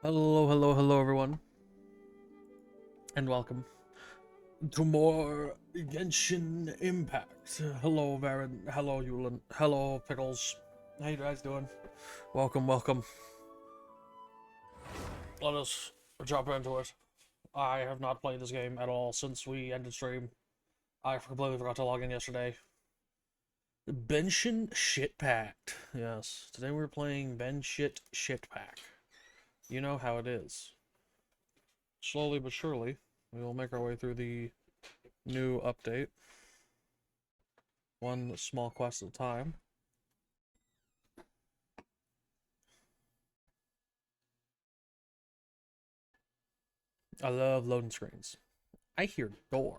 Hello, hello, hello, everyone, and welcome to more Genshin Impact. Hello, Baron. Hello, Yulin. Hello, Pickles. How you guys doing? Welcome, welcome. Let us jump into it. I have not played this game at all since we ended stream. I completely forgot to log in yesterday. Genshin Shit Packed. Yes, today we're playing Shit Pack. You know how it is. Slowly but surely, we will make our way through the new update. One small quest at a time. I love loading screens. I hear door.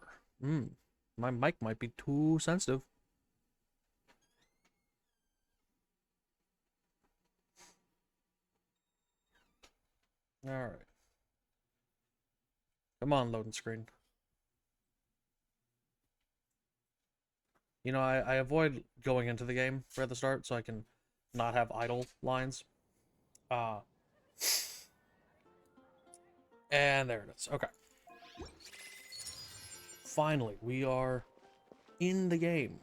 My mic might be too sensitive. Alright. Come on, loading screen. You know, I avoid going into the game right at the start so I can not have idle lines. And there it is. Okay. Finally, we are in the game.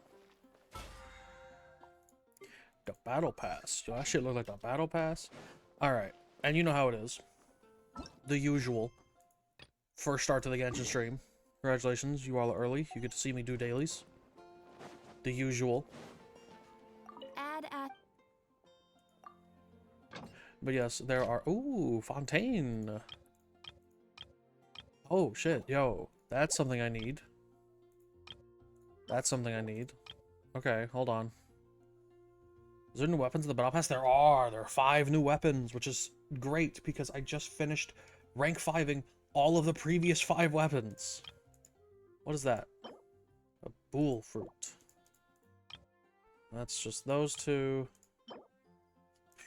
The battle pass. Do that shit look like the battle pass? Alright. And you know how it is. The usual. First start to the Genshin stream. Congratulations, you all are early. You get to see me do dailies. The usual. But yes, there are... Ooh, Fontaine. Oh, shit. Yo, that's something I need. That's something I need. Okay, hold on. Is there new weapons in the Battle Pass? There are. There are 5 new weapons, which is great because I just finished rank 5ing all of the previous 5 weapons. What is that? A bull fruit. That's just those 2.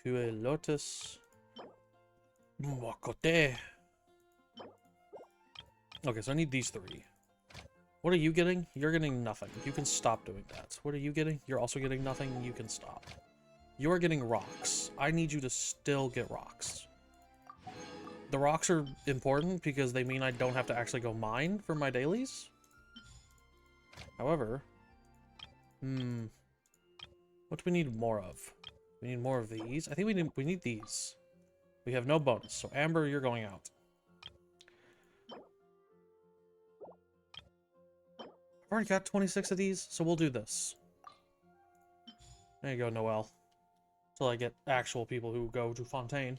Pue Lotus. Mokote. Okay, so I need these 3. What are you getting? You're getting nothing. You can stop doing that. What are you getting? You're also getting nothing. You can stop. You are getting rocks. I need you to still get rocks. The rocks are important because they mean I don't have to actually go mine for my dailies. However, what do we need more of? We need more of these. I think we need these. We have no bonus, so Amber, you're going out. I've already got 26 of these, so we'll do this. There you go, Noelle. Till I get actual people who go to Fontaine.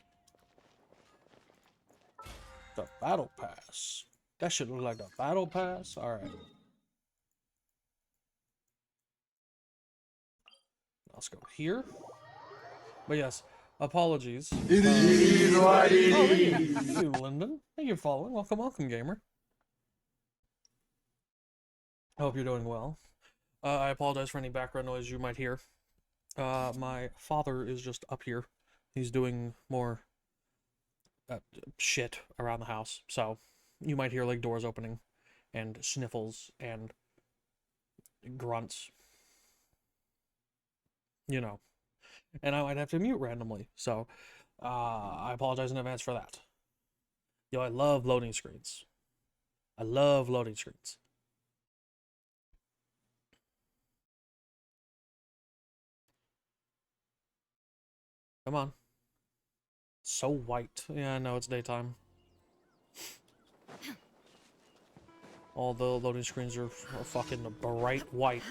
The Battle Pass. That should look like the Battle Pass. Alright. Let's go here. But yes, apologies. It is what it is. Thank you, Lyndon. Thank you for following. Welcome, welcome, gamer. I hope you're doing well. I apologize for any background noise you might hear. My father is just up here. He's doing more shit around the house, so you might hear like doors opening and sniffles and grunts. You know. And I might have to mute randomly, so I apologize in advance for that. Yo, I love loading screens. I love loading screens. Come on. So white. Yeah, I know it's daytime. All the loading screens are fucking bright white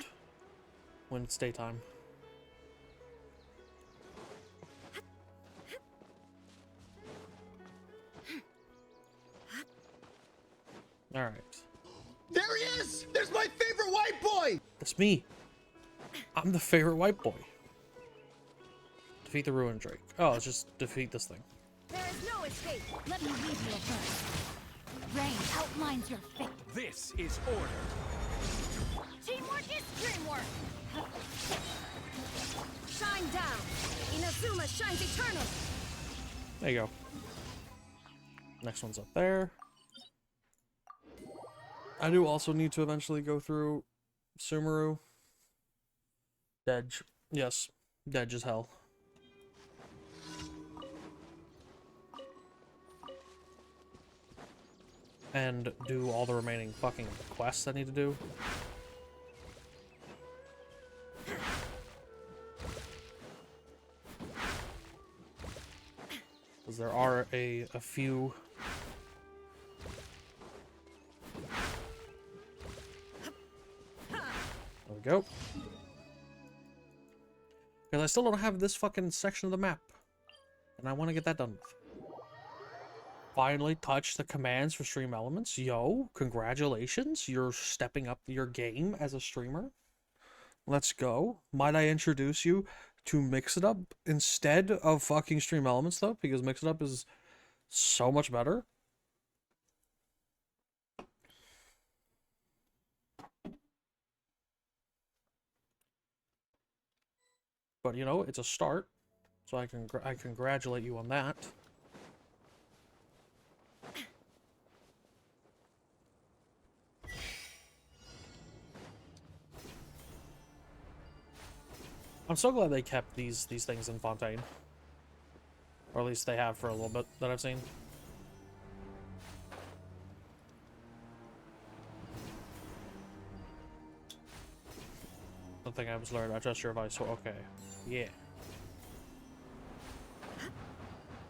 when it's daytime. Alright. There he is! There's my favorite white boy! That's me. I'm the favorite white boy. Defeat the Ruin Drake. Oh, let's just defeat this thing. There is no escape. Let me lead you a verse. Rain outlines your fate. This is order. Teamwork is dreamwork. Shine down. Inazuma shines eternal. There you go. Next one's up there. I do also need to eventually go through Sumeru. Dedge. Yes. Dedge as hell. and do all the remaining fucking quests I need to do. Because there are a few. There we go. Because I still don't have this fucking section of the map. And I want to get that done with. Finally touch the commands for stream elements. Yo, congratulations. You're stepping up your game as a streamer. Let's go. Might I introduce you to Mix It Up instead of fucking stream elements though? Because Mix It Up is so much better. But you know, it's a start. So I congratulate you on that. I'm so glad they kept these things in Fontaine. Or at least they have for a little bit that I've seen. One thing I was learned, I trust your advice, so okay. Yeah.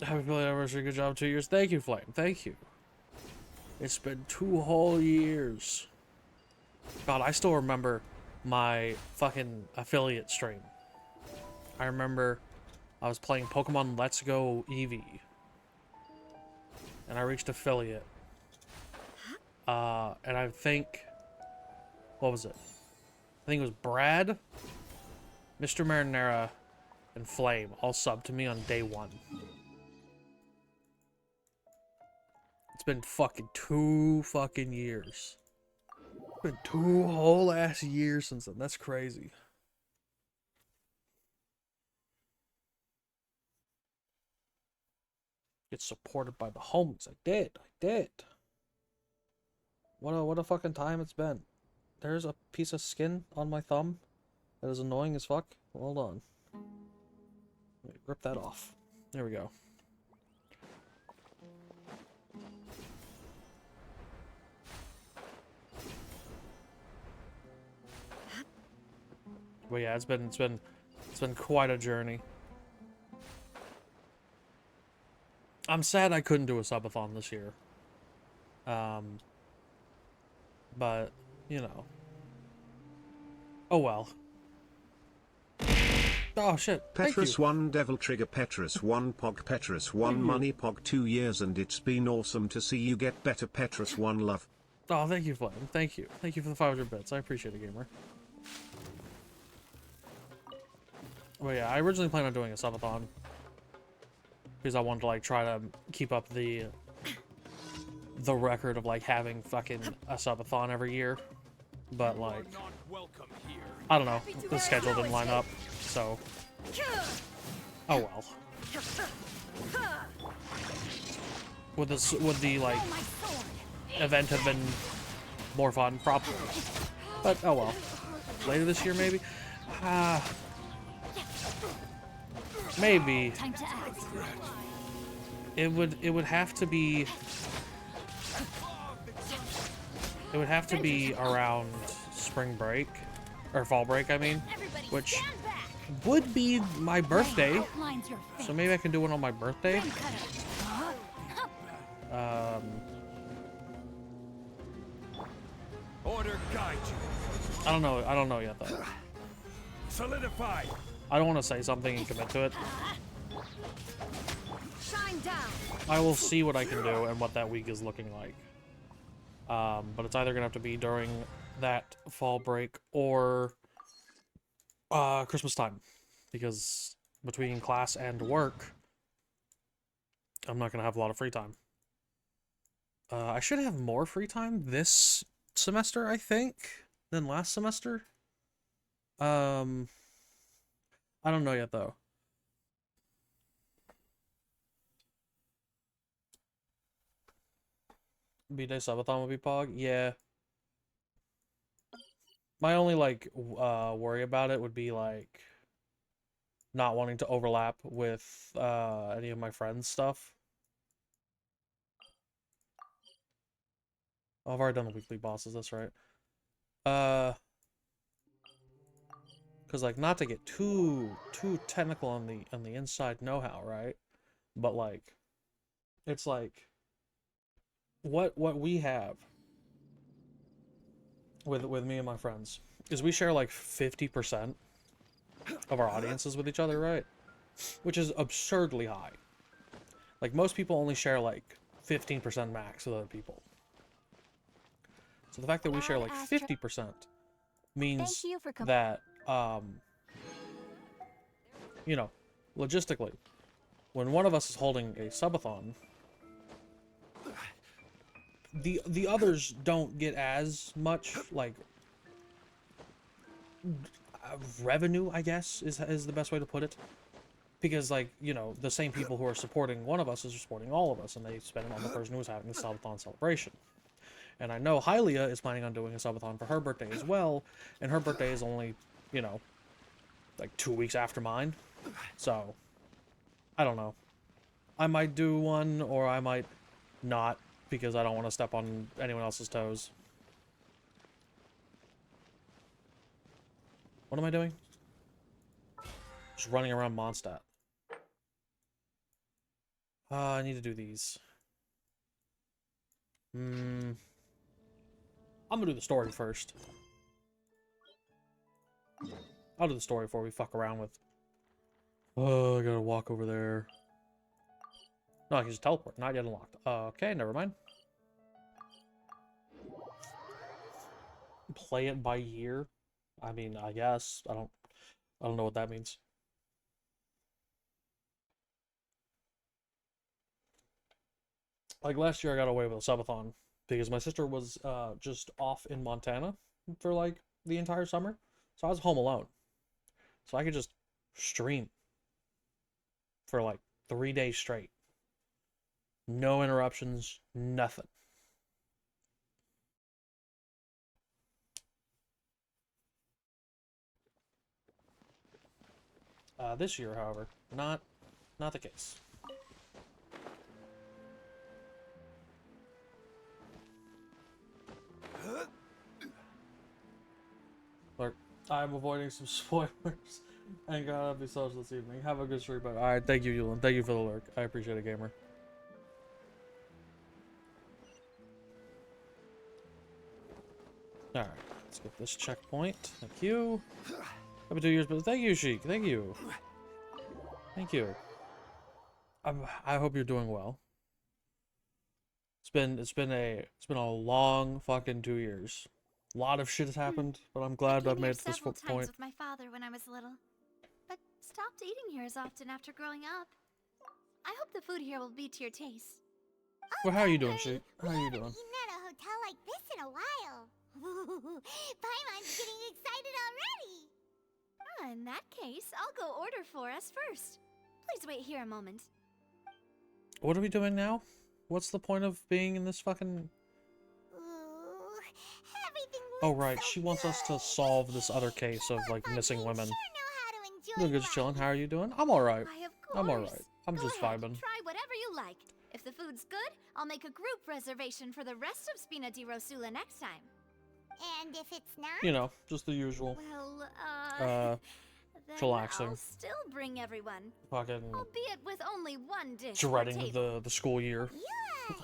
Happy belated anniversary, good job, 2 years. Thank you, Flame, thank you. It's been 2 whole years. God, I still remember my fucking affiliate stream. I remember I was playing Pokemon Let's Go Eevee. And I reached affiliate. And I think... What was it? I think it was Brad, Mr. Marinara, and Flame all subbed to me on day 1. It's been fucking 2 fucking years. It's been 2 whole ass years since then. That's crazy. Get supported by the homies. I did. What a fucking time it's been. There's a piece of skin on my thumb that is annoying as fuck. Hold on. Let me rip that off. There we go. But yeah, it's been quite a journey. I'm sad I couldn't do a subathon this year. But, you know. Oh well. Oh shit. Petrus 1 Devil Trigger Petrus 1 Pog Petrus 1 Money Pog 2 years, and it's been awesome to see you get better. Petrus 1 love. Oh, thank you, Flame. Thank you. Thank you for the 500 bits. I appreciate it, gamer. Well, yeah, I originally planned on doing a subathon. Because I wanted to, like, try to keep up the record of, like, having fucking a subathon every year. But, like, I don't know. The schedule didn't line up, so. Oh well. Would the like event have been more fun? Probably. But oh well. Later this year, maybe. Maybe. It would have to be. It would have to be around spring break, or fall break, I mean, which would be my birthday. So maybe I can do one on my birthday. Order guide you. I don't know yet though. Solidify. I don't want to say something and commit to it. Shine down. I will see what I can do and what that week is looking like. But it's either gonna have to be during that fall break or Christmas time, because between class and work, I'm not gonna have a lot of free time. I should have more free time this semester, I think, than last semester. I don't know yet though. B-Day subathon would be Pog? Yeah. My only, like, worry about it would be, like, not wanting to overlap with, any of my friends' stuff. Oh, I've already done the weekly bosses, that's right. Because like not to get too technical on the inside know-how, right? But like it's like what we have with me and my friends is we share like 50% of our audiences with each other, right? Which is absurdly high. Like most people only share like 15% max with other people. So the fact that we share like 50% means Thank you for that you know, logistically, when one of us is holding a subathon, the others don't get as much like revenue, I guess is the best way to put it, because like, you know, the same people who are supporting one of us is supporting all of us, and they spend it on the person who's having the subathon celebration. And I know Hylia is planning on doing a subathon for her birthday as well, and her birthday is only, you know, like 2 weeks after mine. So I don't know. I might do one, or I might not, because I don't want to step on anyone else's toes. What am I doing? Just running around Mondstadt. I need to do these. I'm gonna do the story first. I'll do the story before we fuck around with... Oh, I gotta walk over there. No, I can just teleport. Not yet unlocked. Okay, never mind. Play it by year? I mean, I guess. I don't know what that means. Like last year I got away with a subathon because my sister was just off in Montana for like the entire summer. So I was home alone. So I could just stream for like 3 days straight. No interruptions, nothing. This year, however, not the case. Look, I'm avoiding some spoilers and gotta be social this evening. Have a good stream, but alright, thank you, Yulin. Thank you for the lurk. I appreciate it, gamer. Alright, let's get this checkpoint. Thank you. Happy 2 years, but thank you, Sheik. Thank you. Thank you. I hope you're doing well. It's been a long fucking 2 years. A lot of shit has happened, but I'm glad I've made it to this point. With my father when I was little, but stopped eating here as often after growing up. I hope the food here will be to your taste. Well, how are you doing, Sheik? How are you doing? Eaten at a hotel like this in a while. Paimon's getting excited already. In that case, I'll go order for us first. Please wait here a moment. What are we doing now? What's the point of being in this fucking... Ooh, everything Oh, looks right. so She wants us to good. solve this other case of, like, missing women. Sure know how to enjoy Doing good, just chilling. How are you doing? I'm alright. Why, of I'm course. alright. I'm Go just ahead, vibing. Try whatever you like. If the food's good, I'll make a group reservation for the rest of Spina di Rosula next time. And if it's not, You know, just the usual. Well, then chillaxing. I'll still bring everyone, Fucking albeit with only one dish dreading per table. the school year. yeah.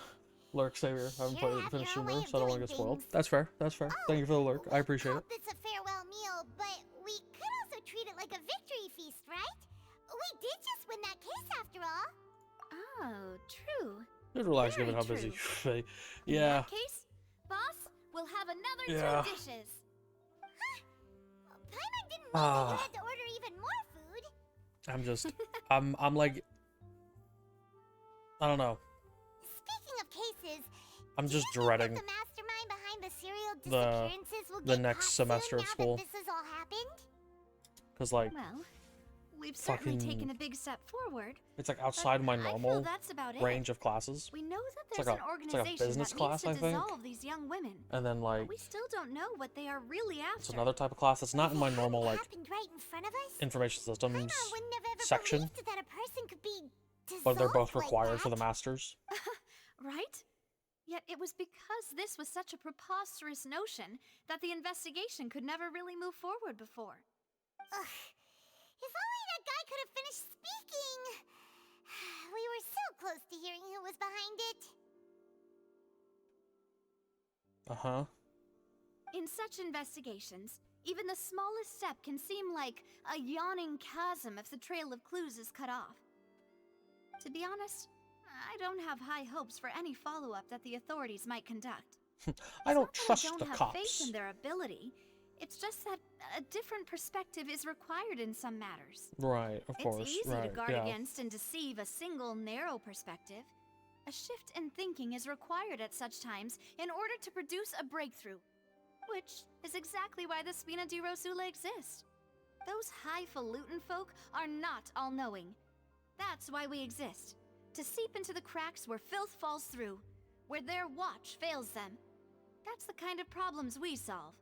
Lurk savior. I haven't Sure played have finished your own Humor, way of so I don't want to doing get spoiled. things. That's fair. That's fair. Thank you for the lurk. I appreciate it. Hope it's a farewell meal, but we could also treat it like a victory feast, right? We did just win that case after all. Oh, true. Just relax, Very given how busy. In Yeah. that case, boss, we'll have another Yeah. 2 dishes. Paimon didn't mean that you had to order even more food. I'm just, I'm like, I don't know. Speaking of cases, I'm do just you think dreading that the mastermind behind the serial the- disappearances will the get next caught semester soon of now school. that this has all happened? Because, like, Well, we've certainly Fucking- taken a big step forward. it's like but outside my I feel normal that's about it. range of classes. We know that It's there's like an a organization business that class, I needs to think. dissolve these young women. And then, But like, we still don't know what they are really after. it's another type of class that's not in my If it normal, hadn't like, happened right in front of us, information systems Paimon wouldn't have ever section, believed that a person could be but they're dissolved both like required for the that. masters. Right? Yet Yet it was because this was such a preposterous notion that the investigation could never really move forward before. Ugh. If only that guy could have finished speaking. We were so close to hearing who was behind it. Uh-huh. In such investigations, even the smallest step can seem like a yawning chasm if the trail of clues is cut off. To be honest, I don't have high hopes for any follow-up that the authorities might conduct. I don't It's not trust that I the don't have cops. faith in their ability. It's just that a different perspective is required in some matters. Right, of course. It's easy right, to guard yeah. against and deceive a single narrow perspective. A shift in thinking is required at such times in order to produce a breakthrough, which is exactly why the Spina di Rosula exist. Those highfalutin folk are not all-knowing. That's why we exist. To seep into the cracks where filth falls through, where their watch fails them. That's the kind of problems we solve.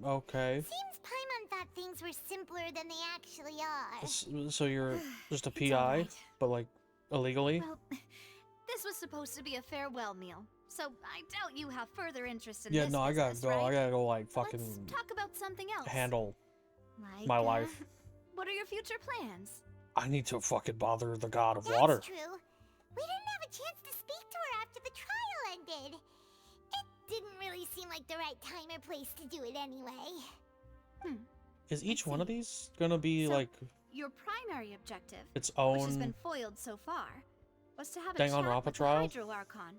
Okay. Seems Paimon thought things were simpler than they actually are. So you're just a It's PI, alright. but like illegally? Well, this was supposed to be a farewell meal, so I doubt you have further interest in Yeah, this no, I gotta business, go. right? I gotta go like Let's fucking talk about something else. handle Like, my life. What are your future plans? I need to fucking bother the god of That's water. true. We didn't have a chance to speak to her after the trial ended. It didn't really seem like the right time or place to do it anyway. Is each one of these gonna be So, like Your primary objective, its which has own? been foiled so far, was to have a Dang on chat Rappa with the trial? Hydro Archon.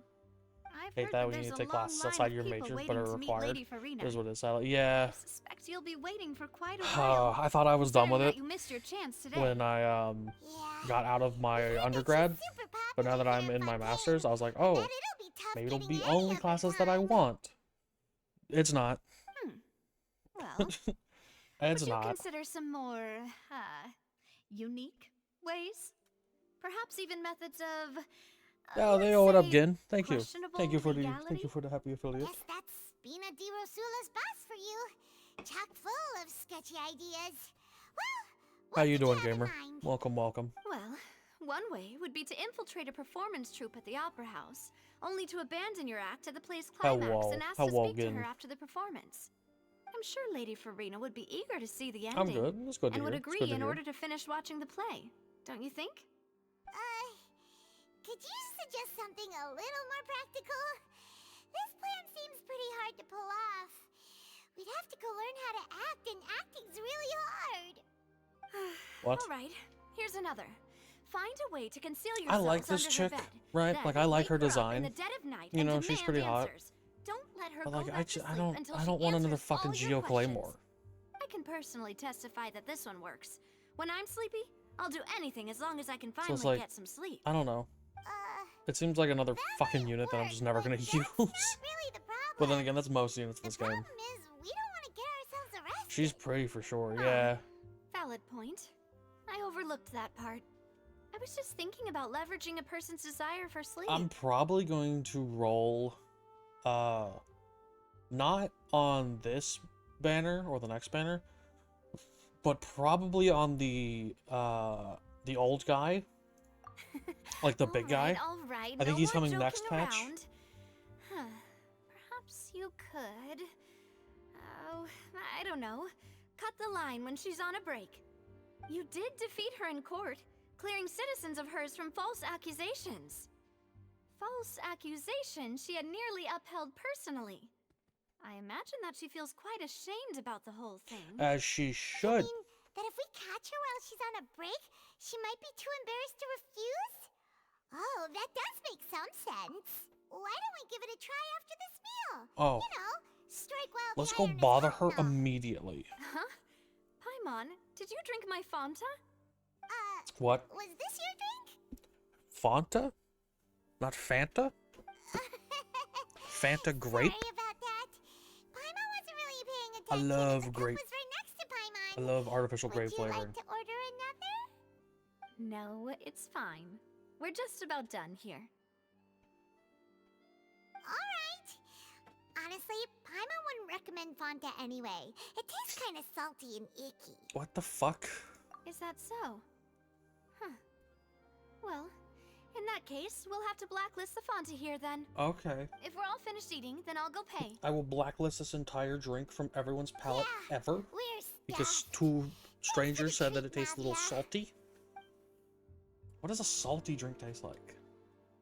I've Hate heard that that when you there's a take long classes line outside of your people majors, waiting but are to meet required. Lady Farina. Is what it's like. Yeah. I suspect you'll be waiting for quite a while. I thought I was done with considering it that You missed your chance today. when I Yeah. got out of my I heard that undergrad, she's super but now that popular I'm here in my Fontaine. master's, I was like, Bet oh, it'll be tough maybe it'll getting be any only other classes that I time. want. It's not. Well, It's would you not. consider some more, unique ways? Perhaps even methods of, Yeah, they let's owe it up, say, Gin. Thank you. questionable Thank you for the legality? happy affiliate. Guess that's Spina di Rosula's boss for you. Chock full of sketchy ideas. Well, How what you did doing, have in gamer? mind? Welcome, welcome. Well, one way would be to infiltrate a performance troupe at the Opera House, only to abandon your act at the play's climax Hello. and ask to Hello speak to again. her after the performance. I'm sure Lady Farina would be eager to see the ending. I'm good. It's good to And hear. would It's good agree to in hear. order to finish watching the play. Don't you think? Could you suggest something a little more practical? This plan seems pretty hard to pull off. We'd have to go learn how to act, and acting's really hard. What? All right, here's another. Find a way to conceal I yourselves like this under chick, her bed. right? Then Like, I like wake her up in design. the dead of night You and know, she's demand pretty hot. answers. Don't let her But go like, back I to sleep don't until I she don't want another answers all fucking your Geo questions. Claymore. I can personally testify that this one works. When I'm sleepy, I'll do anything as long as I can it's finally like- get some sleep. I don't know. Uh, It seems like another that fucking might unit that I'm work, just never but gonna that's use. not really the problem. But then again, that's most units in The this game. problem is we don't want to get ourselves arrested. She's pretty for sure. Ah, Yeah. Valid point. I overlooked that part. I was just thinking about leveraging a person's desire for sleep. I'm probably going to roll, not on this banner or the next banner, but probably on the old guy, like the big guy. All right. I think no he's more coming next joking patch. around. Huh. Perhaps you could. Oh, I don't know. Cut the line when she's on a break. You did defeat her in court, clearing citizens of hers from false accusations. False accusations she had nearly upheld personally. I imagine that she feels quite ashamed about the whole thing. As she You should. mean that if we catch her while she's on a break, she might be too embarrassed to refuse? Oh, that does make some sense. Why don't we give it a try after this meal? Oh, You know, strike while the let's go iron is bother hot her and all. immediately. Huh? Paimon, did you drink my Fanta? What? Was this your drink? Fanta? Not Fanta? Fanta grape? Sorry about that. Paimon wasn't really paying I attention. love and the cup grape. was right next to Paimon. I love artificial Would grape you flavoring. like to order another? No, it's fine. We're just about done here. Alright. Honestly, Paimon wouldn't recommend Fanta anyway. It tastes kind of salty and icky. What the fuck? Is that so? Huh. Well, in that case, we'll have to blacklist the Fanta here then. Okay. If we're all finished eating, then I'll go pay. I will blacklist this entire drink from everyone's palate Yeah, ever we're because stuffed. two strangers said that treat, it tastes a little Nadia. salty. What does a salty drink taste like?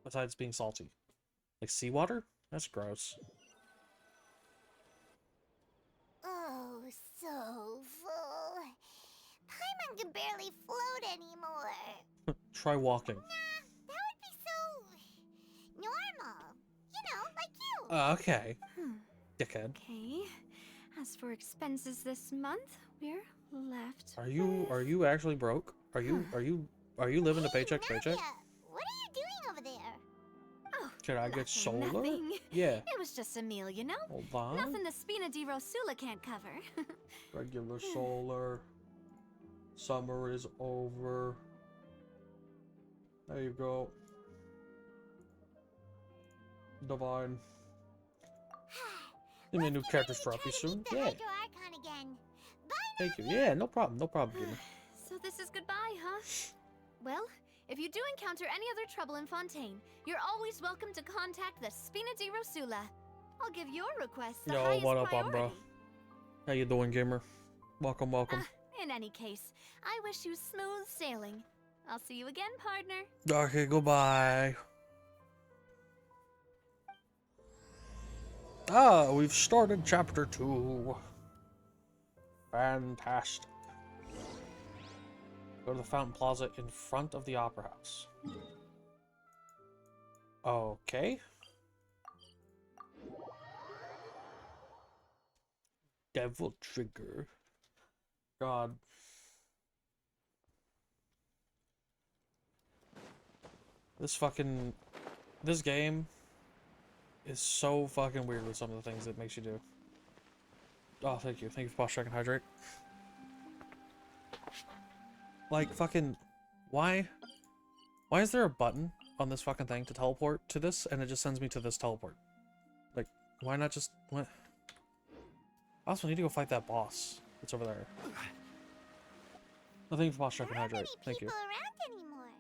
Besides being salty. Like seawater? That's gross. Oh, so full. Paimon can barely float anymore. Try walking. Nah, that would be so normal. You know, like you. Okay. Dickhead. Okay. As for expenses this month, we're left. Are you actually broke? Are you living to paycheck to Nadia, paycheck? what are you doing over there? Oh, Can I get nothing, solar? nothing. Yeah. It was just a meal, you know? Hold on. Nothing the Spina di Rosula can't cover. Regular solar. Summer is over. There you go. Divine. Give me a new Let's get characters ready for to up you try to soon. beat the Yeah. Hydro Archon again. Bye, Thank you. Yeah, no problem. No problem, gamer. So this is goodbye, huh? Well, if you do encounter any other trouble in Fontaine, you're always welcome to contact the Spina di Rosula. I'll give your request the Yo, highest what up, priority. bro? How you doing, gamer? Welcome, welcome. In any case, I wish you smooth sailing. I'll see you again, partner. Okay, goodbye. Ah, we've started chapter 2. Fantastic. Go to the Fountain Plaza in front of the Opera House. Okay. Devil Trigger. God. This game is so fucking weird with some of the things it makes you do. Oh, thank you. Thank you for pause check and hydrate. Like, fucking, why is there a button on this fucking thing to teleport to this, and it just sends me to this teleport? Like, why not just, what? I also need to go fight that boss that's over there. Oh, thank you for pause check and There aren't hydrate. many Thank you. people around anymore.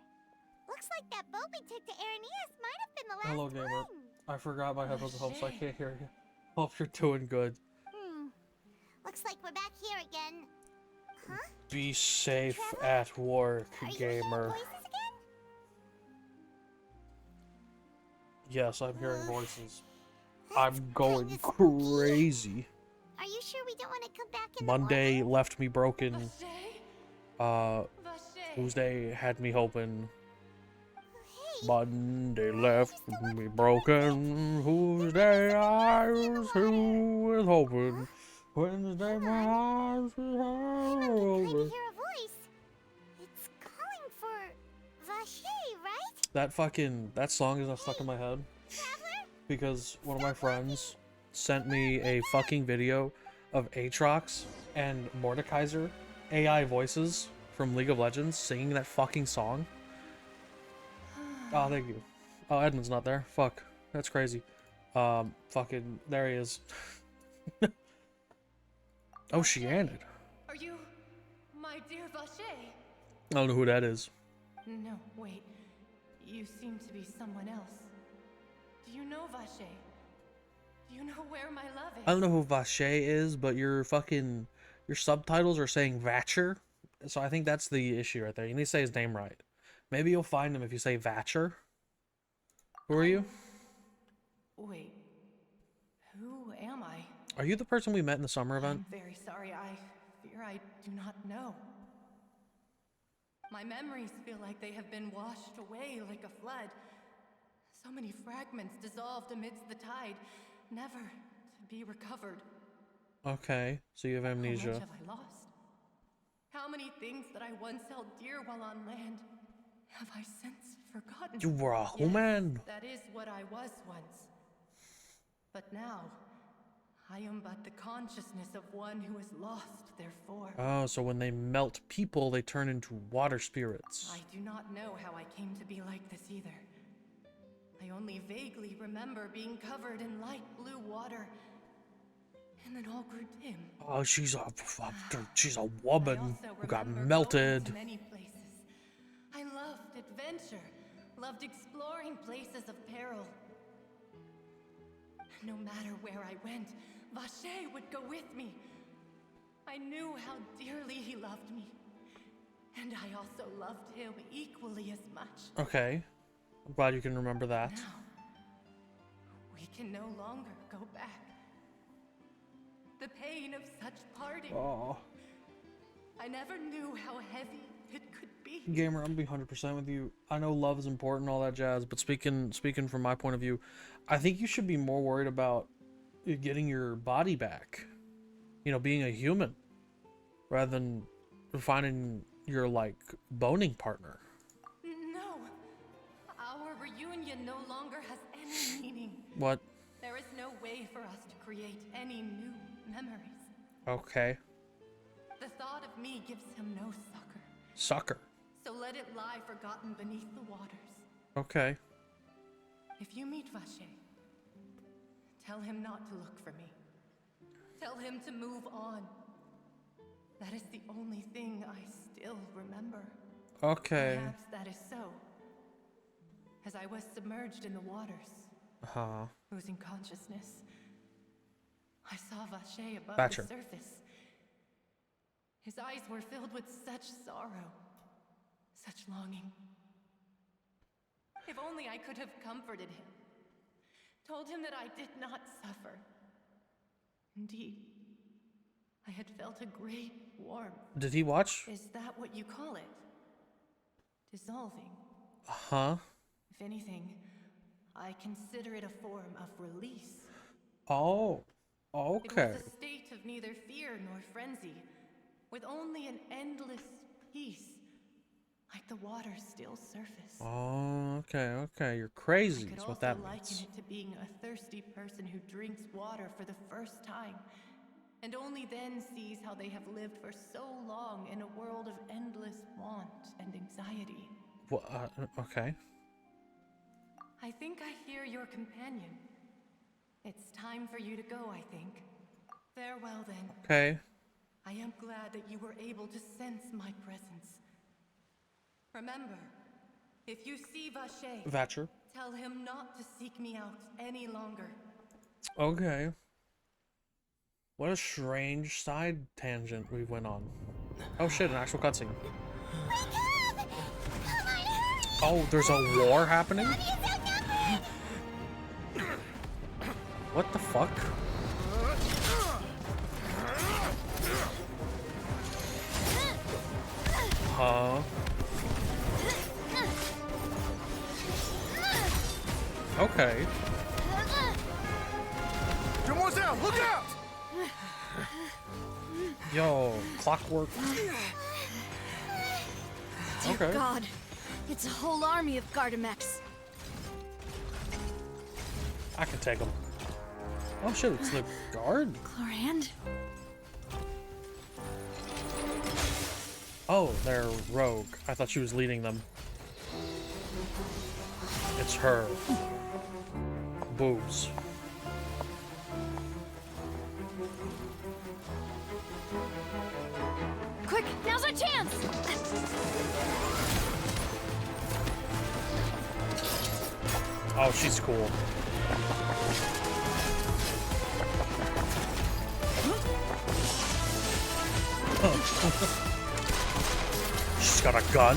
Looks like that boat we took to Araneas might have been the last Hello, gamer. one. I forgot my headphones at home, so I can't hear you. Hope you're doing good. Looks like we're back here again. Huh? Be safe Trevor? at work, Are you hearing gamer. voices again? Yes, I'm hearing voices. That's I'm going kinda spooky. crazy. Are you sure we don't want to come back in Monday the morning? left me broken. Vache? Tuesday had me hoping. Hey, Monday left me broken. Tuesday I was with hoping. Wednesday my eyes I'm trying were to open. hear a voice. It's calling for Vache, right? That song is stuck in my head Traveler? because one of my friends sent me a fucking video of Aatrox and Mordekaiser AI voices from League of Legends singing that fucking song. Oh, thank you. Oh, Edmund's not there. Fuck. That's crazy. Fucking, there he is. Oceanid. Are you my dear Vache? I don't know who that is. No, wait. You seem to be someone else. Do you know Vache? Do you know where my love is? I don't know who Vache is, but your subtitles are saying Vatcher. So I think that's the issue right there. You need to say his name right. Maybe you'll find him if you say Vatcher. Who are you? Wait. Who am I? Are you the person we met in the summer event? I'm very sorry. I fear I do not know. My memories feel like they have been washed away like a flood. So many fragments dissolved amidst the tide, never to be recovered. Okay, so you have How amnesia. much have I lost? How many things that I once held dear while on land have I since forgotten? You were a Yes, human. that is what I was once. But now, I am but the consciousness of one who is lost, therefore. Oh, so when they melt people, they turn into water spirits. I do not know how I came to be like this either. I only vaguely remember being covered in light blue water, and then all grew dim. Oh, she's a I woman also who got remember going melted. to many places. I loved adventure, loved exploring places of peril. No matter where I went, Vacher would go with me. I knew how dearly he loved me. And I also loved him equally as much. Okay. I'm glad you can remember that. Now, we can no longer go back. The pain of such parting. Oh. I never knew how heavy it could be. Gamer, I'm being 100% with you. I know love is important, all that jazz, but speaking from my point of view, I think you should be more worried about getting your body back. You know, being a human, rather than finding your, like, boning partner. No. Our reunion no longer has any meaning. What? There is no way for us to create any new memories. Okay. The thought of me gives him no succor. Sucker. So let it lie forgotten beneath the waters. Okay. If you meet Vacher, tell him not to look for me. Tell him to move on. That is the only thing I still remember. Okay. Perhaps that is so. As I was submerged in the waters, losing consciousness, I saw Vacher above Thatcher. the surface. His eyes were filled with such sorrow, such longing. If only I could have comforted him, told him that I did not suffer. Indeed, I had felt a great warmth. Did he watch? Is that what you call it? Dissolving. Huh? If anything, I consider it a form of release. Oh. It Okay. was a state of neither fear nor frenzy, with only an endless peace, like the water's still surface. Oh, okay. You're crazy. I could Is also what that liken means. it to being a thirsty person who drinks water for the first time, and only then sees how they have lived for so long in a world of endless want and anxiety. What? Okay. I think I hear your companion. It's time for you to go, I think. Farewell, then. Okay. I am glad that you were able to sense my presence. Remember, if you see Vacher, Thatcher. tell him not to seek me out any longer. Okay. What a strange side tangent we went on. Oh shit, an actual cutscene. Oh, there's a war happening? What the fuck? Huh? Okay. Demoiselle, look out! Yo, clockwork. Dear Okay. God, it's a whole army of Gardamex. I can take them. Oh shit, it's the guard? Clorand? Oh, they're rogue. I thought she was leading them. It's her. Boobs. Quick, now's our chance! Oh, she's cool. She's got a gun.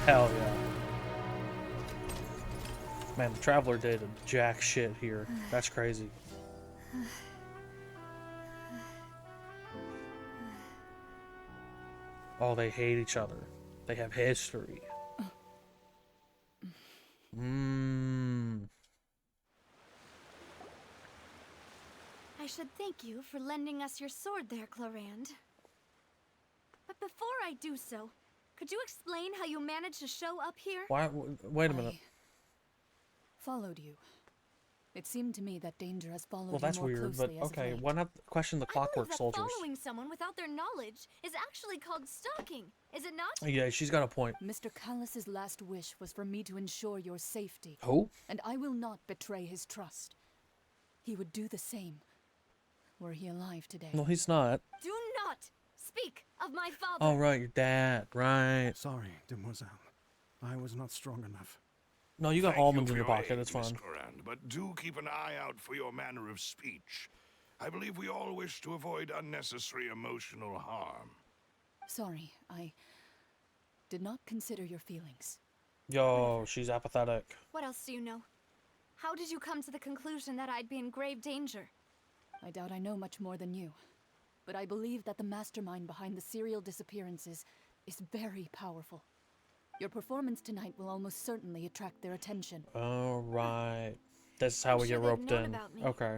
Hell yeah. Man, the Traveler did a jack shit here. That's crazy. Oh, they hate each other. They have history. I should thank you for lending us your sword there, Clorand. But before I do so, could you explain how you managed to show up here? Why? Wait a minute. Followed you. It seemed to me that danger has followed Well, that's you more weird, but closely as of okay. late. Why not question the I believe clockwork that soldiers? following someone without their knowledge is actually called stalking, is it not? Yeah, she's got a point. Mr. Callus's last wish was for me to ensure your safety, Who? and I will not betray his trust. He would do the same. Were he alive today? No, he's not. Do not speak of my father. Oh, right, your dad. Right. Sorry, demoiselle. I was not strong enough. No, you got Thank almonds you in for your your pocket. aid, It's Miss fine. Corand, but do keep an eye out for your manner of speech. I believe we all wish to avoid unnecessary emotional harm. Sorry, I did not consider your feelings. Yo, she's apathetic. What else do you know? How did you come to the conclusion that I'd be in grave danger? I doubt I know much more than you, but I believe that the mastermind behind the serial disappearances is very powerful. Your performance tonight will almost certainly attract their attention. All right. This is how I'm we sure get they've roped known in. about me. Okay.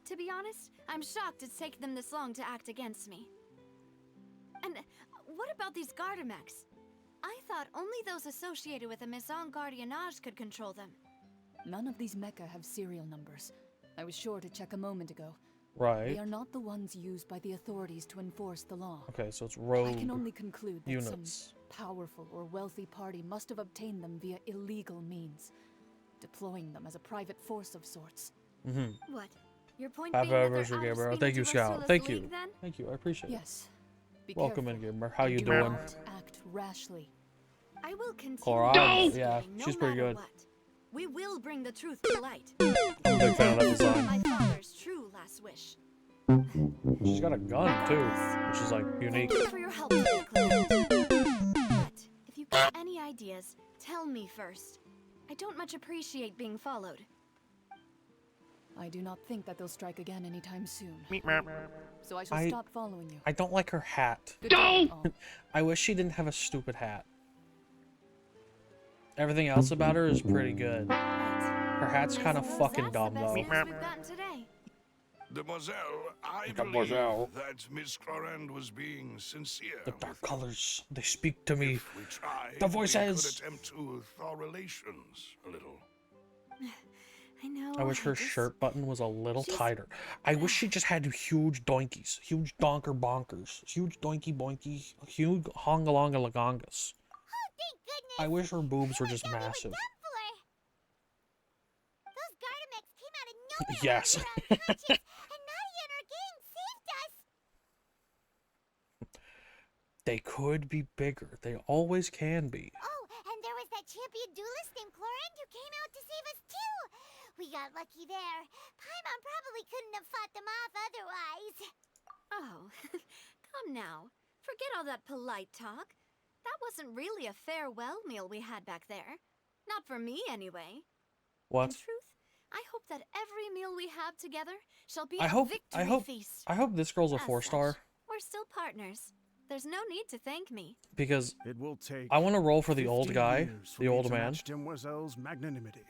To be honest, I'm shocked it's taken them this long to act against me. And what about these Gardamex? I thought only those associated with a Maison Gardiennage could control them. None of these mecha have serial numbers. I was sure to check a moment ago. Right. They are not the ones used by the authorities to enforce the law. Okay, so it's rogue I can only conclude that some units. powerful or wealthy party must have obtained them via illegal means, deploying them as a private force of sorts. Mm-hmm. What? Your point Happy being that anniversary, they're out of Gabriel. Thank you, Spina Scout. Rosula's Thank you. league, then? Thank you. I appreciate it. Yes. Be Welcome careful. in, Gamer. How you Do doing? not act rashly. I will continue Chloride? Yeah, investigating no she's pretty matter good. What. We will bring the truth to light. I'm a big fan of that design. My father's true last wish. She's got a gun too, which is like unique. Thank you for your help today, Claire. But if you get any ideas, tell me first. I don't much appreciate being followed. I do not think that they'll strike again anytime soon. So I shall I- stop following you. I don't like her hat. Good day, all. I wish she didn't have a stupid hat. Everything else about her is pretty good. Right. Her hat's I kind of suppose fucking that's dumb the best though. news we've gotten today. Demoiselle, I Mademoiselle. believe that Miss Corand was being sincere. The dark colors, they speak to me. If we tried, The voices. we could attempt to thaw relations a little. I know. I wish her just- shirt button was a little she's- tighter. I wish she just had huge doinkies. Huge donker bonkers. Huge doinky boinky. Huge hongalonga lagongas. Oh, thank goodness! I wish her boobs were just What we were massive. done for. Those Gardamex came out of nowhere Yes. while we were unconscious, and Nadia and her gang saved us. They could be bigger. They always can be. Oh, and there was that champion duelist named Clorand who came out to save us too. We got lucky there. Paimon probably couldn't have fought them off otherwise. Oh, come now. Forget all that polite talk. That wasn't really a farewell meal we had back there. Not for me, anyway. What? In truth, I hope that every meal we have together shall be I a hope victory feast. I hope this girl's a As 4-star such, we're still partners. There's no need to thank me. because It will take. I want to roll for the old 15 guy, years for the me old to man. match Demoiselle's magnanimity.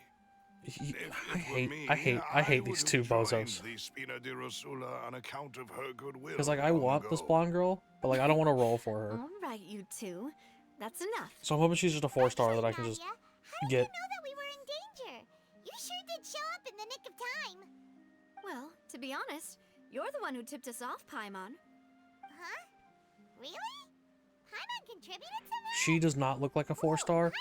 He- If I it were hate me, I hate these would two have joined bozos. the Spina di Rosula on account of her goodwill. Because like I long want this ago. blonde girl, but like I don't want to roll for her. All right, you two. That's enough. So I'm hoping she's just a 4-star that I can just Nadia, how did get. you know that we were in danger? You sure did show up in the nick of time. Well, to be honest, you're the one who tipped us off, Paimon. Huh? Really? Paimon contributed somehow? She does not look like a 4-star.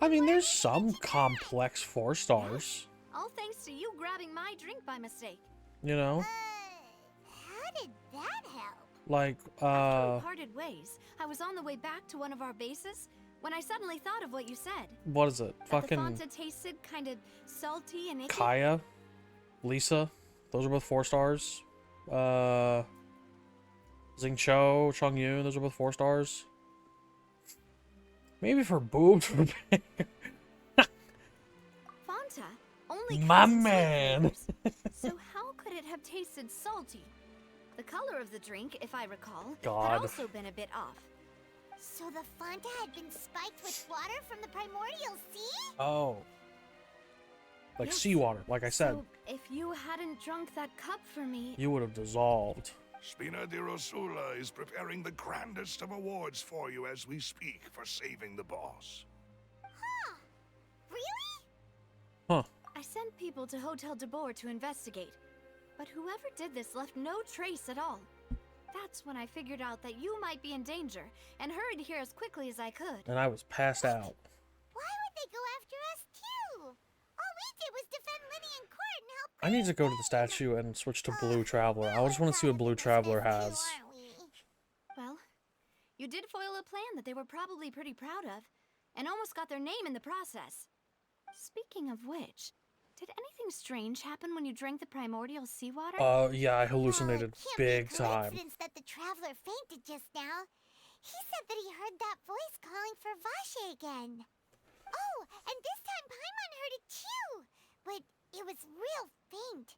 I mean, there's some complex 4-stars, All thanks to you grabbing my drink by mistake. you know, How did that help? like After we parted ways, I was on the way back to one of our bases when I suddenly thought of what you said. what is it? That Fucking the Fanta tasted kind of salty and icky. Kaya, Lisa, those are both 4-stars. Xing Cho, Chung Yun, those are both 4-stars. Maybe for boobs were bigger. Fanta only My comes in sweet man. flavors. So how could it have tasted salty? The color of the drink, if I recall, God. had also been a bit off. So the Fanta had been spiked with water from the primordial sea? Oh. Like Yes. seawater, like I said. So if you hadn't drunk that cup for me, You would have dissolved. Spina di Rosula is preparing the grandest of awards for you as we speak for saving the boss. Huh. Really? Huh. I sent people to Hotel de Boer to investigate. But whoever did this left no trace at all. That's when I figured out that you might be in danger and hurried here as quickly as I could. And I was passed out. Why would they go after us too? All we did was defend defend Linny in court and help. I need to go to the statue and switch to Blue Traveler. I just want to see what Blue Traveler has. Well, you did foil a plan that they were probably pretty proud of, and almost got their name in the process. Speaking of which, did anything strange happen when you drank the primordial seawater? Yeah, I hallucinated big time. Coincidence that the traveler fainted just now. He said that he heard that voice calling for Vache again. Oh, and this time Paimon heard it too, but it was real faint.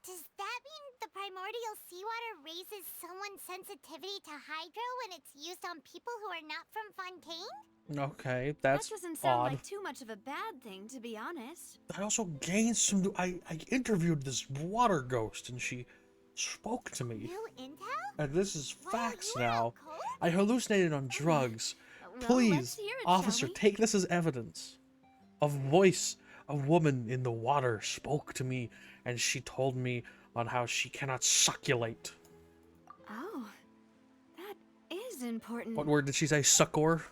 Does that mean the primordial seawater raises someone's sensitivity to hydro when it's used on people who are not from Fontaine? Okay, that's that doesn't sound odd. like too much of a bad thing, to be honest. I also gained some. I interviewed this water ghost, and she spoke to me. New intel? And this is facts you were now. out cold? I hallucinated on drugs. Well, Please, let's hear it, officer, shall we? take this as evidence. A voice, a woman in the water spoke to me, and she told me on how she cannot succulate. Oh, that is important. What word did she say? Succor?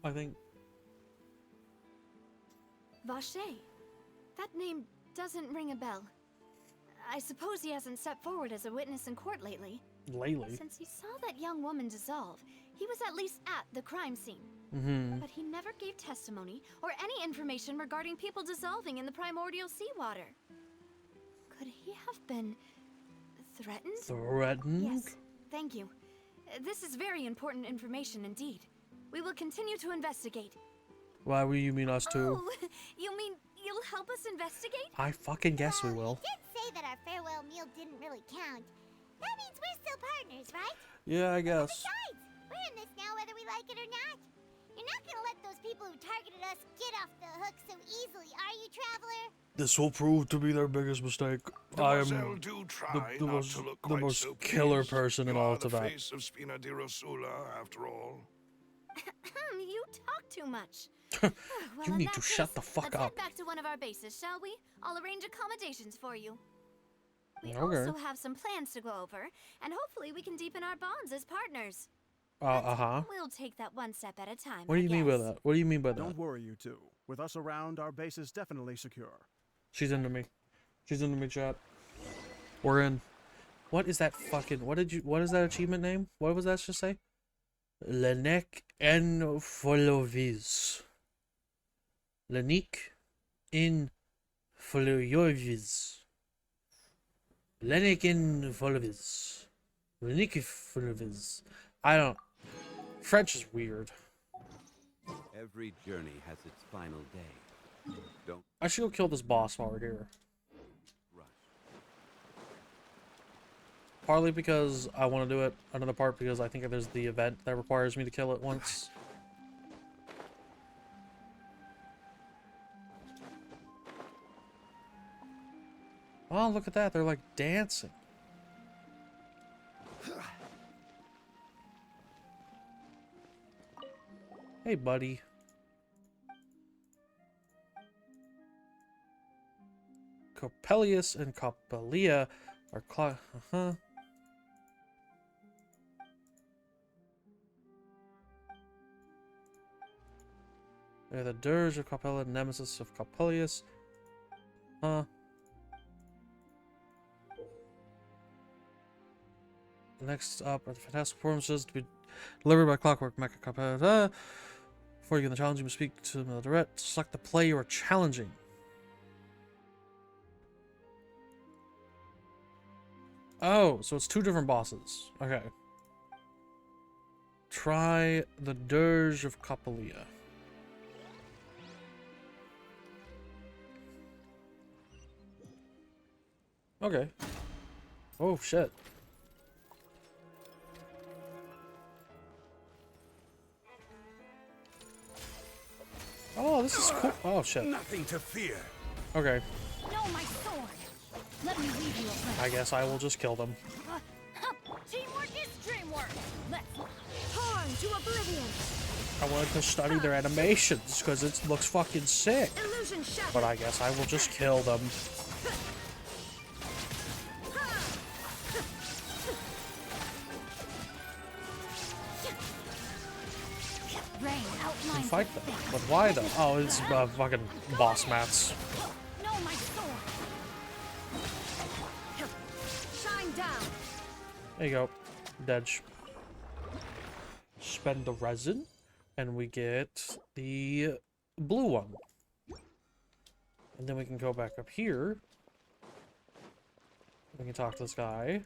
I think. Vache. That name doesn't ring a bell. I suppose he hasn't stepped forward as a witness in court lately. Lately? Since he saw that young woman dissolve, he was at least at the crime scene. Mm-hmm. But he never gave testimony or any information regarding people dissolving in the primordial seawater. Could he have been threatened? Threatened? Yes, thank you. This is very important information indeed. We will continue to investigate. Why will you mean us too? Oh, you mean you'll help us investigate? I fucking guess we will. You did say that our farewell meal didn't really count. That means we're still partners, right? Yeah, I guess. Besides, we're in this now whether we like it or not. You're not gonna let those people who targeted us get off the hook so easily, are you, Traveler? This will prove to be their biggest mistake. I am Demoiselle, do try the not most, to look the quite most so killer pleased. person in You all are the Tibet. face of Spina di Rosula, after all. You talk too much. Well, You in need that to shut case, the fuck let's up. head back to one of our bases, shall we? I'll arrange accommodations for you. We Okay. also have some plans to go over, and hopefully we can deepen our bonds as partners. We'll take that one step at a time. What do I you mean by guess. that? What do you mean by that? Don't worry, you two. With us around, our base is definitely secure. She's into me. She's into me, chat. We're in. What is that fucking... What is that achievement name? What was that just say? Lenek en Foloviz. Lenik in Foloviz. Lenik in Foloviz. Lenik in Foloviz. I don't... French is weird. Every journey has its final day. Don't I should go kill this boss while we're here. rush. Partly because I want to do it. Another part because I think there's the event that requires me to kill it once. Oh, look at that. They're like dancing. Hey, buddy. Coppelius and Coppelia are They're the dirge of Coppella, nemesis of Coppelius. Next up are the fantastic performances to be delivered by Clockwork Mecha Coppella. Before you get the challenge, you must speak to them direct. Select the play you are challenging. Oh, so it's two different bosses. Okay. Try the Dirge of Coppelia. Okay. Oh, shit. Oh, this is cool. Oh, shit. Nothing to fear. Okay. No, my sword. Let me leave you a friend. I guess I will just kill them. Teamwork is dreamwork. Let's torn to oblivion. I wanted to study their animations because it looks fucking sick. Illusion shattered. But I guess I will just kill them. Rain And outlines fight them. But why though? Oh, it's fucking boss mats. No There you go. Dedge. Spend the resin, and we get the blue one. And then we can go back up here. We can talk to this guy.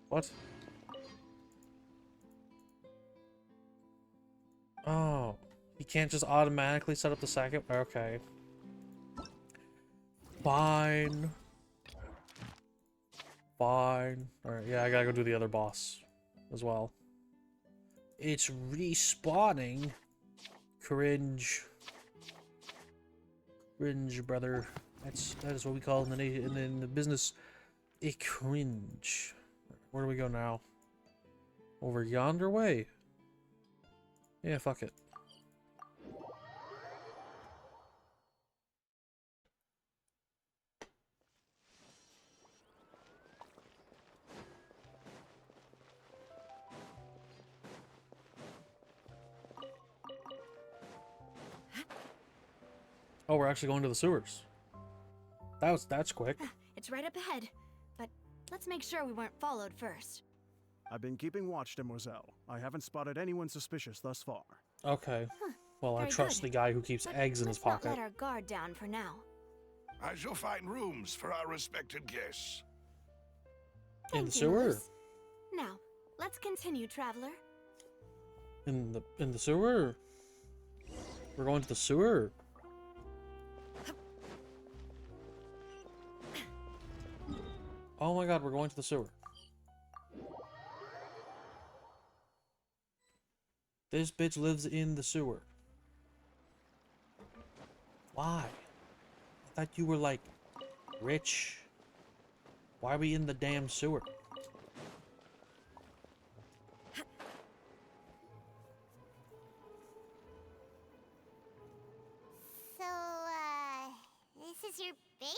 What? Oh. He can't just automatically set up the second? Okay. Fine. Fine. Alright, yeah, I gotta go do the other boss as well. It's respawning. Cringe. Cringe, brother. That is what we call in the business a cringe. Where do we go now? Over yonder way? Yeah, fuck it. Oh, we're actually going to the sewers. That's quick. It's right up ahead, but let's make sure we weren't followed first. I've been keeping watch, Demoiselle. I haven't spotted anyone suspicious thus far. Okay. Well, I Very trust good. the guy who keeps But eggs in his let's not pocket. let our guard down for now. I shall find rooms for our respected guests. In the Thank you, sewer? Louis. Now, let's continue, traveler. In the sewer? We're going to the sewer. Oh my god, we're going to the sewer. This bitch lives in the sewer. Why? I thought you were like rich. Why are we in the damn sewer? So, this is your base?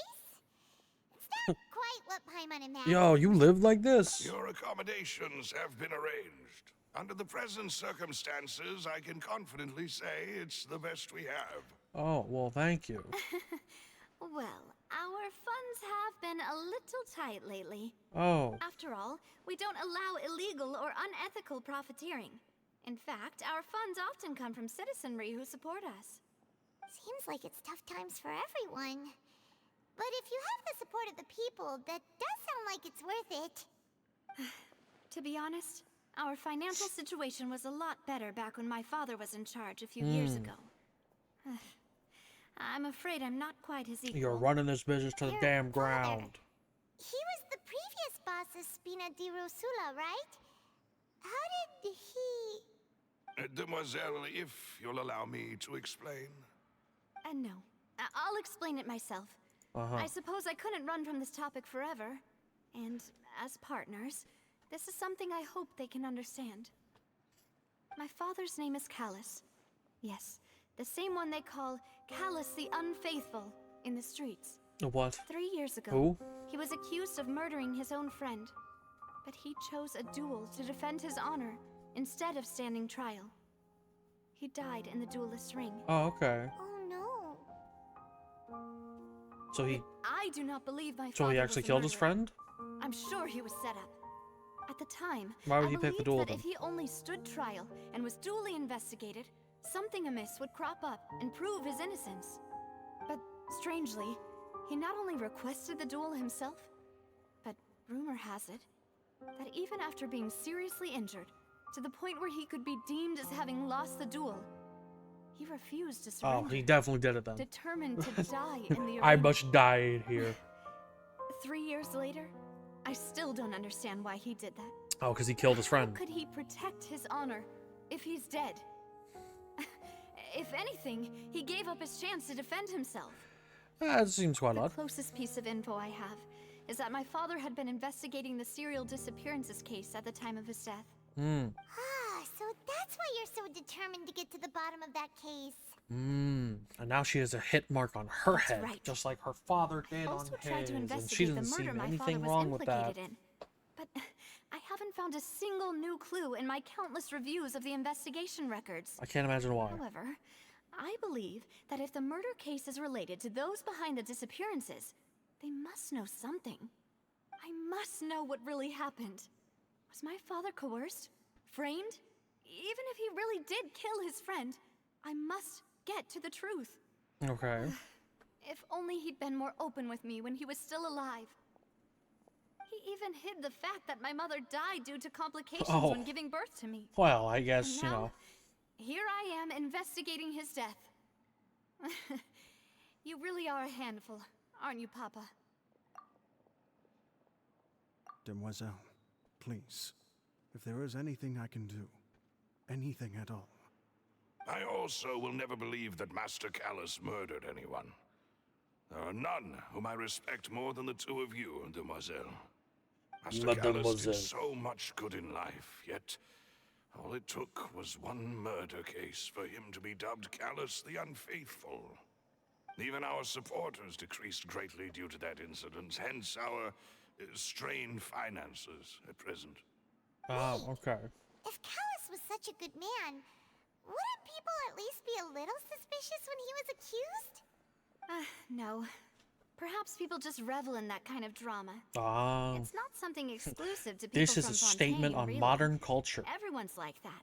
It's not quite what Paimon imagined. Yo, you live like this? Your accommodations have been arranged. Under the present circumstances, I can confidently say it's the best we have. Oh, well, thank you. Well, our funds have been a little tight lately. Oh, After all, we don't allow illegal or unethical profiteering. In fact, our funds often come from citizenry who support us. Seems like it's tough times for everyone. But if you have the support of the people, that does sound like it's worth it. To be honest, our financial situation was a lot better back when my father was in charge a few years ago. I'm afraid I'm not quite his equal. you're running this business to the Your damn father. ground. He was the previous boss of Spina di Rosula, right? How did he... Demoiselle, if you'll allow me to explain. No. I'll explain it myself. I suppose I couldn't run from this topic forever. And as partners, this is something I hope they can understand. My father's name is Callus. Yes, the same one they call Callus the Unfaithful in the streets. What? 3 years ago, Who? he was accused of murdering his own friend. But he chose a duel to defend his honor instead of standing trial. He died in the duelist's ring. Oh, okay. Oh no. So he I do not believe my so father he was actually the killed his murderer. friend? I'm sure he was set up. At the time, Why would I he pick the believed duel that then? if he only stood trial and was duly investigated, something amiss would crop up and prove his innocence. But strangely, he not only requested the duel himself, but rumor has it that even after being seriously injured, to the point where he could be deemed as having lost the duel, he refused to Oh, surrender, he definitely did it then. determined to die in the I arena. must die here. 3 years later, I still don't understand why he did that. Oh, because he killed his friend. How could he protect his honor if he's dead? If anything, he gave up his chance to defend himself. That seems quite The odd. closest piece of info I have is that my father had been investigating the serial disappearances case at the time of his death. Ah, so that's why you're so determined to get to the bottom of that case. And now she has a hit mark on her That's head, right. just like her father I did on also tried his, to and she investigate the didn't see murder my father anything was wrong with that. implicated in. But I haven't found a single new clue in my countless reviews of the investigation records. I can't imagine why. However, I believe that if the murder case is related to those behind the disappearances, they must know something. I must know what really happened. Was my father coerced? Framed? Even if he really did kill his friend, I must get to the truth. Okay. If only he'd been more open with me when he was still alive. He even hid the fact that my mother died due to complications when giving birth to me. Well, I guess, And you now, know. here I am investigating his death. You really are a handful, aren't you, Papa? Demoiselle, please, if there is anything I can do, anything at all. I also will never believe that Master Callus murdered anyone. There are none whom I respect more than the two of you, Demoiselle. Master Callus did so much good in life, yet all it took was one murder case for him to be dubbed Callus the Unfaithful. Even our supporters decreased greatly due to that incident, hence our strained finances at present. Oh, okay. If Callus was such a good man, wouldn't people at least be a little suspicious when he was accused? No. Perhaps people just revel in that kind of drama. It's not something exclusive to people This is from a statement Fontaine, on really. modern culture. Everyone's like that.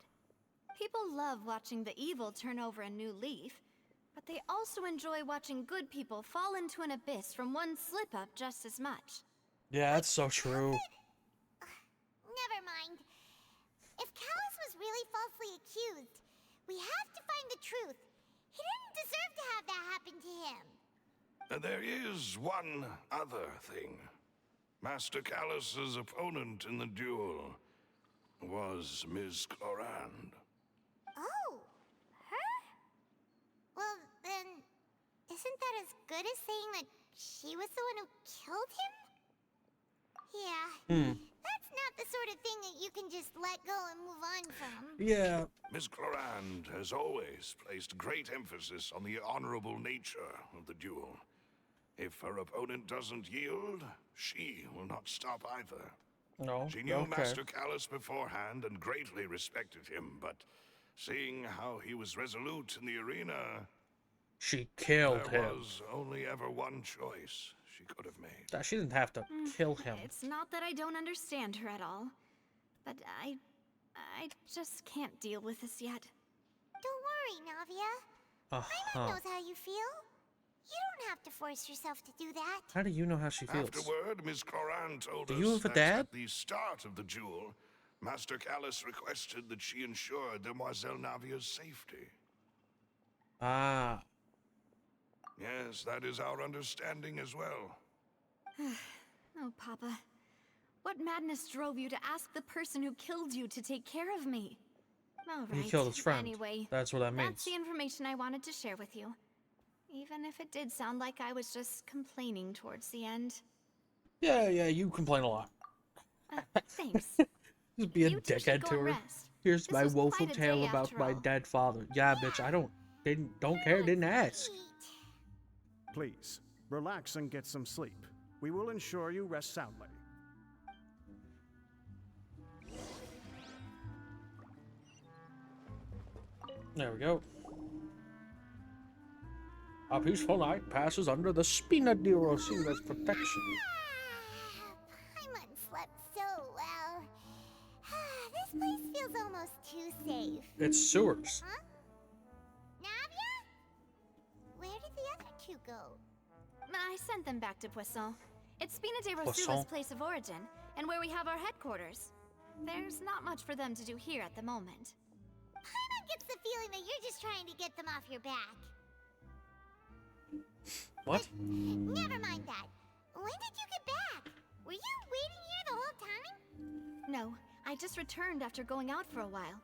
People love watching the evil turn over a new leaf, but they also enjoy watching good people fall into an abyss from one slip-up just as much. Yeah, that's so true. Never mind. If Callus was really falsely accused, we have to find the truth. He didn't deserve to have that happen to him. There is one other thing. Master Callus's opponent in the duel was Ms. Clorand. Oh, her? Well, then, isn't that as good as saying that she was the one who killed him? Yeah, that's not the sort of thing that you can just let go and move on from. Yeah. Ms. Clorand has always placed great emphasis on the honorable nature of the duel. If her opponent doesn't yield, she will not stop either. No. She knew Master Callus beforehand and greatly respected him, but seeing how he was resolute in the arena, She killed there him. was only ever one choice she could have made. She didn't have to kill him. It's not that I don't understand her at all, but I just can't deal with this yet. Don't worry, Navia. Paimon knows how you feel. You don't have to force yourself to do that. How do you know how she feels? Afterward, Ms. Clorand told Do us you have a that dad? at the start of the duel, Master Callus requested that she ensure Demoiselle Navia's safety. Ah. Yes, that is our understanding as well. Oh, Papa. What madness drove you to ask the person who killed you to take care of me? All right. He killed his friend. Anyway, That's what that means. that's the information I wanted to share with you. Even if it did sound like I was just complaining towards the end. Yeah, you complain a lot. Thanks. Just be a You two should dickhead go to and her. rest. Here's This my was woeful quite a tale day about after my all. dead father. Yeah, bitch, I don't care, didn't ask. Please, relax and get some sleep. We will ensure you rest soundly. There we go. A peaceful night passes under the Spina di Rosila's protection. Paimon slept so well. This place feels almost too safe. It's sewers. Huh? Navia? Where did the other two go? I sent them back to Poisson. It's Spina de Poisson. Rosula's place of origin, and where we have our headquarters. There's not much for them to do here at the moment. Paimon gets the feeling that you're just trying to get them off your back. What? Never mind that. When did you get back? Were you waiting here the whole time? No, I just returned after going out for a while.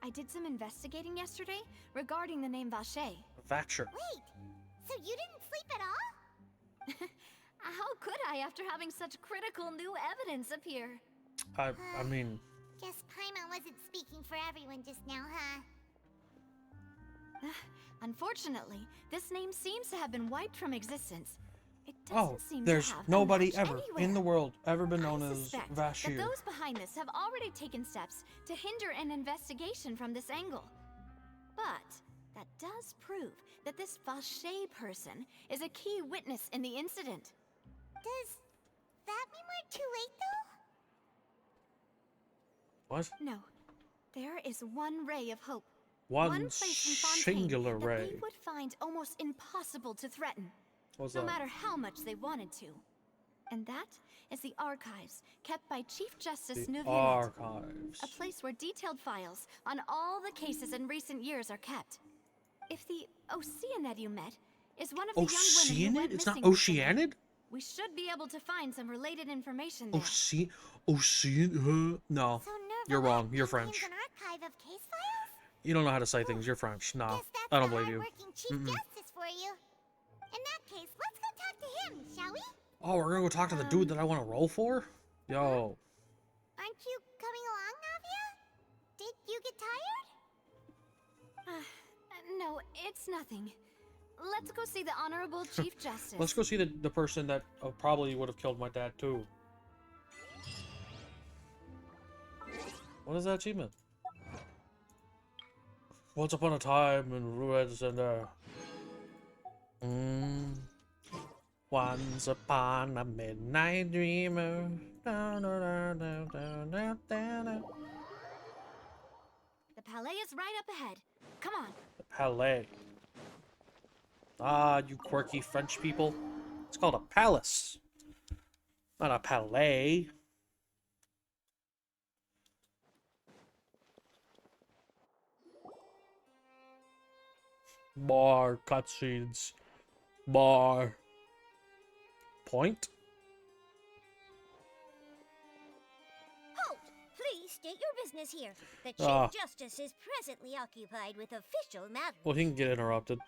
I did some investigating yesterday regarding the name Vache. Thatcher. Wait, so you didn't sleep at all? How could I after having such critical new evidence appear? I mean... Guess Paimon wasn't speaking for everyone just now, huh? Unfortunately, this name seems to have been wiped from existence. It doesn't seem there's to have a nobody match ever anywhere. in the world ever been known I as suspect Vashir. that those behind this have already taken steps to hinder an investigation from this angle. But that does prove that this Vache person is a key witness in the incident. Does that mean we're too What? No. There is one ray of hope. One place in Fontaine singular that ray. they would find almost impossible to threaten, What's no that? matter how much they wanted to. And that is the archives kept by Chief Justice The Neuvillette. archives. A place where detailed files on all the cases in recent years are kept. If the Oceanid you met is one of the young women who went Oceanid? It's not missing recently, Oceanid? we should be able to find some related information there. Ocean? No. So You're Neuvillette wrong. You're maintains French. an archive of case files? You don't know how to say things. You're French. No. Guess that's I don't the believe you. hard-working Chief Justice for you. In that case, let's go talk to him, shall we? Oh, we're gonna go talk to the dude that I want to roll for? Yo. Aren't you coming along, Navia? Did you get tired? No, it's nothing. Let's go see the Honorable Chief Justice. Let's go see the person that probably would have killed my dad, too. What is that achievement? Once upon a time in Rueds and once upon a midnight dreamer. The palais is right up ahead. Come on. The palais. Ah, you quirky French people. It's called a palace, not a palais. Bar cutscenes. Bar. Point? Halt! Please state your business here. The Ah. Chief Justice is presently occupied with official matters. Well, he can get interrupted.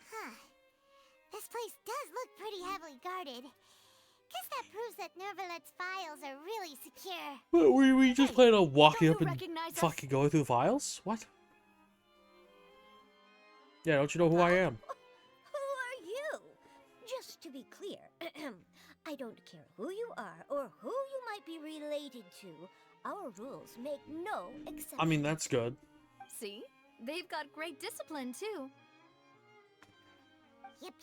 This place does look pretty heavily guarded. Guess that proves that Neuvillette's files are really secure. But we just plan on walking don't up you and recognize us? fucking going through the files? What? Yeah, don't you know who I am? Who are you? Just to be clear, I don't care who you are or who you might be related to. Our rules make no exceptions. I mean, that's good. See? They've got great discipline, too. Yep.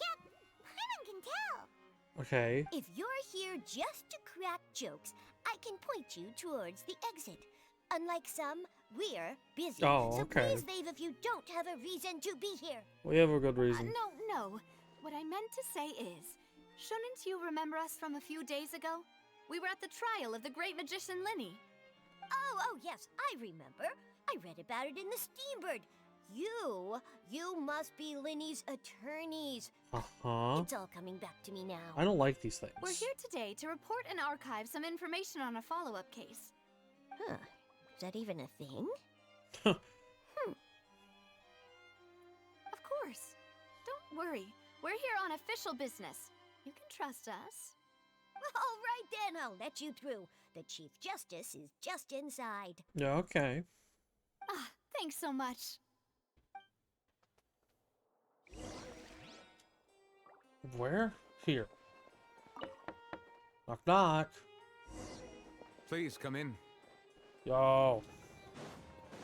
Paimon can tell. Okay. If you're here just to crack jokes, I can point you towards the exit. Unlike some, we're busy. Oh, so okay. please leave if you don't have a reason to be here. We have a good reason. No. What I meant to say is, shouldn't you remember us from a few days ago? We were at the trial of the great magician Linny. Oh, yes, I remember. I read about it in the Steambird. You must be Linny's attorneys. Uh-huh. It's all coming back to me now. I don't like these things. We're here today to report and archive some information on a follow-up case. Huh. Is that even a thing? Of course. Don't worry. We're here on official business. You can trust us. All right then, I'll let you through. The Chief Justice is just inside. Yeah, okay. Thanks so much. Where? Here. Knock, knock. Please come in. Yo.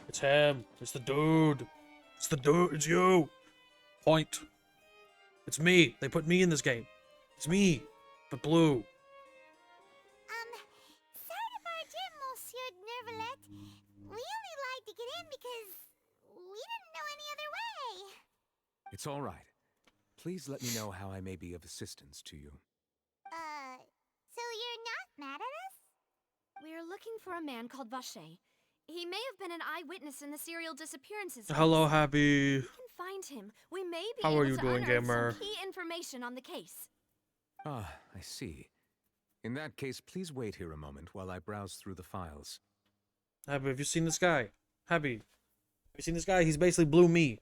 It's him. It's the dude. It's the dude. It's you. Point. It's me. They put me in this game. It's me. But blue. Sorry to barge in, Monsieur Neuvillette. We only lied to get in because we didn't know any other way. It's all right. Please let me know how I may be of assistance to you. So you're not mad at us? We're looking for a man called Vacher. He may have been an eyewitness in the serial disappearances. Hello, case. Happy. If we can find him, we may be How able are you to doing, unearth gamer? some key information on the case. Ah, I see. In that case, please wait here a moment while I browse through the files. Happy, have you seen this guy? Happy. Have you seen this guy? He's basically blue me.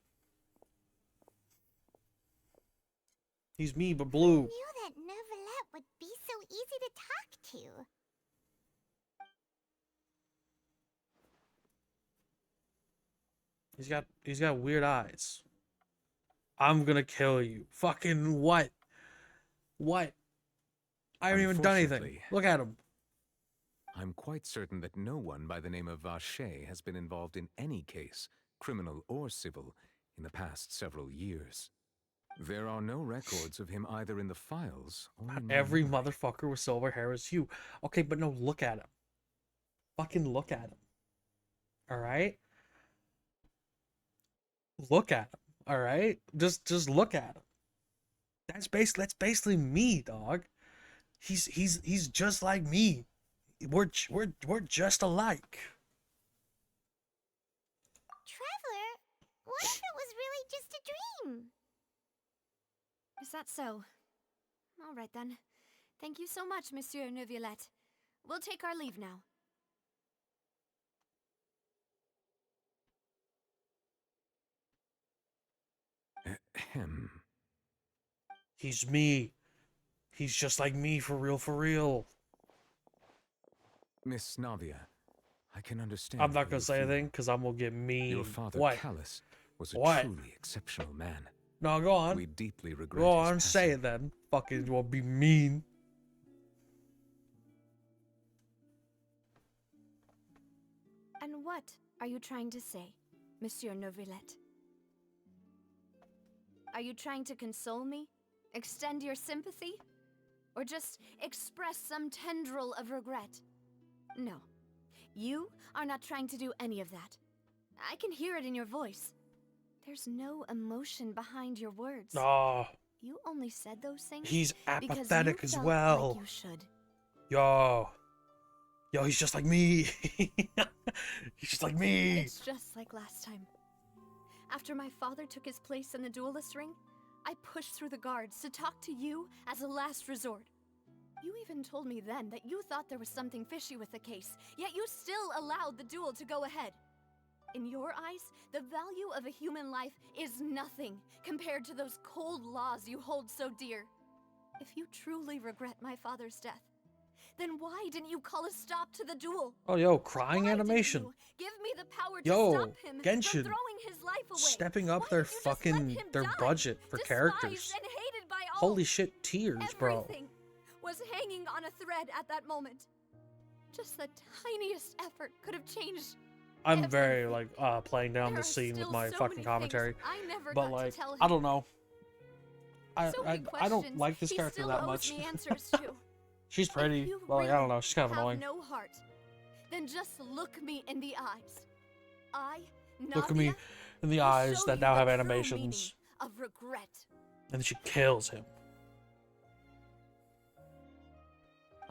He's me, but blue. I knew that Neuvillette would be so easy to talk to. He's got weird eyes. I'm gonna kill you. Fucking what? What? I haven't even done anything. Unfortunately- Look at him. I'm quite certain that no one by the name of Vacher has been involved in any case, criminal or civil, in the past several years. There are no records of him either in the files or in my Every memory. motherfucker with silver hair is you. Okay, but no, look at him. Fucking look at him. All right? Look at him. All right? Just look at him. That's basically me, dog. He's just like me. We're just alike. Traveler, what if it was really just a dream? Is that so? All right then. Thank you so much, Monsieur Neuvillette. We'll take our leave now. Ahem. He's me. He's just like me, for real, for real. Miss Navia, I can understand. I'm not how gonna you say feel. anything because I'm gonna get mean. Your father, What? Callus, was a What? truly exceptional man. No, go on. We deeply regret Go his on, say passing. it then. Fucking will be mean. And what are you trying to say, Monsieur Neuvillette? Are you trying to console me? Extend your sympathy? Or just express some tendril of regret? No. You are not trying to do any of that. I can hear it in your voice. There's no emotion behind your words. Oh, You only said those things he's because apathetic you as felt well. like you should. Yo, he's just like me. He's just like me. It's just like last time. After my father took his place in the duelist ring, I pushed through the guards to talk to you as a last resort. You even told me then that you thought there was something fishy with the case, yet you still allowed the duel to go ahead. In your eyes, the value of a human life is nothing compared to those cold laws you hold so dear. If you truly regret my father's death, then why didn't you call a stop to the duel? Oh, yo, crying Why animation. didn't you give me the power to Yo, stop him Genshin, from throwing his life away? stepping up Why their did you just let fucking him their die, budget for despised characters. and hated by all? Holy shit, tears, bro. Everything was hanging on a thread at that moment. Just the tiniest effort could have changed. I'm very like playing down There the are scene with still my so fucking many commentary, things I never but got to like tell him. I don't know. So many I don't questions like this he character still that owes much. me answers to. She's pretty, If you but like I don't know, she's kind of have annoying. no heart, then just look me in the eyes. I, Look at me Nadia, in the will eyes show that you now the have true animations, meaning of regret. and then she kills him.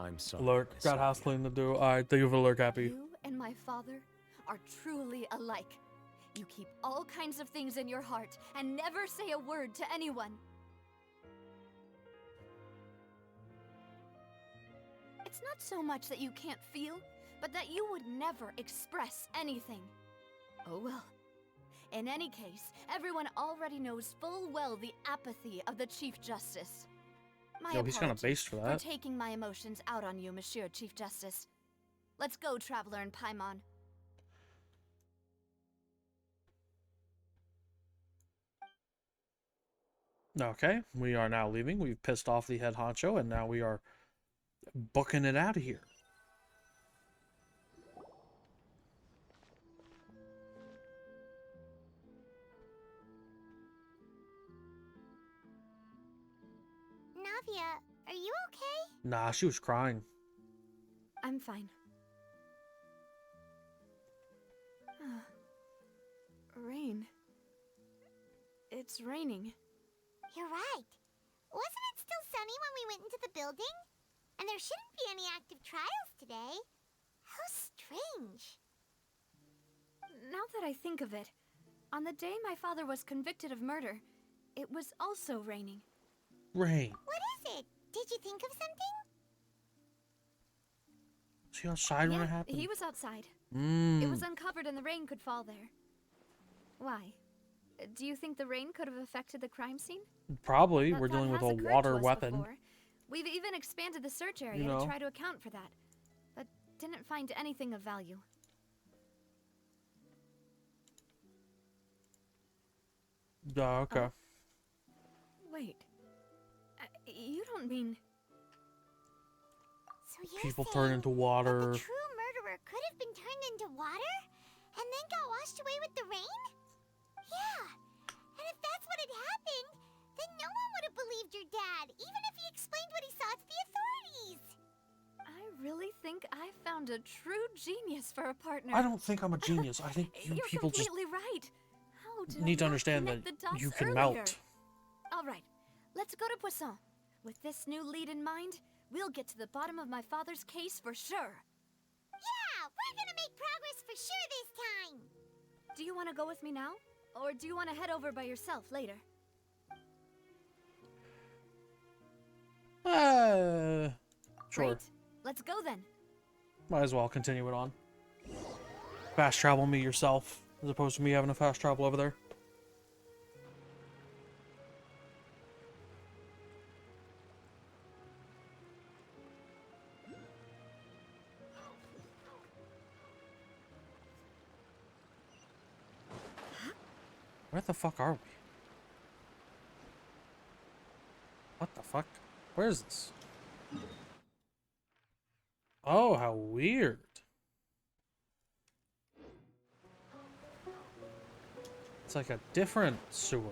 I'm sorry. Lurk, Miss got house Navia. clean to do. Alright, thank you for Lurk, happy. You and my father are truly alike. You keep all kinds of things in your heart and never say a word to anyone. It's not so much that you can't feel, but that you would never express anything. Oh well. In any case, everyone already knows full well the apathy of the Chief Justice. My Yo, he's kind of apologies based for that. taking my emotions out on you, Monsieur Chief Justice. Let's go, Traveler and Paimon. Okay, we are now leaving. We've pissed off the head honcho, and now we are booking it out of here. Navia, are you okay? Nah, she was crying. I'm fine. Rain. It's raining. You're right. Wasn't it still sunny when we went into the building? And there shouldn't be any active trials today. How strange. Now that I think of it, on the day my father was convicted of murder, it was also raining. Rain. What is it? Did you think of something? Was he outside when it happened? He was outside. Mm. It was uncovered and the rain could fall there. Why? Do you think the rain could have affected the crime scene? Probably. That We're thought dealing with has a occurred water to us weapon. before. We've even expanded the search area You know. to try to account for that, but didn't find anything of value. Okay. Wait. You don't mean... So you're People saying turn into water. that the true murderer could have been turned into water? And then got washed away with the rain? Yeah. And if that's what had happened, then no one would have believed your dad, even if he explained what he saw to the authorities. I really think I found found a true genius for a partner. I don't think I'm a genius. I think you You're people just completely right. How did need I to not understand connect that the dots you can earlier? melt. All right, let's go to Poisson. With this new lead in mind, we'll get to the bottom of my father's case for sure. Yeah, we're gonna make progress for sure this time. Do you want to go with me now? Or do you want to head over by yourself later? Sure. Great. Let's go then. Might as well continue it on. Fast travel me yourself, as opposed to me having to fast travel over there. Where the fuck are we? What the fuck? Where is this? Oh, how weird. It's like a different sewer.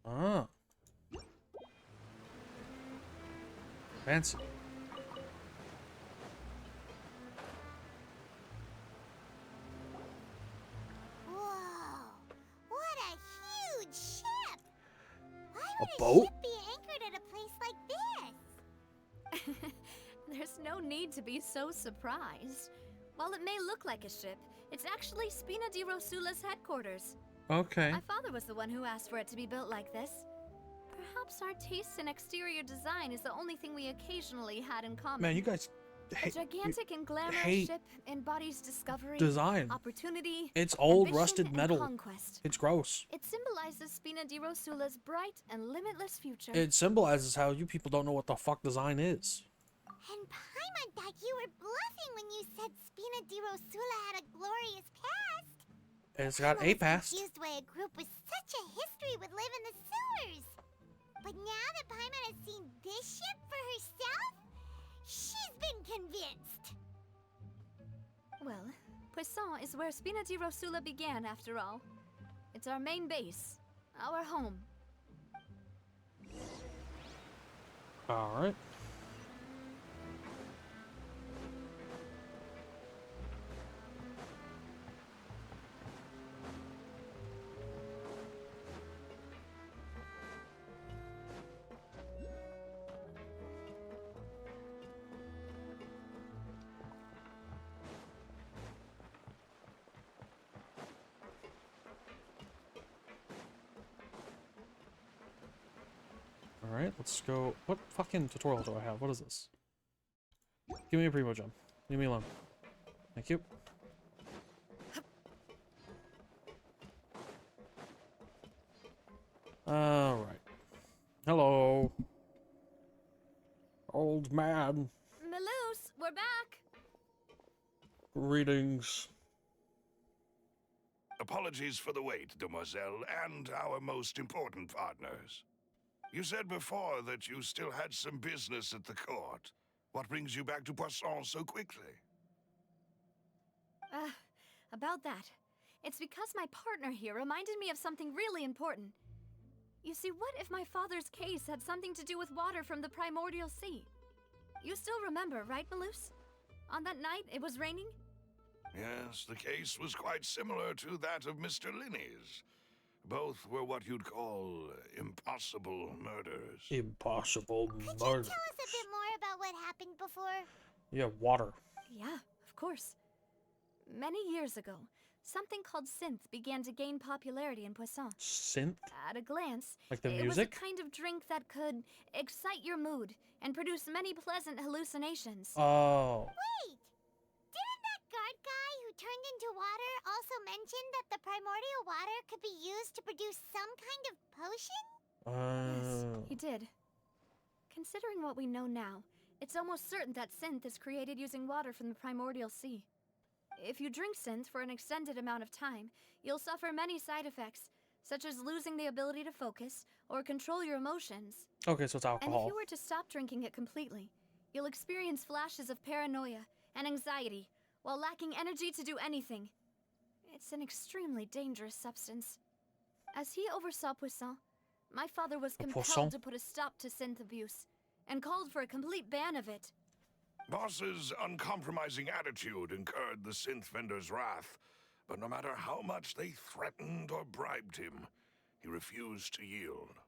Ah. Fancy. Whoa, what a huge ship! Why would a boat? ship be anchored at a place like this? There's no need to be so surprised. While it may look like a ship, it's actually Spina di Rosula's headquarters. Okay. My father was the one who asked for it to be built like this. Perhaps our tastes in exterior design is the only thing we occasionally had in common. Man, you guys A hate gigantic and glamorous hate ship embodies discovery, design. Opportunity, It's old, ambition, rusted and metal. conquest. It's gross. It symbolizes Spina di Rosula's bright and limitless future. It symbolizes how you people don't know what the fuck design is. And Paimon thought you were bluffing when you said Spina di Rosula had a glorious past. It's got I a was past. confused why a group with such a history would live in the sewers. But now that Paimon has seen this ship for herself, she's been convinced. Well, Poisson is where Spina di Rosula began, after all. It's our main base, our home. Alright. Alright, let's go. What fucking tutorial do I have? What is this? Give me a primo jump. Leave me alone. Thank you. Alright. Hello. Old man. Melus, we're back! Greetings. Apologies for the wait, demoiselle, and our most important partners. You said before that you still had some business at the court. What brings you back to Poisson so quickly? About that. It's because my partner here reminded me of something really important. You see, what if my father's case had something to do with water from the primordial sea? You still remember, right, Melus? On that night, it was raining? Yes, the case was quite similar to that of Mr. Linney's. Both were what you'd call impossible murders. Impossible Could you murders. tell us a bit more about what happened before? Yeah, water. Yeah, of course. Many years ago, something called synth began to gain popularity in Poisson. Synth? At a glance, Like the it music? was a kind of drink that could excite your mood and produce many pleasant hallucinations. Oh. Wait! Didn't that guard guy who turned into water also mention that the primordial water could be used to produce some kind of potion? Yes, he did. Considering what we know now, it's almost certain that synth is created using water from the primordial sea. If you drink synth for an extended amount of time, you'll suffer many side effects, such as losing the ability to focus or control your emotions. Okay, so it's And if alcohol. you were to stop drinking it completely, you'll experience flashes of paranoia and anxiety while lacking energy to do anything. It's an extremely dangerous substance. As he oversaw Poisson, my father was Poisson? compelled to put a stop to synth abuse and called for a complete ban of it. Boss's uncompromising attitude incurred the synth vendor's wrath, but no matter how much they threatened or bribed him, he refused to yield.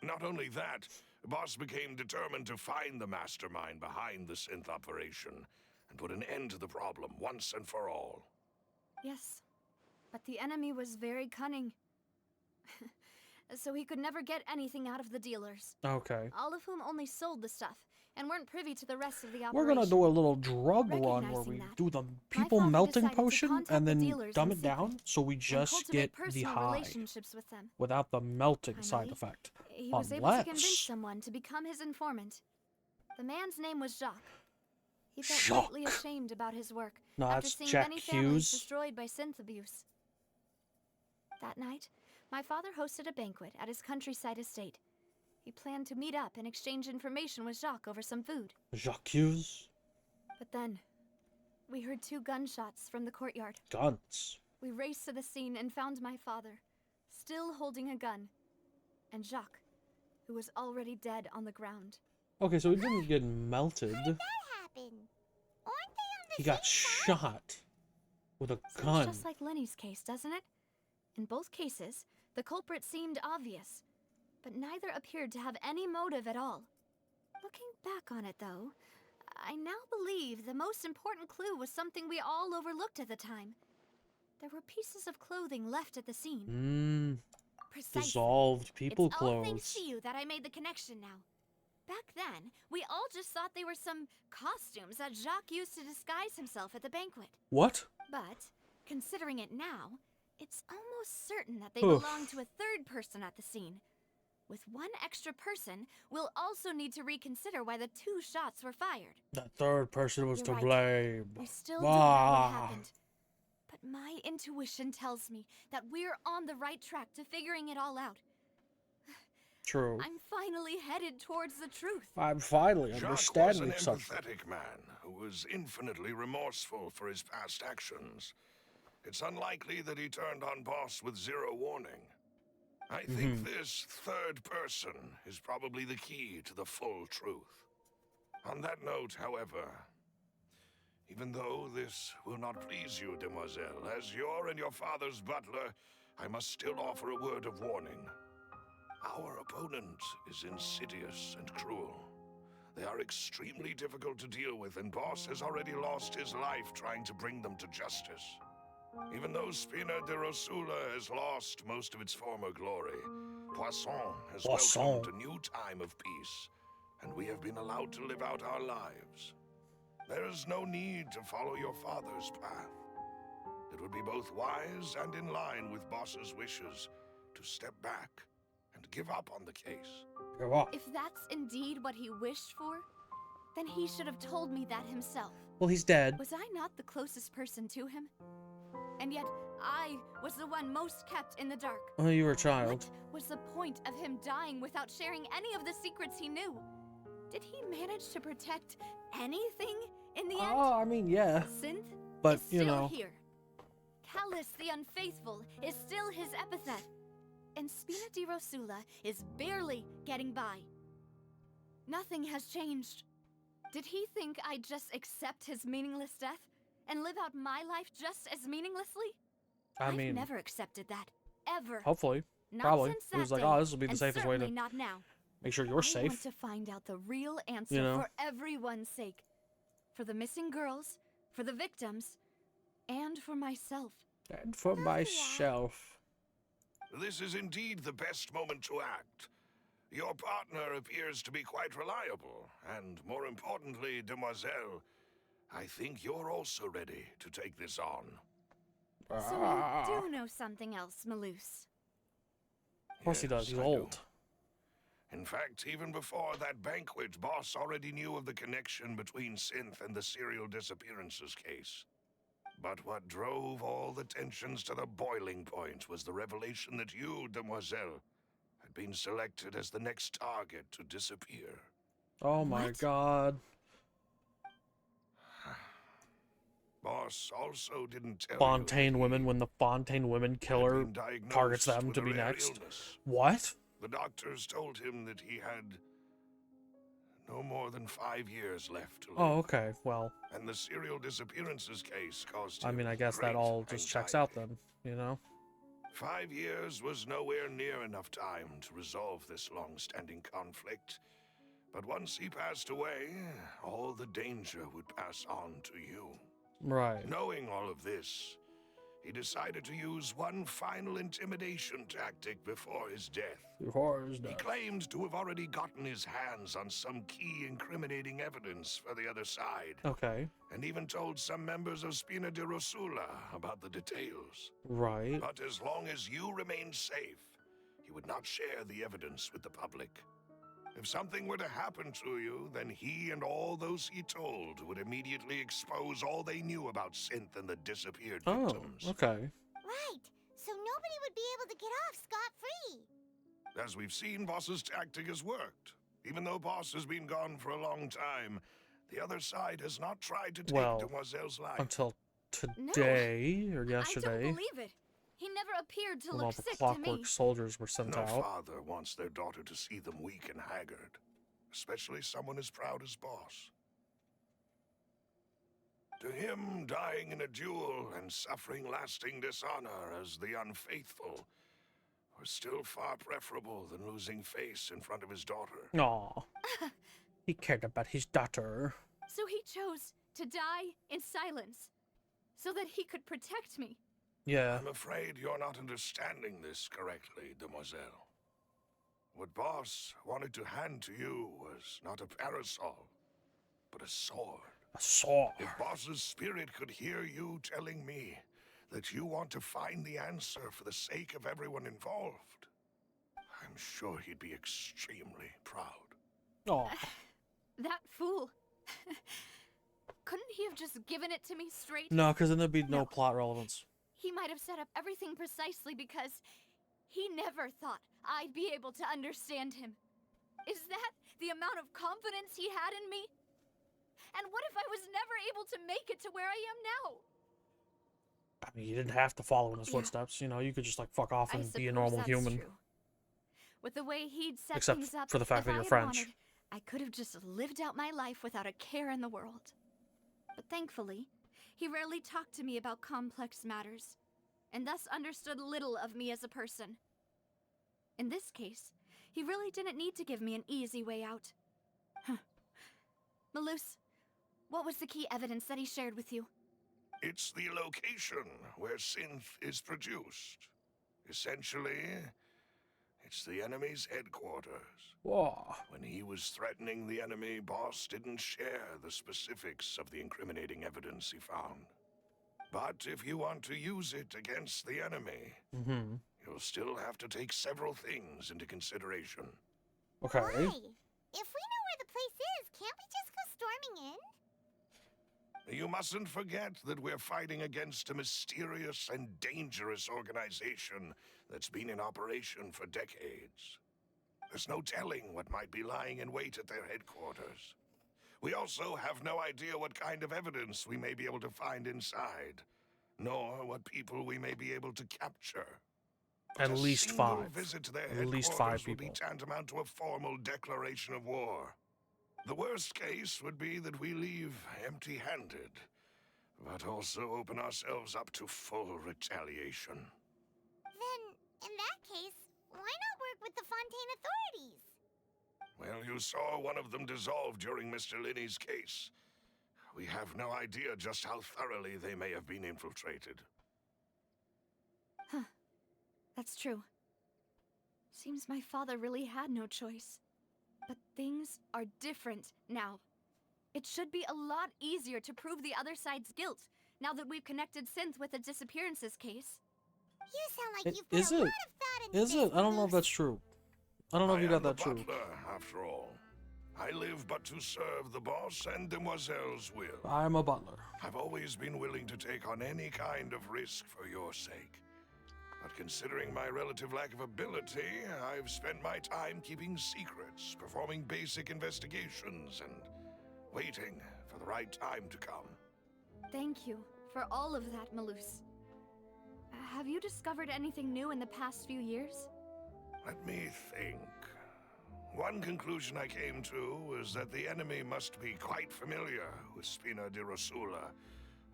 Not only that, Boss became determined to find the mastermind behind the synth operation and put an end to the problem once and for all. Yes, but the enemy was very cunning. So he could never get anything out of the dealers. Okay. All of whom only sold the stuff and weren't privy to the rest of the operation. We're gonna do a little drug run where Recognizing we that, do the my people father melting decided to potion contact and the then dealers dumb in it down secret so we and just cultivate get the personal high relationships with them. without the melting side Finally, effect. He was able to convince Unless... someone to become his informant. The man's name was Jacques. He felt Jacques. greatly ashamed about his work No, after that's seeing Jack many families Hughes. destroyed by synth abuse. That night, my father hosted a banquet at his countryside estate. He planned to meet up and exchange information with Jacques over some food. Jacques Hughes. But then, we heard 2 gunshots from the courtyard. Guns. We raced to the scene and found my father, still holding a gun, and Jacques, who was already dead on the ground. Okay, so he didn't get melted. How did that happen? Aren't they on the He got same side? shot with a Sounds gun. just like Lenny's case, doesn't it? In both cases, the culprit seemed obvious, but neither appeared to have any motive at all. Looking back on it, though, I now believe the most important clue was something we all overlooked at the time. There were pieces of clothing left at the scene. Precisely. Dissolved people It's all thanks clothes. to you that I made the connection now. Back then, we all just thought they were some costumes that Jacques used to disguise himself at the banquet. What? But, considering it now, it's almost certain that they Oof. belong to a third person at the scene. With one extra person, we'll also need to reconsider why the 2 shots were fired. That third person was You're to right. blame. We still don't know what Ah. happened. But my intuition tells me that we're on the right track to figuring it all out. True. I'm finally headed towards the truth. I'm finally Jacques was understanding an something. empathetic man who was infinitely remorseful for his past actions. It's unlikely that he turned on Boss with 0 warning. I think this third person is probably the key to the full truth. On that note, however, even though this will not please you, demoiselle, as your and your father's butler, I must still offer a word of warning. Our opponent is insidious and cruel. They are extremely difficult to deal with, and Boss has already lost his life trying to bring them to justice. Even though Spina de Rosula has lost most of its former glory, Poisson has welcomed a new time of peace, and we have been allowed to live out our lives. There is no need to follow your father's path. It would be both wise and in line with Boss's wishes to step back and give up on the case. Give up. If that's indeed what he wished for, then he should have told me that himself. Well, he's dead. Was I not the closest person to him? And yet, I was the one most kept in the dark. Oh, you were a child. What was the point of him dying without sharing any of the secrets he knew? Did he manage to protect anything in the end? Oh, I mean, yeah. Synth But, is you still know. here. Callus the Unfaithful is still his epithet. And Spina di Rosula is barely getting by. Nothing has changed. Did he think I'd just accept his meaningless death and live out my life just as meaninglessly? I mean, I've never accepted that. Ever. hopefully. Not Probably. since He was that like, day, oh, this will be the and safest way to certainly not now. make sure you're I safe. want to find out the real answer You know? for everyone's sake. For the missing girls, for the victims, and for myself. And for myself. This is indeed the best moment to act. Your partner appears to be quite reliable, and more importantly, demoiselle, I think you're also ready to take this on. So you do know something else, Maloose. Of course he does. He's I do. old. In fact, even before that banquet, Boss already knew of the connection between Synth and the serial disappearances case. But what drove all the tensions to the boiling point was the revelation that you, demoiselle, had been selected as the next target to disappear. Oh my What? god. Boss also didn't tell Fontaine you that women, when the Fontaine women he had killer been diagnosed targets them with to a be rare next. illness. What? The doctors told him that he had more than 5 years left to live. Oh, okay. Well, And the serial disappearances case caused I him mean, I guess that great all just checks out anxiety. then, you know? 5 years was nowhere near enough time to resolve this long-standing conflict. But once he passed away, all the danger would pass on to you. Right. Knowing all of this, he decided to use one final intimidation tactic before his death. Before his He death. claimed to have already gotten his hands on some key incriminating evidence for the other side, Okay. and even told some members of Spina di Rosula about the details. Right. But as long as you remained safe, he would not share the evidence with the public. If something were to happen to you, then he and all those he told would immediately expose all they knew about Synth and the disappeared Oh, victims. okay. Right. So nobody would be able to get off scot-free. As we've seen, Boss's tactic has worked. Even though Boss has been gone for a long time, the other side has not tried to take Well, Demoiselle's life. Until today or I yesterday, don't believe it. He never appeared to when look all the sick to me. clockwork soldiers were sent No out. father wants their daughter to see them weak and haggard, especially someone as proud as Boss. To him, dying in a duel and suffering lasting dishonor as the unfaithful was still far preferable than losing face in front of his daughter. Aw. He cared about his daughter. So he chose to die in silence, so that he could protect me. Yeah. I'm afraid you're not understanding this correctly, Demoiselle. What Boss wanted to hand to you was not a parasol, but a sword. A sword. If Boss's spirit could hear you telling me that you want to find the answer for the sake of everyone involved, I'm sure he'd be extremely proud. Aw. That fool. Couldn't he have just given it to me straight? No, because then there'd be no No. plot relevance. He might have set up everything precisely because he never thought I'd be able to understand him. Is that the amount of confidence he had in me? And what if I was never able to make it to where I am now? I mean, you didn't have to follow in his Yeah. footsteps. You know, you could just like fuck off I and be a suppose normal that's human. true. With the way he'd set Except things up, for the fact if that I you're had French. wanted, I could have just lived out my life without a care in the world. But thankfully, he rarely talked to me about complex matters, and thus understood little of me as a person. In this case, he really didn't need to give me an easy way out. Huh. Malus, what was the key evidence that he shared with you? It's the location where Synth is produced. Essentially, it's the enemy's headquarters. Whoa. When he was threatening the enemy, Boss didn't share the specifics of the incriminating evidence he found. But if you want to use it against the enemy, Mm-hmm. you'll still have to take several things into consideration. Okay. Why? If we know where the place is, can't we just go storming in? You mustn't forget that we're fighting against a mysterious and dangerous organization that's been in operation for decades. There's no telling what might be lying in wait at their headquarters. We also have no idea what kind of evidence we may be able to find inside, nor what people we may be able to capture. At A least single 5. visit to their At least 5 headquarters would be people. tantamount to a formal declaration of war. The worst case would be that we leave empty-handed, but also open ourselves up to full retaliation. Then, in that case, why not work with the Fontaine authorities? Well, you saw one of them dissolve during Mr. Linney's case. We have no idea just how thoroughly they may have been infiltrated. Huh. That's true. Seems my father really had no choice. But things are different now. It should be a lot easier to prove the other side's guilt, now that we've connected Synth with the disappearances case. You sound like you've Is put a it? lot of thought into Is this, it? I don't know if Malus. that's true. I don't know if you I got am the that true. butler, after all. I live but to serve the boss and Demoiselle's will. I'm a butler. I've always been willing to take on any kind of risk for your sake. But considering my relative lack of ability, I've spent my time keeping secrets, performing basic investigations, and waiting for the right time to come. Thank you for all of that, Malus. Have you discovered anything new in the past few years? Let me think. One conclusion I came to was that the enemy must be quite familiar with Spina di Rosula,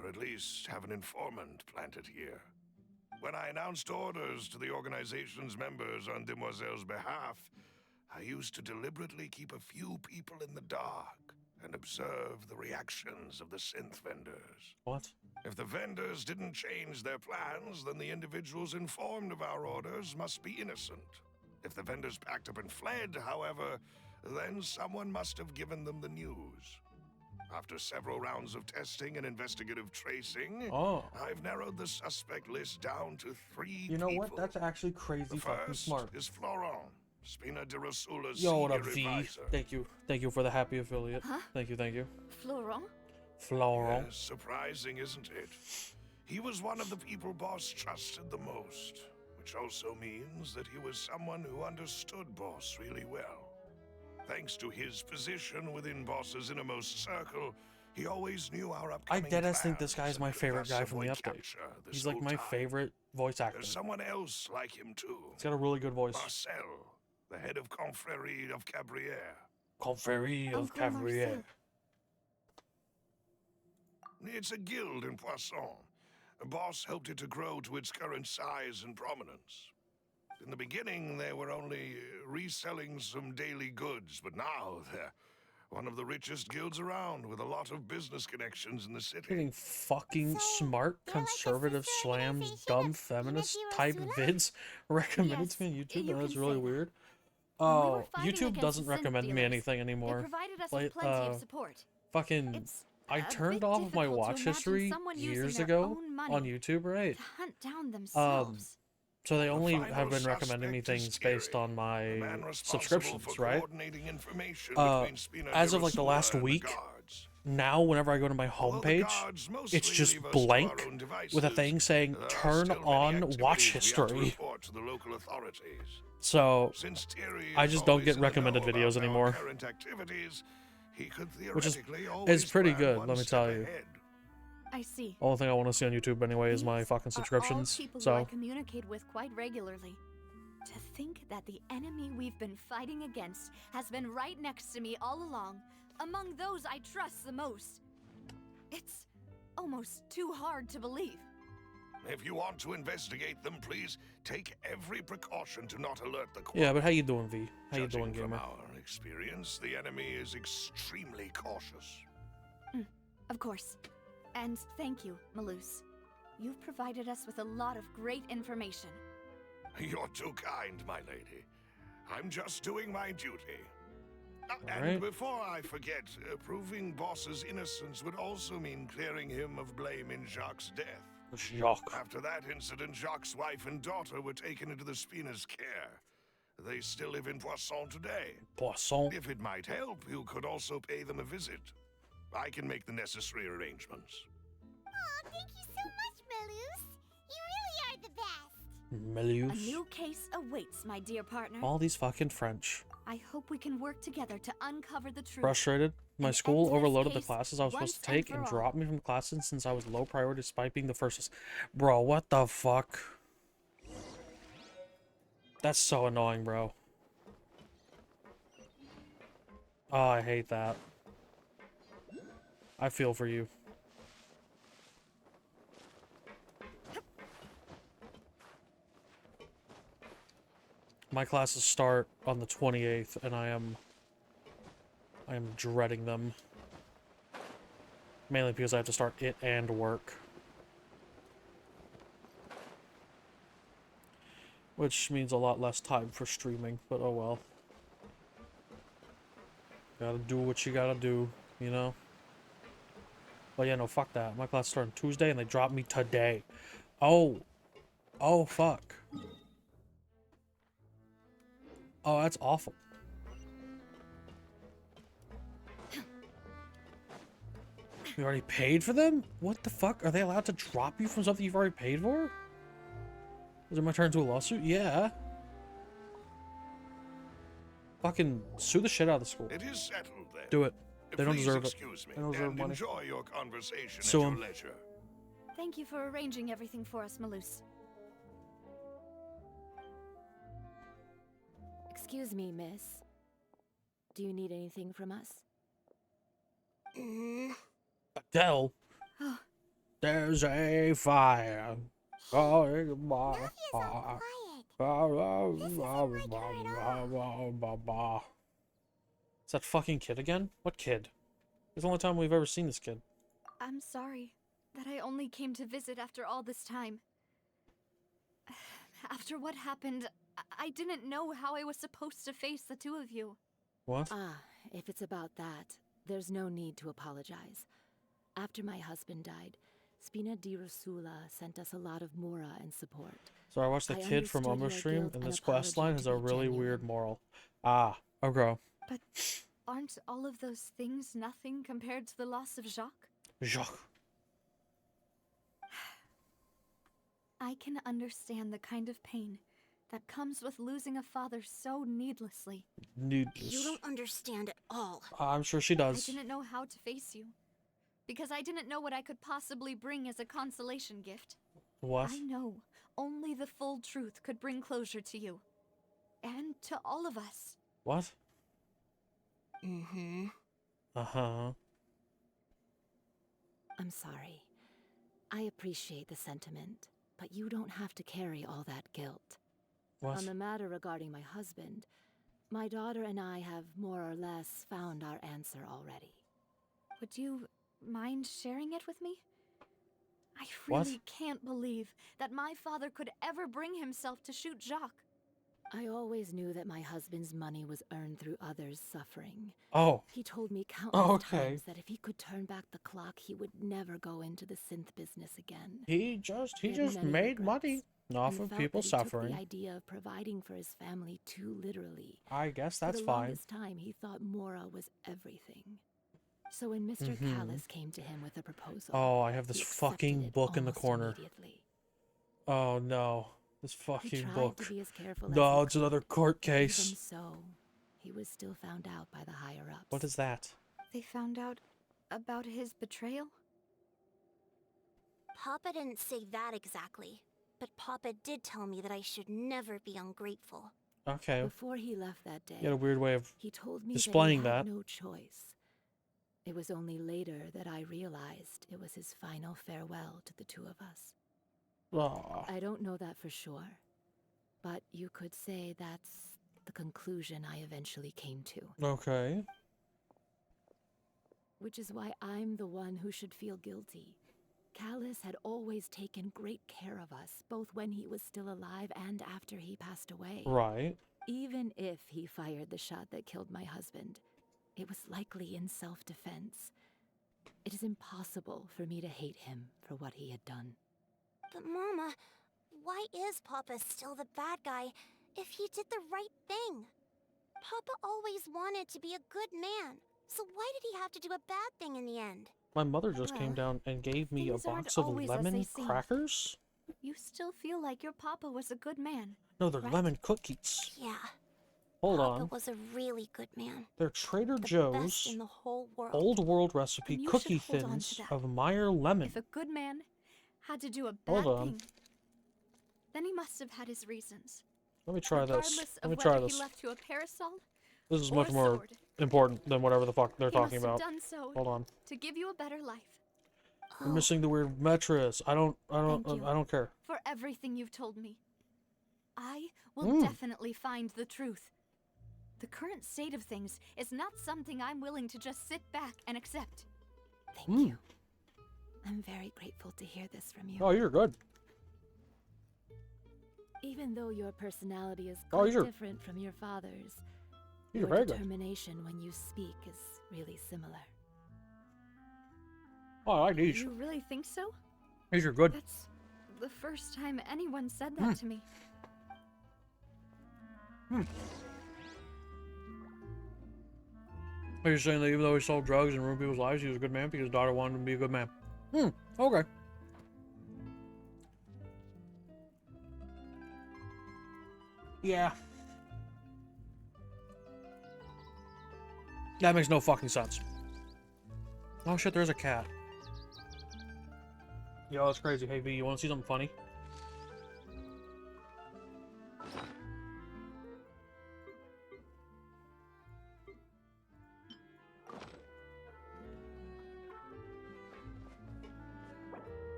or at least have an informant planted here. When I announced orders to the organization's members on Demoiselle's behalf, I used to deliberately keep a few people in the dark and observe the reactions of the synth vendors. What? If the vendors didn't change their plans, then the individuals informed of our orders must be innocent. If the vendors packed up and fled, however, then someone must have given them the news. After several rounds of testing and investigative tracing, I've narrowed the suspect list down to 3 people. You know what? That's actually crazy fucking smart. Is Florent, Spina di Rosula's Yo, what up, senior V? advisor. Thank you. Thank you for the happy affiliate. Huh? Thank you, thank you. Florent? Florent. Yes, surprising, isn't it? He was one of the people Boss trusted the most, which also means that he was someone who understood Boss really well. Thanks to his position within Boss's innermost circle, he always knew our upcoming I deadass think this plans guy's my and could favorite thus guy from the avoid update. capture this He's like whole my time. favorite voice actor. There's someone else like him too. He's got a really good voice. Marcel, the head of Confrérie of Cabrières. Confrérie of Uncle Marcel. Cabrières. It's a guild in Poisson. Boss helped it to grow to its current size and prominence. In the beginning, they were only reselling some daily goods, but now they're one of the richest guilds around with a lot of business connections in the city. Getting fucking smart, they're like a conservative, sister slam, organization dumb, of feminist Spina di type Rosula? vids recommended Yes, to me on YouTube. you That's can really say that. weird. When we Oh, were fighting YouTube against doesn't the synth recommend me dealers, anything They anymore. provided us Like, with plenty of support. Fucking, It's I a turned bit off my difficult to watch imagine history someone using years their ago own money on YouTube, right? to hunt down themselves. So they only final have been recommending me suspect is things based Gary, on the my man responsible subscriptions, for right? coordinating information Uh, between Spina as di of like the Rosula last and the week, guards. now whenever I go to my Although the homepage, guards mostly it's just leave us to our blank own with a devices, thing saying there are turn still many on activities watch we have to history. report to the local authorities. So Since Thierry I is just don't always get in the recommended know about videos our anymore. current activities, he could Which is theoretically always pretty plan good, one let me step tell you. ahead. I see. Only thing I want to see on YouTube anyway is my These fucking are subscriptions. all people who I So communicate with quite regularly. To think that the enemy we've been fighting against has been right next to me all along, among those I trust the most. It's almost too hard to believe. If you want to investigate them, please take every precaution to not alert the court. yeah, but how you doing, V? How you Judging doing, from gamer? our experience, the enemy is extremely cautious. Of course. And thank you, Malus. You've provided us with a lot of great information. You're too kind, my lady. I'm just doing my duty. And Alright. before I forget, proving Boss's innocence would also mean clearing him of blame in Jacques' death. Jacques. After that incident, Jacques' wife and daughter were taken into the Spina's care. They still live in Poisson today. Poisson. If it might help, you could also pay them a visit. I can make the necessary arrangements. Oh, thank you so much, Malus. You really are the best. A Melius. new case awaits, my dear partner. All these fucking French. I hope we can work together to uncover the truth. Frustrated. My And school end this overloaded the case classes I was supposed to once and take for and all. dropped me from the classes since I was low priority despite being the first. Bro, what the fuck? That's so annoying, bro. Oh, I hate that. I feel for you. My classes start on the 28th, and I am dreading them. Mainly because I have to start it and work. Which means a lot less time for streaming, but oh well. Gotta do what you gotta do, you know? But yeah, no, fuck that. My class started on Tuesday and they dropped me today. Oh. Oh, fuck. Oh, that's awful. You already paid for them? What the fuck? Are they allowed to drop you from something you've already paid for? Is it my turn to a lawsuit? Yeah. Fucking sue the shit out of the school. It is settled then. Do it. They don't Please deserve it. excuse me They don't deserve and money. enjoy your conversation Sue at 'em. your leisure. Thank you for arranging everything for us, Malus. Excuse me, miss. Do you need anything from us? Adele, there's a fire going by. Matthew's all quiet. This isn't like her at all. Is that fucking kid again? What kid? It's the only time we've ever seen this kid. I'm sorry that I only came to visit after all this time. After what happened, I didn't know how I was supposed to face the two of you. What? Ah, if it's about that, there's no need to apologize. After my husband died, Spina di Rosula sent us a lot of mora and support. So I watched the kid from understood your Stream, guilt and and this quest line has apology a to be really genuine. weird moral. Ah, okay. But aren't all of those things nothing compared to the loss of Jacques? Jacques. I can understand the kind of pain that comes with losing a father so needlessly. Needless. You don't understand at all. I'm sure she I does. didn't know how to face you. Because I didn't know what I could possibly bring as a consolation gift. What? I know only the full truth could bring closure to you. And to all of us. What? Mm-hmm. Uh-huh. I'm sorry. I appreciate the sentiment, but you don't have to carry all that guilt. What? On the matter regarding my husband, my daughter and I have more or less found our answer already. Would you mind sharing it with me? I What? really can't believe that my father could ever bring himself to shoot Jacques. I always knew that my husband's money was earned through others' suffering. Oh. He told me countless Okay. times that if he could turn back the clock, he would never go into the synth business again. He just had many made regrets, money off and of felt people that he took suffering. the idea of providing for his family too literally. I guess that's For the fine. longest time, he thought Mora was everything. So when Mr. Mhm. Callis came to him with a proposal, Oh, I have this he accepted fucking it book in the almost corner. immediately. Oh no. This He fucking tried book. to be as careful as No, he it's could. another court Even case. so, he was still found out by the higher-ups. What is that? They found out about his betrayal? Papa didn't say that exactly, but Papa did tell me that I should never be ungrateful. Okay. Before he left that day, He had a weird way of he told me displaying that that. he had no choice. It was only later that I realized it was his final farewell to the two of us. Aw. I don't know that for sure, but you could say that's the conclusion I eventually came to. Okay. Which is why I'm the one who should feel guilty. Callis had always taken great care of us, both when he was still alive and after he passed away. Right. Even if he fired the shot that killed my husband, it was likely in self-defense. It is impossible for me to hate him for what he had done. But Mama, why is Papa still the bad guy if he did the right thing? Papa always wanted to be a good man, so why did he have to do a bad thing in the end? My mother just came Well, down and gave me a things aren't box of always as lemon they seem. crackers? You still feel like your papa was a good man. No, they're Right. lemon cookies. Yeah, Hold Papa on. was a really good man. They're Trader The best Joe's in the whole world. old world recipe And you cookie should hold on to thins that. of Meyer lemon. If a good man had to do a Hold bad on. thing, then he must have had his reasons. Let me try this. Regardless Let me of try whether this. he left you a parasol This is or much a more sword. important than whatever the fuck they're He talking must have about. done so Hold on. to give you a better life. You're missing the weird mattress. I don't Thank you. I don't care. For everything you've told me. I will definitely find the truth. The current state of things is not something I'm willing to just sit back and accept. Thank you. I'm very grateful to hear this from you. Oh, you're good. Even though your personality is Oh, quite you're- different from your father's, You're your very good. determination when you speak is really similar. Oh, I like these. You really think so? These are good. That's the first time anyone said that to me. Are you saying that even though he sold drugs and ruined people's lives, he was a good man because his daughter wanted him to be a good man? Okay. Yeah. That makes no fucking sense. Oh shit, there's a cat. Yo, that's crazy. Hey V, you wanna see something funny?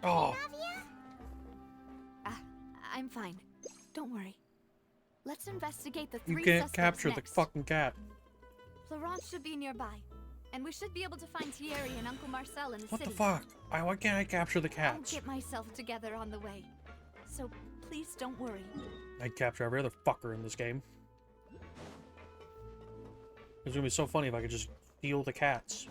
Oh. I'm fine. Don't worry. Let's investigate the You three can't suspects capture next. the fucking cat. Florence should be nearby, and we should be able to find Thierry and Uncle Marcel in the What city. the fuck? Why can't I capture the I'll cats? get myself together on the way, so please don't worry. I'd capture every other fucker in this game. It's gonna be so funny if I could just steal the cats.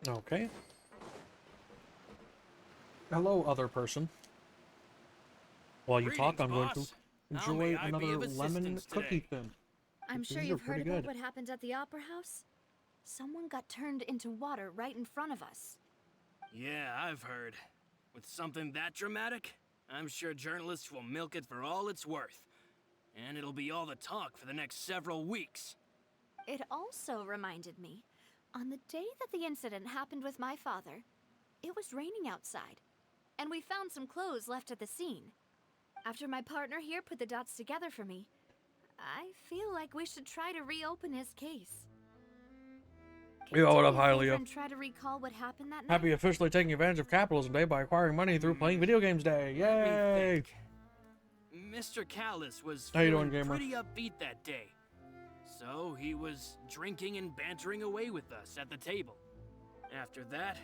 Okay. Hello, other person. While you talk, I'm going to enjoy another lemon cookie thin. I'm sure These are you've heard pretty about good. what happened at the Opera House. Someone got turned into water right in front of us. Yeah, I've heard. With something that dramatic, I'm sure journalists will milk it for all it's worth. And it'll be all the talk for the next several weeks. It also reminded me, on the day that the incident happened with my father, it was raining outside, and we found some clothes left at the scene. After my partner here put the dots together for me, I feel like we should try to reopen his case. Yo, what up, Can you Hylia? and try to recall what happened that night? Happy officially taking advantage of capitalism day by acquiring money through playing video games day. Yay! Mr. Callis was How you doing, feeling gamer? pretty upbeat that day. So he was drinking and bantering away with us at the table. After that,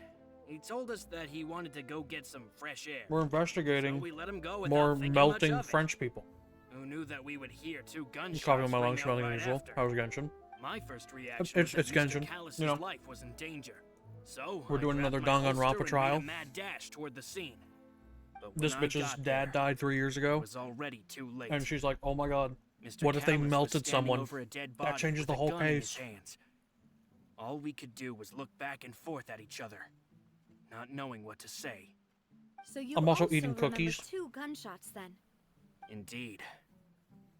he told us that he wanted to go get some fresh air. We're investigating So we let him go without more thinking melting much of it. French people. Who knew that we would hear two gunshots Coffee on my ring lunch, out smelling right usual. after. How's Genshin? My first reaction It's was that Mr. Genshin, Callis' you know. life was in danger. So We're I doing grabbed another my Danganronpa holster and trial. made a mad dash toward the scene. But This when I bitch's got dad there, died 3 years it ago, was already too late. and she's like, "Oh my god, Mr. what if they Callis was melted standing someone?" over a dead That body changes with the a whole gun in his case. hands. All we could do was look back and forth at each other, not knowing what to say. So you I'm also eating remember cookies. 2 gunshots then. Indeed.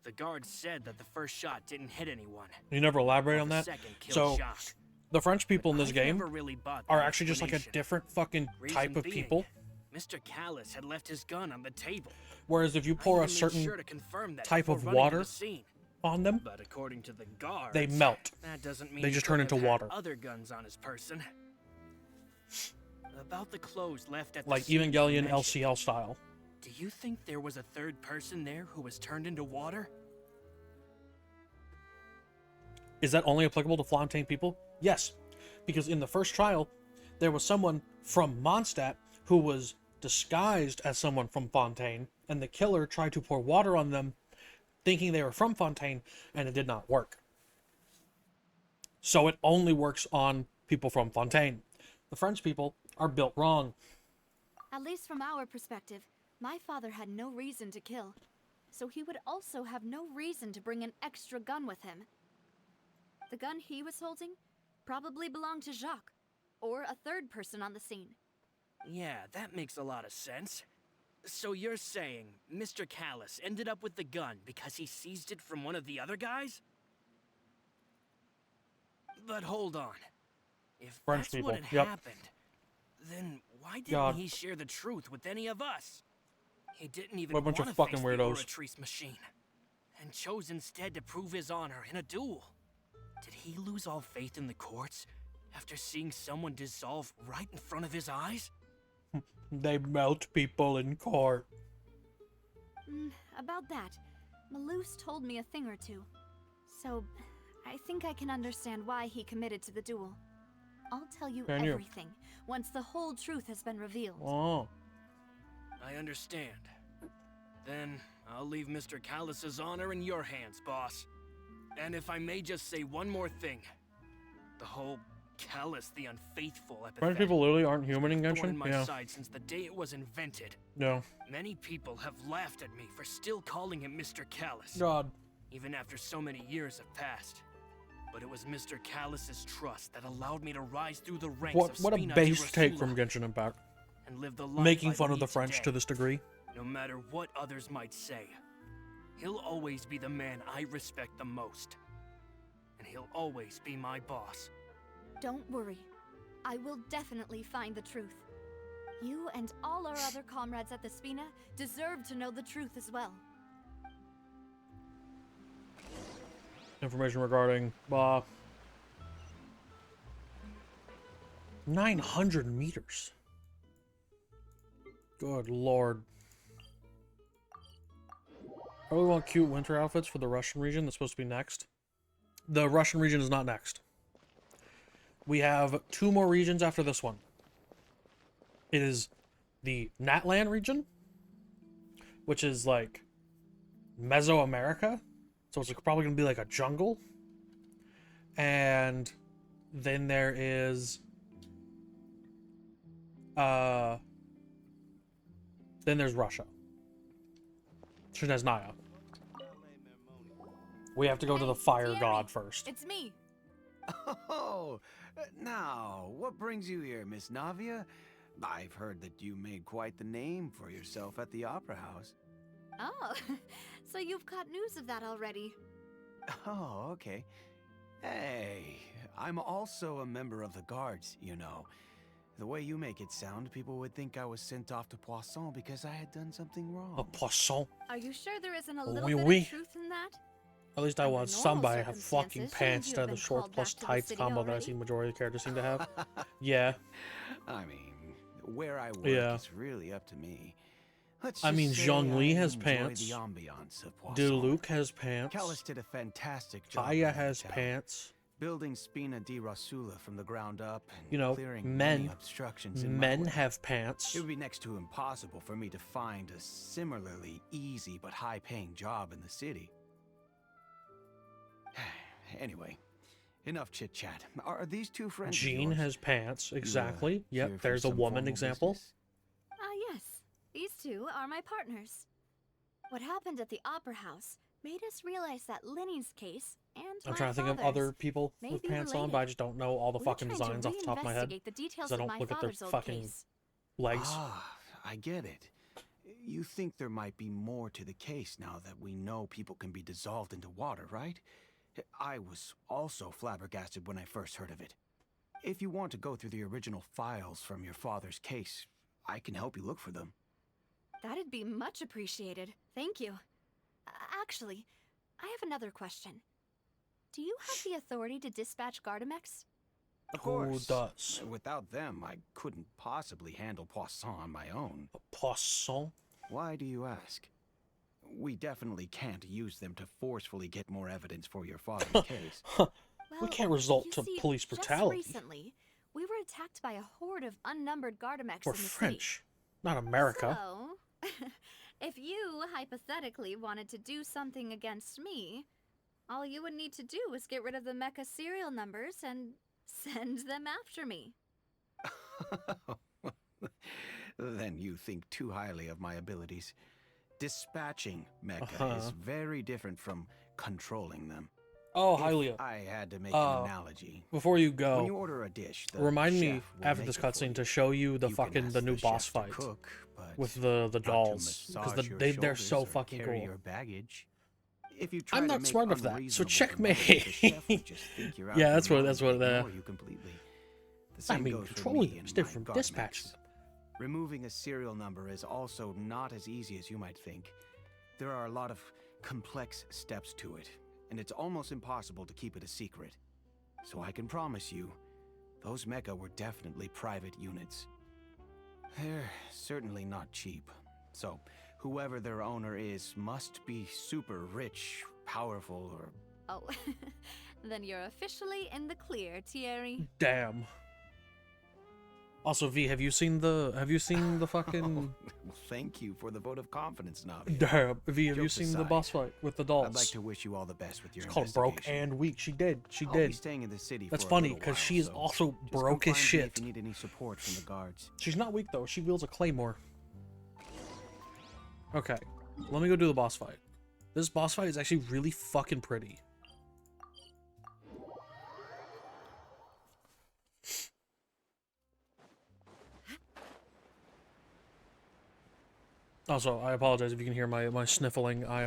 The guard said that the first shot didn't hit anyone. You never elaborate while on the that. second killed So, Jacques. the French people in But this I've game never really bought are that actually just like a explanation. different fucking type Reason of being, people. Mr. Callis had left his gun on the table. Whereas if you I pour a even made certain sure to confirm that type before of running to water the scene. on them, But according to the guards, they melt. That doesn't mean They he just turn couldn't into have had water. Other guns on his person. About the clothes left at the Like scene you Evangelion mentioned, LCL style. Do you think there was a third person there who was turned into water? Is that only applicable to Fontaine people? Yes, because in the first trial, there was someone from Mondstadt who was disguised as someone from Fontaine, and the killer tried to pour water on them, thinking they were from Fontaine, and it did not work. So it only works on people from Fontaine. The French people are built wrong. At least from our perspective, my father had no reason to kill. So he would also have no reason to bring an extra gun with him. The gun he was holding probably belonged to Jacques, or a third person on the scene. Yeah, that makes a lot of sense. So you're saying Mr. Callis ended up with the gun because he seized it from one of the other guys? But hold on. If French that's people, what had yep. happened, then why didn't God. he share the truth with any of us? He didn't even What a bunch of want to fucking face the weirdos. Oratrice machine, and chose instead to prove his honor in a duel. Did he lose all faith in the courts after seeing someone dissolve right in front of his eyes? They melt people in court. About that, Malouse told me a thing or two. So, I think I can understand why he committed to the duel. I'll tell you Can you? everything once the whole truth has been revealed. Oh. I understand. Then I'll leave Mr. Callis's honor in your hands, boss. And if I may just say one more thing. The whole Callis the Unfaithful epithet French people literally aren't human in has been a thorn in Genshin? my Yeah. side since the day it was invented. No. Many people have laughed at me for still calling him Mr. Callis. God. Even after so many years have passed. But it was Mr. Callis's trust that allowed me to rise through the ranks of What a Spina base di take Rosula from Genshin Impact. and live the life Making I fun of the lead French today. to this degree. No matter what others might say, he'll always be the man I respect the most. And he'll always be my boss. Don't worry. I will definitely find the truth. You and all our other comrades at the Spina deserve to know the truth as well. Information regarding 900 meters. Good lord. I really want cute winter outfits for the Russian region. That's supposed to be next. The Russian region is not next. We have 2 more regions after this one. It is the Natlan region, which is like Mesoamerica. So it's probably going to be like a jungle. And then there is then there's Russia. Shineznaya. We have to go to the fire god first. It's me. Oh, now, what brings you here, Miss Navia? I've heard that you made quite the name for yourself at the Opera House. Oh, so you've got news of that already. Oh, okay. Hey, I'm also a member of the guards, you know. The way you make it sound, people would think I was sent off to Poisson because I had done something wrong. A Poisson? Are you sure there isn't a Oui, little bit oui. of truth in that? At least I want normal somebody to have fucking circumstances, pants shouldn't instead you of the have been shorts called plus back to the tights city combo that I already? see majority of the characters seem to have. Yeah. I mean, where I work Yeah. is really up to me. Let's I just mean, say Zhongli I has enjoy pants. The ambiance of Poisson. Diluc has pants. Callus did a fantastic job. Aya running has the town, pants. building Spina di Rasula from the ground up and You know, clearing many obstructions in my men way. have pants. It would be next to impossible for me to find a similarly easy but high-paying job in the city. Anyway, enough chit-chat. Are these two friends of Jean yours? has pants. You, Exactly. here Yep, for there's a some woman formal example. business? Yes. These two are my partners. What happened at the Opera House made us realize that Linny's case and I'm my trying to think of father's other people may with be pants on, related. but I just don't know all the We're fucking trying to designs off the top of my head. reinvestigate the details Because I of don't my look at their father's old fucking case. legs. Ah, I get it. You think there might be more to the case now that we know people can be dissolved into water, right? I was also flabbergasted when I first heard of it. If you want to go through the original files from your father's case, I can help you look for them. That'd be much appreciated. Thank you. Actually, I have another question. Do you have the authority to dispatch Gardamex? Of course. Who does? Without them, I couldn't possibly handle Poisson on my own. Poisson? Why do you ask? We definitely can't use them to forcefully get more evidence for your father's case. We can't resort you to see, police brutality. Just recently, we were attacked by a horde of unnumbered Gardamex We're in the French, not America. So, if you hypothetically wanted to do something against me, all you would need to do is get rid of the mecha serial numbers and send them after me. Then you think too highly of my abilities. Dispatching mecha is very different from controlling them. Oh, If Hylia. I had to make an analogy. Before you go, When you order a dish, the remind me chef will after make this it for cutscene you. to show you the You can fucking ask the new the boss chef to fight cook, but with the not to dolls because massage your they're so shoulders or fucking carry cool. your baggage. If you try I'm to not make smart enough for that, so unreasonable checkmate. demands, the chef will just think you're out Yeah, of that's your what mind that's what. and ignore you completely. The same I mean, goes for controlling me them and is my different from Gardamex. dispatching them. Removing a serial number is also not as easy as you might think. There are a lot of complex steps to it, and it's almost impossible to keep it a secret. So I can promise you, those mecha were definitely private units. They're certainly not cheap. So, whoever their owner is must be super rich, powerful, or... Oh, then you're officially in the clear, Thierry. Damn. Also, V, have you seen the fucking? Well, thank you for the vote of confidence, Navi. Damn, V, have you Jokes seen the aside, boss fight with the dolls? I'd like to wish you all the best with your It's called broke investigation. and weak. She did. She I'll did. be staying in the city That's for a funny little because while, she is so also just broke come as find me shit. If you need any support from the guards. She's not weak though. She wields a claymore. Okay, let me go do the boss fight. This boss fight is actually really fucking pretty. Also, I apologize if you can hear my sniffling. I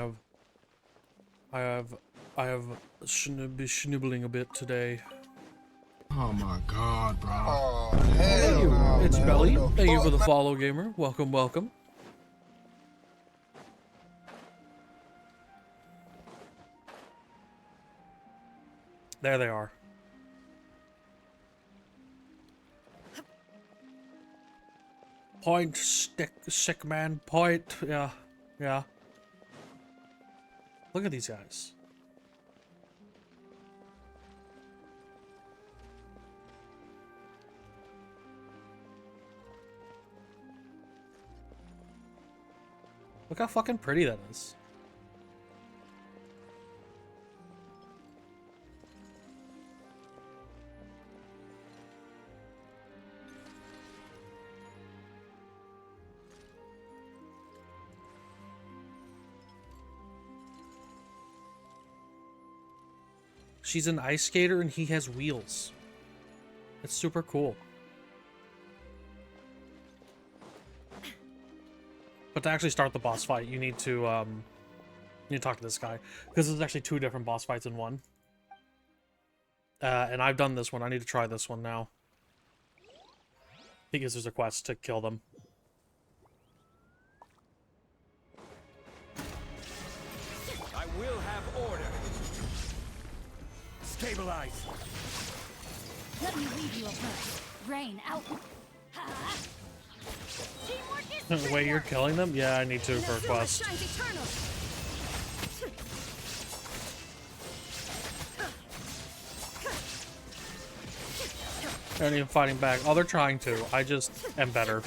have been snibbling a bit today. Oh my god, bro. Oh, Thank you. no, It's man. Belly. What the Thank you fuck, for the man? follow, gamer. Welcome, welcome. There they are. Point, sick man, point. Yeah, yeah. Look at these guys. Look how fucking pretty that is. She's an ice skater and he has wheels. It's super cool. But to actually start the boss fight, you need to talk to this guy, because there's actually 2 different boss fights in one. And I've done this one. I need to try this one now. Because there's a quest to kill them. I will have order. Stabilize. Let me leave you a verse. Rain out. The way you're killing them? Yeah, I need to for a quest. They're not even fighting back. Oh, they're trying to. I just am better.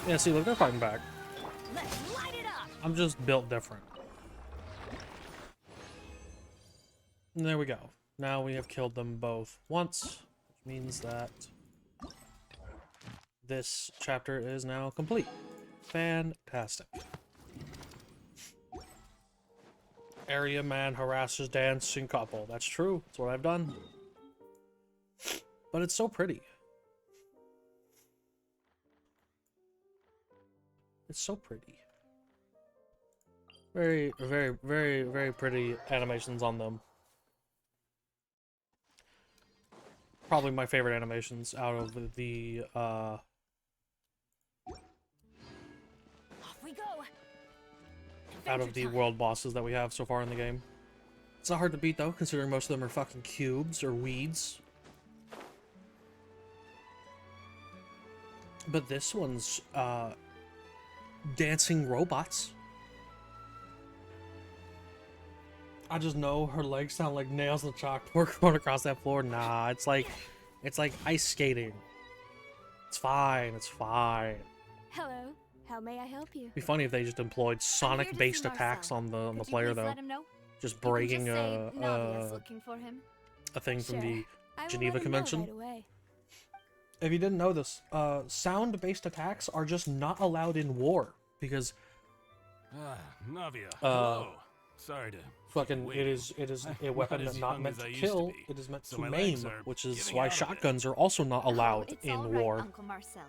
Yeah, see, look, they're fighting back. I'm just built different. And there we go. Now we have killed them both once, which means that this chapter is now complete. Fantastic. Area man harasses dancing couple. That's true. That's what I've done. But it's so pretty. It's so pretty. Very, very, very, very pretty animations on them. Probably my favorite animations out of the Off we go. out of the world bosses that we have so far in the game. It's not hard to beat though, considering most of them are fucking cubes or weeds. But this one's dancing robots. I just know her legs sound like nails on the chalkboard going across that floor. Nah, it's like ice skating. It's fine. It's fine. Hello. How may I help you? It'd be funny if they just employed Sonic-based attacks on the player though. Just breaking a thing from the Geneva Convention. If you didn't know this, sound-based attacks are just not allowed in war because Navia. Hello. Sorry to fucking it is a weapon that's not meant to kill, it is meant to maim, which is why shotguns are also not allowed in war. Uncle Marcel.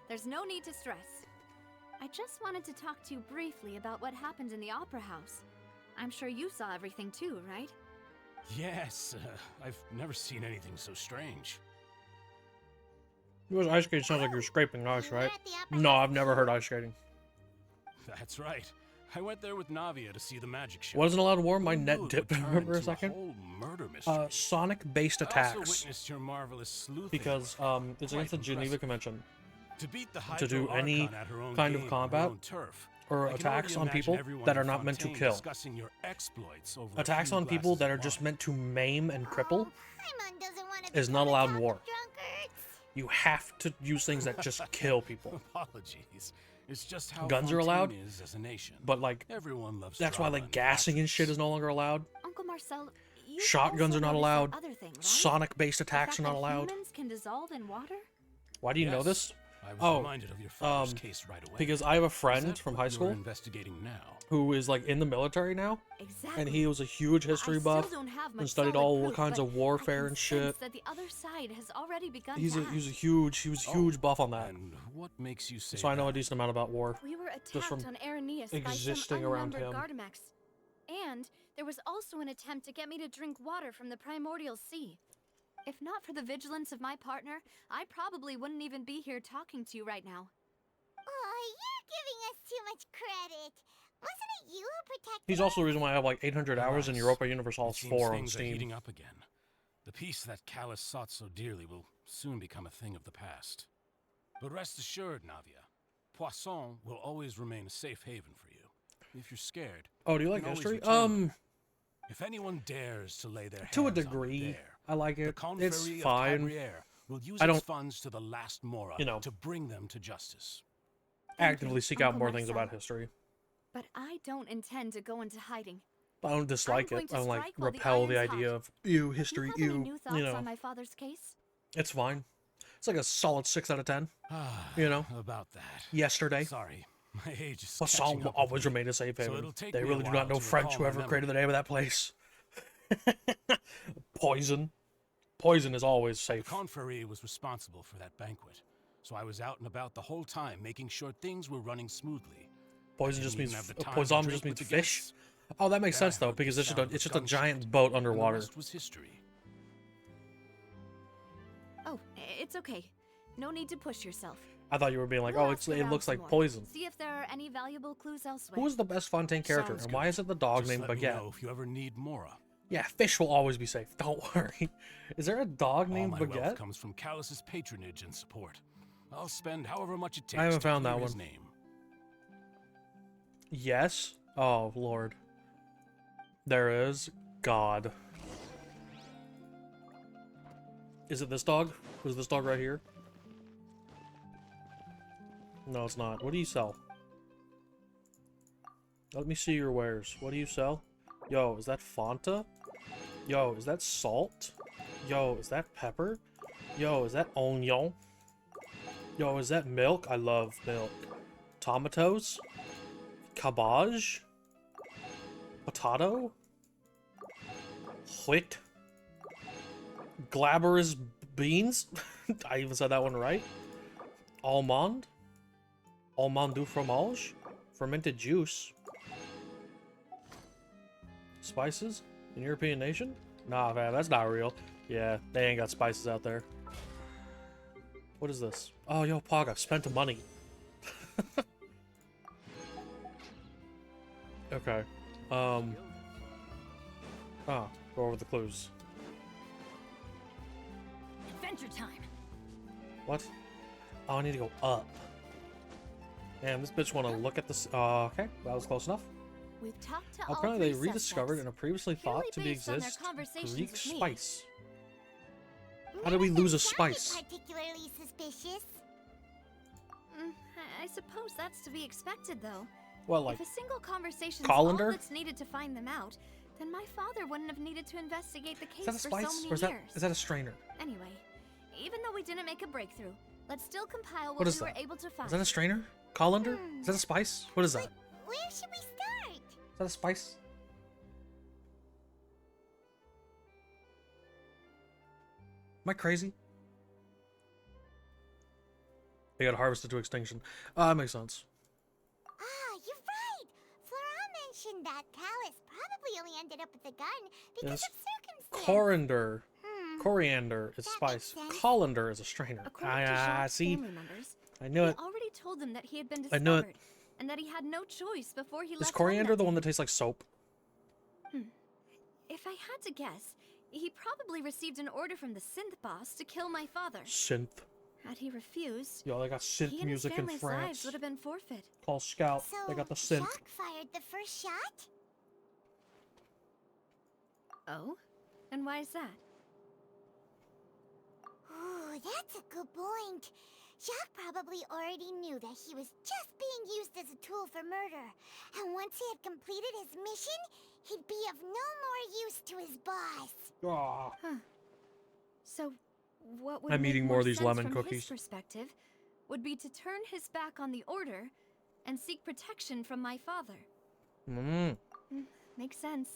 There's no need to stress. I just wanted to talk to you briefly about what happened in the Opera House. I'm sure you saw everything too, right? Yes, I've never seen anything so strange. Yours ice skating sounds like you're scraping ice, right? No, I've never heard ice skating. That's right. I went there with Navia to see the magic show. Wasn't allowed war. My net dipped. Remember a second? Sonic-based attacks. Your marvelous sleuthing because it's against the Geneva Convention. To beat the to do any kind of combat or attacks on people that are not meant to kill. Attacks on people that are just meant to maim and cripple is not allowed in war. You have to use things that just kill people. Apologies. It's just how guns are allowed, is as a nation. but like everyone loves that's why like gassing and shit is no longer allowed. Uncle Marcel, shotguns are not allowed. Other thing, right? Sonic-based attacks are not allowed. Humans can dissolve in water? Why do you know this? I was reminded of your father's case right away. Because I have a friend from high school investigating now. who is like in the military now, and he was a huge history buff and studied all kinds of warfare and shit. That the other side has already begun He was a huge buff on that. And what makes you say so I know a decent amount about war. We were attacked just from on Arrhenius existing by some around him. Gardamex. And there was also an attempt to get me to drink water from the primordial sea. If not for the vigilance of my partner, I probably wouldn't even be here talking to you right now. Oh, you're giving us too much credit. Wasn't it you who protected He's also the reason why I have like 800 hours in Europa Universalis 4 on things are Steam. heating up again. The peace that Callus sought so dearly will soon become a thing of the past. But rest assured, Navia, Poisson will always remain a safe haven for you. If you're scared, Oh, do you you like can always history? return there. If anyone dares to lay their To a hands on degree, you there, I like the it. Confrérie It's of fine. Cabrières will use I its don't, funds to the last Mora you know, to bring them to justice. actively seek out Uncle more things Marcel. about history. But I don't intend to go into hiding. I don't dislike I'm going it. to I don't like strike while the repel the iron's idea hot. of ew history, Do you have any ew. new thoughts You know, on my father's case? it's fine. It's like a solid 6 out of 10. You know, About that. Yesterday. Sorry, my age is Poisson catching will up with always me, remain a safe so haven. it'll take They me a really do while not know to French, recall my whoever created the memory. name of that place. Poison. Poison is always The safe. Confrérie was responsible for that banquet, so I was out and about the whole time, making sure things were running smoothly. Poison I just didn't means even have the time to poison drink just with means the fish. guests. Oh, that makes Then I sense though, heard the because it's sound of just a gunshot, giant boat and underwater. the rest was history. Oh, it's okay. No need to push yourself. I thought you were being like, We'll oh, ask it around looks some like more. poison. See if there are any valuable clues elsewhere. Who is the best Fontaine character, Sounds and why good. is it the dog Just named let me Baguette? know if you ever need Mora. Yeah, fish will always be safe. Don't worry. Is there a dog All named my wealth Baguette? comes from Callus's patronage and support. I'll spend however much it takes I haven't to found clear that his one. name. Yes. Oh Lord. There is God. Is it this dog? Was this dog right here? No, it's not. What do you sell? Let me see your wares. What do you sell? Yo, is that Fanta? Yo, is that salt? Yo, is that pepper? Yo, is that onion? Yo, is that milk? I love milk. Tomatoes? Cabbage? Potato? Wheat? Glabrous beans? I even said that one right. Almond? Almond du fromage? Fermented juice? Spices? An European nation? Nah, man, that's not real. Yeah, they ain't got spices out there. What is this? Oh, yo, Pog, I've spent the money. Okay. Oh, go over the clues. Adventure time. What? Oh, I need to go up. Damn, this bitch want to look at this. Okay, that was close enough. We've talked to Apparently, all they three rediscovered suspects, in a previously purely thought to be based on their exist conversations Greek with me. spice. How did we lose a spice? particularly suspicious. I suppose that's to be expected, though. Well, like, if a single conversation colander? all that's needed to find them out, then my father wouldn't have needed to investigate the Is that a case for spice? so many Or is that, years. is that a strainer? Anyway, even though we didn't make a breakthrough, let's still compile What what is we were that? able to find. Is that a strainer? Colander? Is that a spice? What is that? Where should we start? Is that a spice? Am I crazy? They got harvested to extinction. That makes sense. Ah, you're right. Flora mentioned that Callus probably only ended up with the gun because Yes. of circumstance. Coriander. Coriander is spice. Colander is a strainer. According to Ah, Jacques' see? family members, I knew he it. already told them that he had been I knew discovered, it. and that he had no choice before he Is left home coriander that the one day. that tastes like soap? If I had to guess, he probably received an order from the synth boss to kill my father. Synth. Had he refused, Yo, they got he synth and his music in family's lives France. would have been forfeit. Called Scout. So They got the synth. Jacques fired the first shot? Oh? And why is that? Ooh, that's a good point. Jacques probably already knew that he was just being used as a tool for murder. And once he had completed his mission, he'd be of no more use to his boss. Ah. Huh. So, what would I'm make eating more of these sense lemon from cookies. his perspective would be to turn his back on the order and seek protection from my father. Makes sense.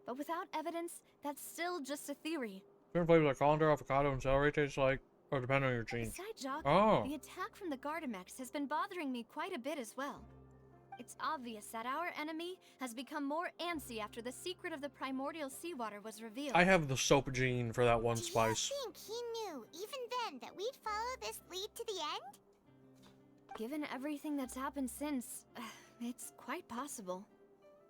But without evidence, that's still just a theory. Different flavors like colander, avocado, and celery taste like, or depending on your genes. Besides, Jacques, Oh. the attack from the Gardamex has been bothering me quite a bit as well. It's obvious that our enemy has become more antsy after the secret of the primordial seawater was revealed. I have the soap gene for that one Do spice. you think he knew, even then, that we'd follow this lead to the end? Given everything that's happened since, It's quite possible.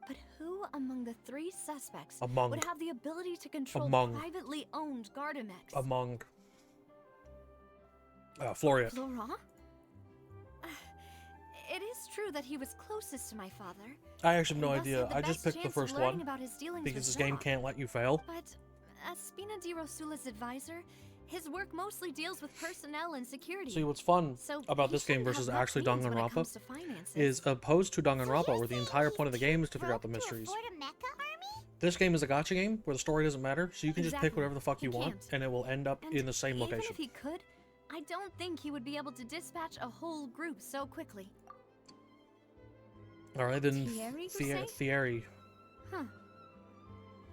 But who among the three suspects Among. would have the ability to control Among. privately owned Gardamex? Among. Floria. Florent? It is true that he was closest to my father. I actually have no He must idea. have the I just best picked the chance of first learning one about his dealings because with this game Jacques. can't let you fail. But as Spina di Rosula's advisor, his work mostly deals with personnel and security. See, what's fun So about he this game shouldn't have versus much actually means when it Danganronpa comes to finances. is opposed to Danganronpa, where the entire point of the game is to figure out the mysteries. This game is a gacha game where the story doesn't matter, so you can just pick Exactly. whatever the fuck you He want, can't. and it will end up in the same Even location. if he could, I don't think he would be able to dispatch a whole group so quickly. All right, then. Thierry, you say? Thierry. Huh.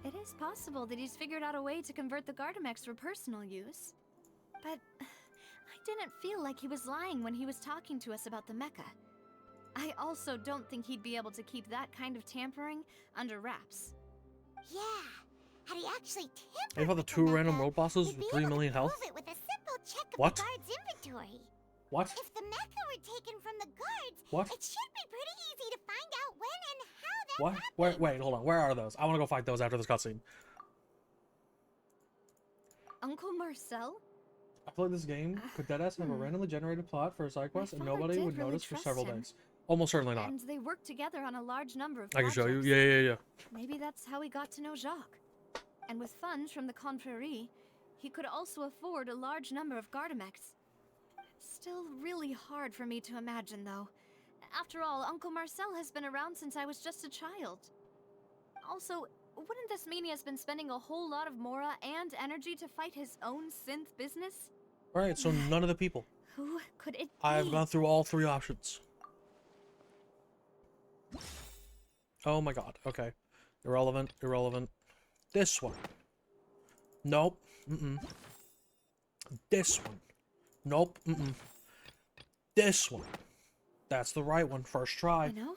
It is possible that he's figured out a way to convert the Gardamex for personal use. But I didn't feel like he was lying when he was talking to us about the mecha. I also don't think he'd be able to keep that kind of tampering under wraps. Yeah, had he actually tampered They fought the with 2 random mecha, road bosses he'd with be 3 able to million health? prove it with a simple check of What? the guard's inventory. What? If the mecha were taken from the guards, What? it should be pretty easy to find out when and how that What? happened. Wait, hold on. Where are those? I want to go fight those after this cutscene. Uncle Marcel? I feel like this game could deadass have a randomly generated plot for a side quest and father nobody did would really notice for trust several him. days. Almost certainly not. And they worked together on a large number of I can show you. projects. Yeah. Maybe that's how he got to know Jacques. And with funds from the Confrérie, he could also afford a large number of Gardamex. Still really hard for me to imagine, though. After all, Uncle Marcel has been around since I was just a child. Also, wouldn't this mean he has been spending a whole lot of mora and energy to fight his own synth business? Alright, so none of the people. Who could it be? I have gone through all 3 options. Oh my god, okay. Irrelevant. This one. Nope. This one. Nope. This one. That's the right one. First try. You know,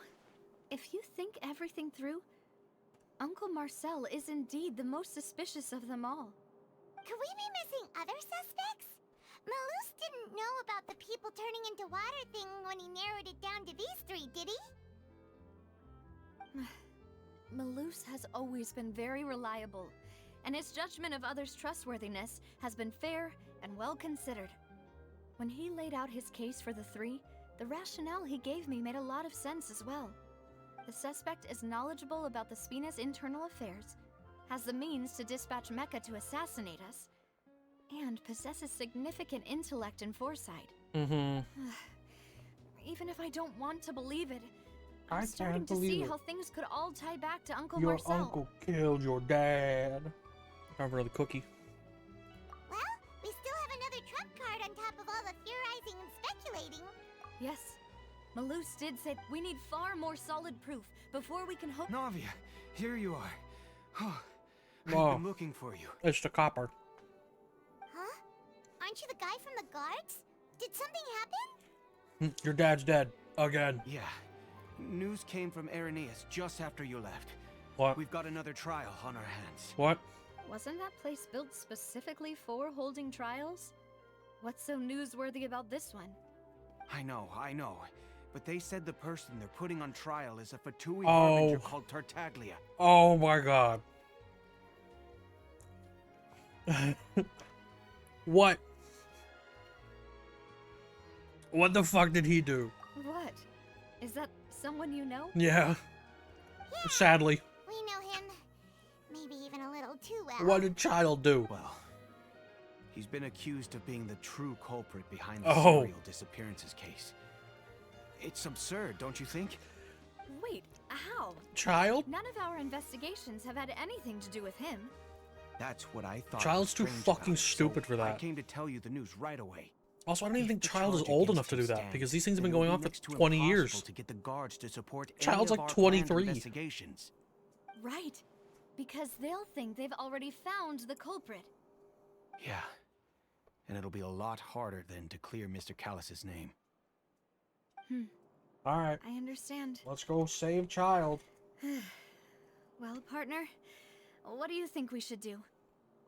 if you think everything through, Uncle Marcel is indeed the most suspicious of them all. Could we be missing other suspects? Malus didn't know about the people turning into water thing when he narrowed it down to these 3, did he? Malus has always been very reliable, and his judgment of others' trustworthiness has been fair and well considered. When he laid out his case for the 3, the rationale he gave me made a lot of sense as well. The suspect is knowledgeable about the Spina's internal affairs, has the means to dispatch Mecha to assassinate us, and possesses significant intellect and foresight. Even if I don't want to believe it, I'm starting to see how things could all tie back to Uncle Your Marcel. uncle killed your dad. Time for another cookie. Well, we still have another trump card on top of all the theorizing and speculating. Yes, Malus did say we need far more solid proof before we can hope. Navia, here you are. Oh, I've Oh. been looking for you. It's the copper. Huh? Aren't you the guy from the guards? Did something happen? Your dad's dead. Again. Yeah. News came from Irenaeus just after you left. What? We've got another trial on our hands. What? Wasn't that place built specifically for holding trials? What's so newsworthy about this one? I know. But they said the person they're putting on trial is a Fatui Oh. harbinger called Tartaglia. Oh my god. What? What the fuck did he do? What? Is that someone you know? Yeah. Sadly. We know him. Maybe even a little too well. What did Child do? Well, he's been accused of being the true culprit behind the Oh. serial disappearances case. It's absurd, don't you think? Wait, how? Child? None of our investigations have had anything to do with him. That's what I thought. Child's was too strange fucking about it, stupid so for I that. came to tell you the news right away. Also, I don't even If think the Child is charge old against enough to him do that stands, because these things have then been going it'll on be for next to 20 impossible years. to get the guards to support Child's any like of our planned 23. investigations. Right. Because they'll think they've already found the culprit. Yeah. And it'll be a lot harder then to clear Mr. Callus's name. Alright, I understand. let's go save Child. Well, partner, what do you think we should do?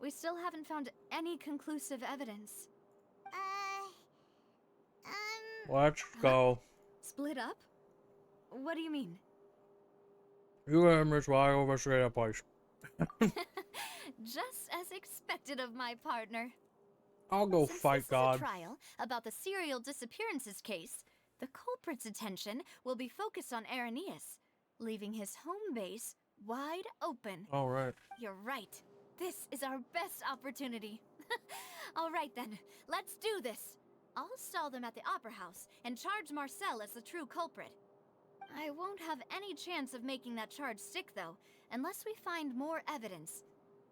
We still haven't found any conclusive evidence. Let's go. Split up? What do you mean? You and Miss Y overstraight that place. Just as expected of my partner. I'll go Since fight this is God. a trial about the serial disappearances case, the culprit's attention will be focused on Irenaeus, leaving his home base wide open. All right. You're right. This is our best opportunity. All right then, let's do this. I'll stall them at the Opera House and charge Marcel as the true culprit. I won't have any chance of making that charge stick, though, unless we find more evidence.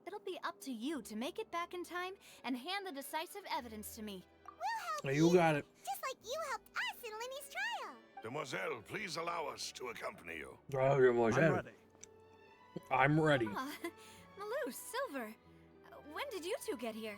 It'll be up to you to make it back in time and hand the decisive evidence to me. We'll help You got it. just like you helped us in Linny's trial. Demoiselle, please allow us to accompany you. Oh, you're more I'm ready. I'm ready. Ah, Malou, Silver, when did you two get here?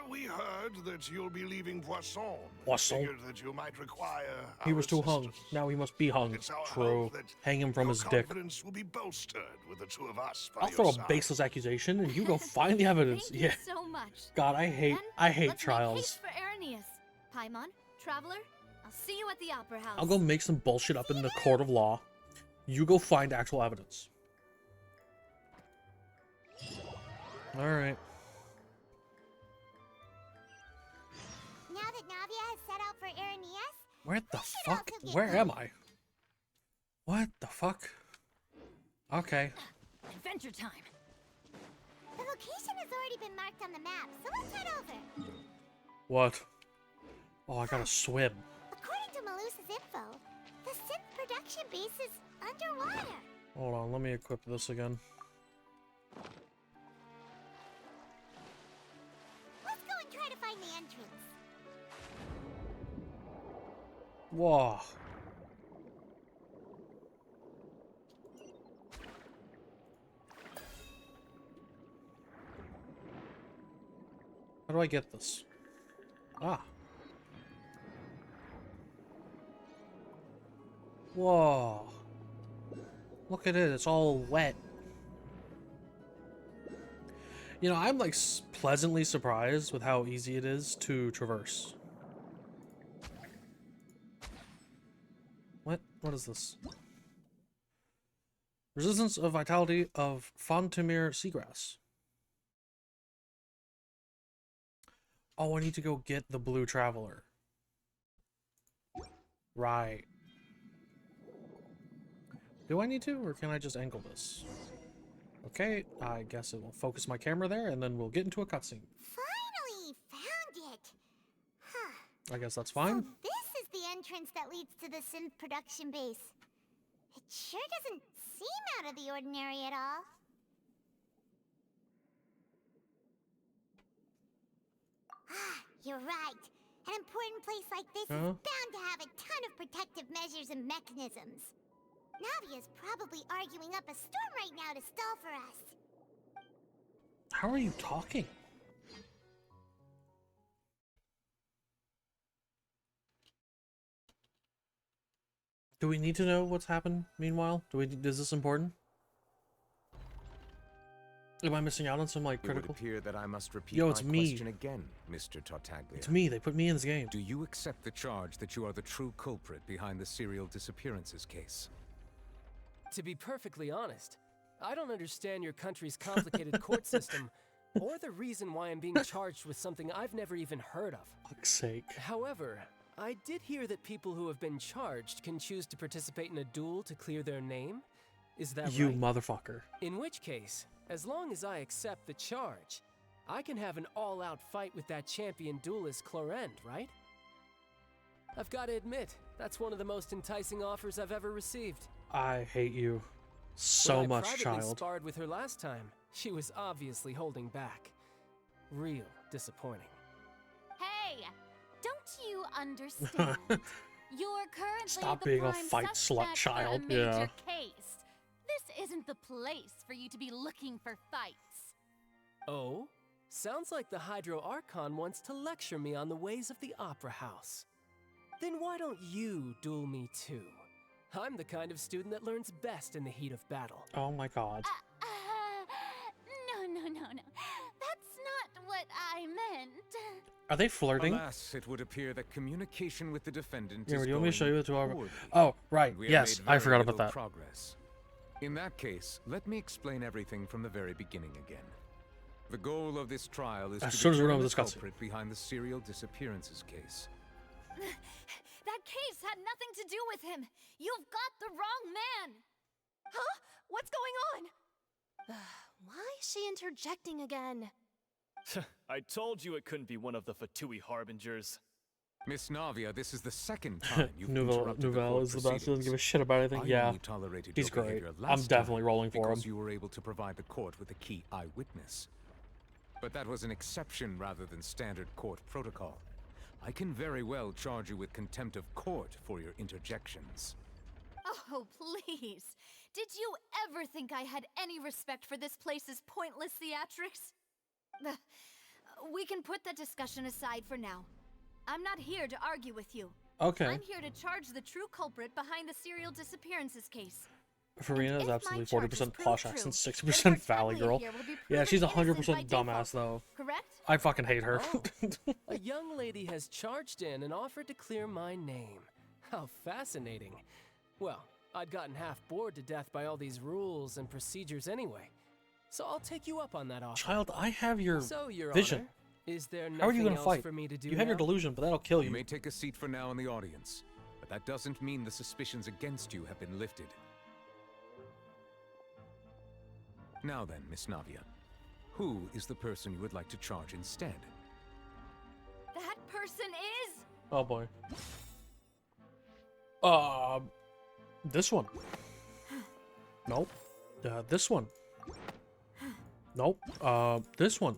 We heard that you'll be leaving Poisson. Poisson. Figured that you might require He our was too hung. assistance. Now he must be hung. It's our True. hope that Hang him from your his dick. confidence will be bolstered with the two of us by I'll your throw a side. baseless accusation and you go find the evidence. Thank Yeah. you so much. God, I hate Then, I hate let's make trials. haste for Irenaeus. Paimon, Traveler, I'll see you at the Opera House. I'll go make some bullshit up in the court of law. You go find actual evidence. Alright. Now that Navia has set out for Irenaeus, Where the should fuck? also get Where ready. am I? What the fuck? Okay. Adventure time. the location has already been marked on the map, so let's head over. What? Oh, I gotta swim. According to Malus's info, the synth production base is underwater. Hold on, let me equip this again. Let's go and try to find the entrance. Whoa. How do I get this? Ah. Whoa. Look at it, it's all wet. You know, I'm like pleasantly surprised with how easy it is to traverse. What? What is this? Resistance of vitality of Fontemir seagrass. Oh, I need to go get the blue traveler. Right. Do I need to, or can I just angle this? Okay, I guess it will focus my camera there, and then we'll get into a cutscene. Finally found it. Huh. I guess that's fine. So this is the entrance that leads to the synth production base. It sure doesn't seem out of the ordinary at all. Ah, you're right. An important place like this is bound to have a ton of protective measures and mechanisms. Navia's probably arguing up a storm right now to stall for us. How are you talking? Do we need to know what's happened meanwhile? Is this important? Am I missing out on some like critical? It would appear that I must repeat Yo, my it's me. question again, Mr. Tartaglia. It's me. They put me in this game. Do you accept the charge that you are the true culprit behind the serial disappearances case? To be perfectly honest, I don't understand your country's complicated court system, or the reason why I'm being charged with something I've never even heard of. Fuck's sake. However, I did hear that people who have been charged can choose to participate in a duel to clear their name. Is that You right? motherfucker. In which case, as long as I accept the charge, I can have an all-out fight with that champion duelist Clorend, right? I've got to admit, that's one of the most enticing offers I've ever received. I hate you so when much, I privately child. sparred with her last time, she was obviously holding back. Real disappointing. Hey, don't you understand? You're currently Stop the being a prime fight slut suspect child, in a major yeah. case. This isn't the place for you to be looking for fights. Oh? Sounds like the Hydro Archon wants to lecture me on the ways of the Opera House. Then why don't you duel me too? I'm the kind of student that learns best in the heat of battle. Oh my god. No. That's not what I meant. Are they flirting? Alas, it would appear that communication with the defendant Yeah, is do you want me to show you the going 2 hour? poorly. Oh, right. We have Yes, made I very forgot about little that. Progress. In that case, let me explain everything from the very beginning again. The goal of this trial is As to soon as we're determine done the with this cutscene. culprit behind the serial disappearances case. That case had nothing to do with him. You've got the wrong man. Huh? What's going on? Why is she interjecting again? I told you it couldn't be one of the Fatui Harbingers. Miss Navia, this is the second time you've interrupted the Nouvelle court is the best. He doesn't give a proceedings. shit about anything. I Yeah, only tolerated he's your great. behavior I'm last definitely time rolling for him. because you were able to provide the court with a key eyewitness. But that was an exception rather than standard court protocol. I can very well charge you with contempt of court for your interjections. Oh, please. Did you ever think I had any respect for this place's pointless theatrics? We can put that discussion aside for now. I'm not here to argue with you. Okay. I'm here to charge the true culprit behind the serial disappearances case. Farina is absolutely 40% posh accent, true, 60% Valley girl. here will be Yeah, she's proven 100% innocent by dumbass though. Correct? I fucking hate her. Oh, a young lady has charged in and offered to clear my name. How fascinating. Well, I'd gotten half bored to death by all these rules and procedures anyway. So I'll take you up on that offer. Child, I have your So, Your vision. Honor, is there How are you nothing gonna else fight? for me to do You have your now? delusion, but that'll kill you. You may take a seat for now in the audience, but that doesn't mean the suspicions against you have been lifted. Now then, Miss Navia, who is the person you would like to charge instead? That person is... Oh boy. This one. Nope. This one. Nope. This one.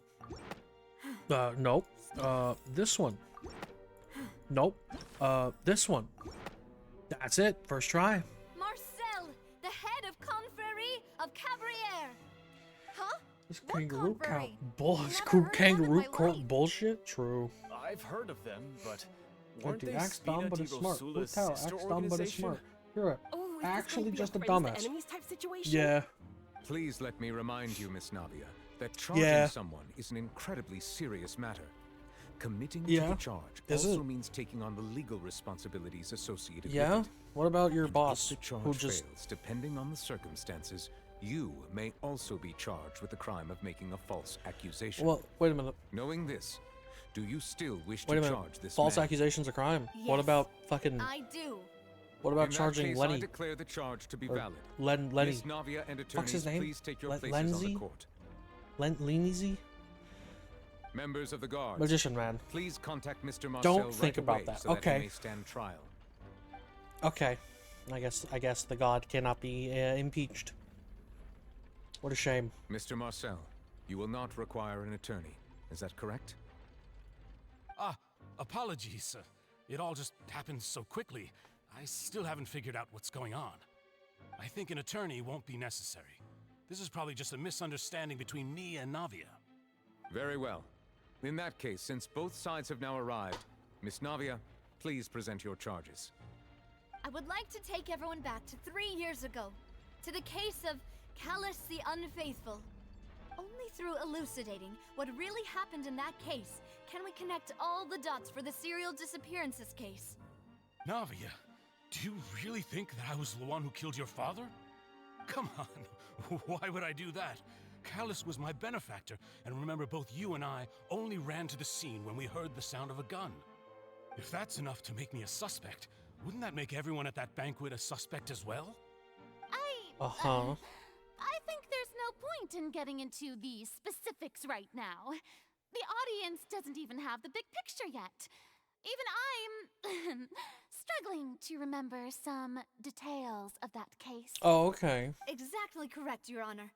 Nope. This one. Nope. This one. That's it. First try. Marcel, the head of Confrérie of Cabrières. Huh? This kangaroo count Confrérie? kangaroo court bullshit? True. I've heard of them, but Don't weren't do they axe dumb, Spina but di it's smart. Rosula's Hotel, sister axe dumb, but it's organization? smart. You're Oh, actually just a friends to dumbass. enemies type situation? Yeah. Please let me remind you, Miss Navia, that charging Yeah. someone is an incredibly serious matter. Committing to Yeah. the charge Is also it? means taking on the legal responsibilities associated Yeah? with it. What about your And boss, if the charge who just... fails, depending on the circumstances, you may also be charged with the crime of making a false accusation. Well, wait a minute. Knowing this, do you still wish Wait to a minute. charge this False man? accusation's a crime. What Yes, about fucking... I do. What about In that charging case, I Lenny? declare the charge to be Or valid. Lenny. Miss Navia and Fuck's his attorneys, name? please take your places Lenzy? on the court. Leneasy? Members of the guard, Magician man. please contact Mr. Marcel Don't think right about away that. so that Okay. he may stand trial. Okay. I guess the god cannot be impeached. What a shame. Mr. Marcel, you will not require an attorney. Is that correct? Apologies. It all just happened so quickly. I still haven't figured out what's going on. I think an attorney won't be necessary. This is probably just a misunderstanding between me and Navia. Very well. In that case, since both sides have now arrived, Miss Navia, please present your charges. I would like to take everyone back to 3 years ago, to the case of Callus the Unfaithful. Only through elucidating what really happened in that case can we connect all the dots for the serial disappearances case. Navia, do you really think that I was the one who killed your father? Come on, why would I do that? Callus was my benefactor, and remember both you and I only ran to the scene when we heard the sound of a gun. If that's enough to make me a suspect, wouldn't that make everyone at that banquet a suspect as well? Uh-huh. I think there's no point in getting into the specifics right now. The audience doesn't even have the big picture yet. Even I'm struggling to remember some details of that case. Oh, okay. Exactly correct, Your Honor.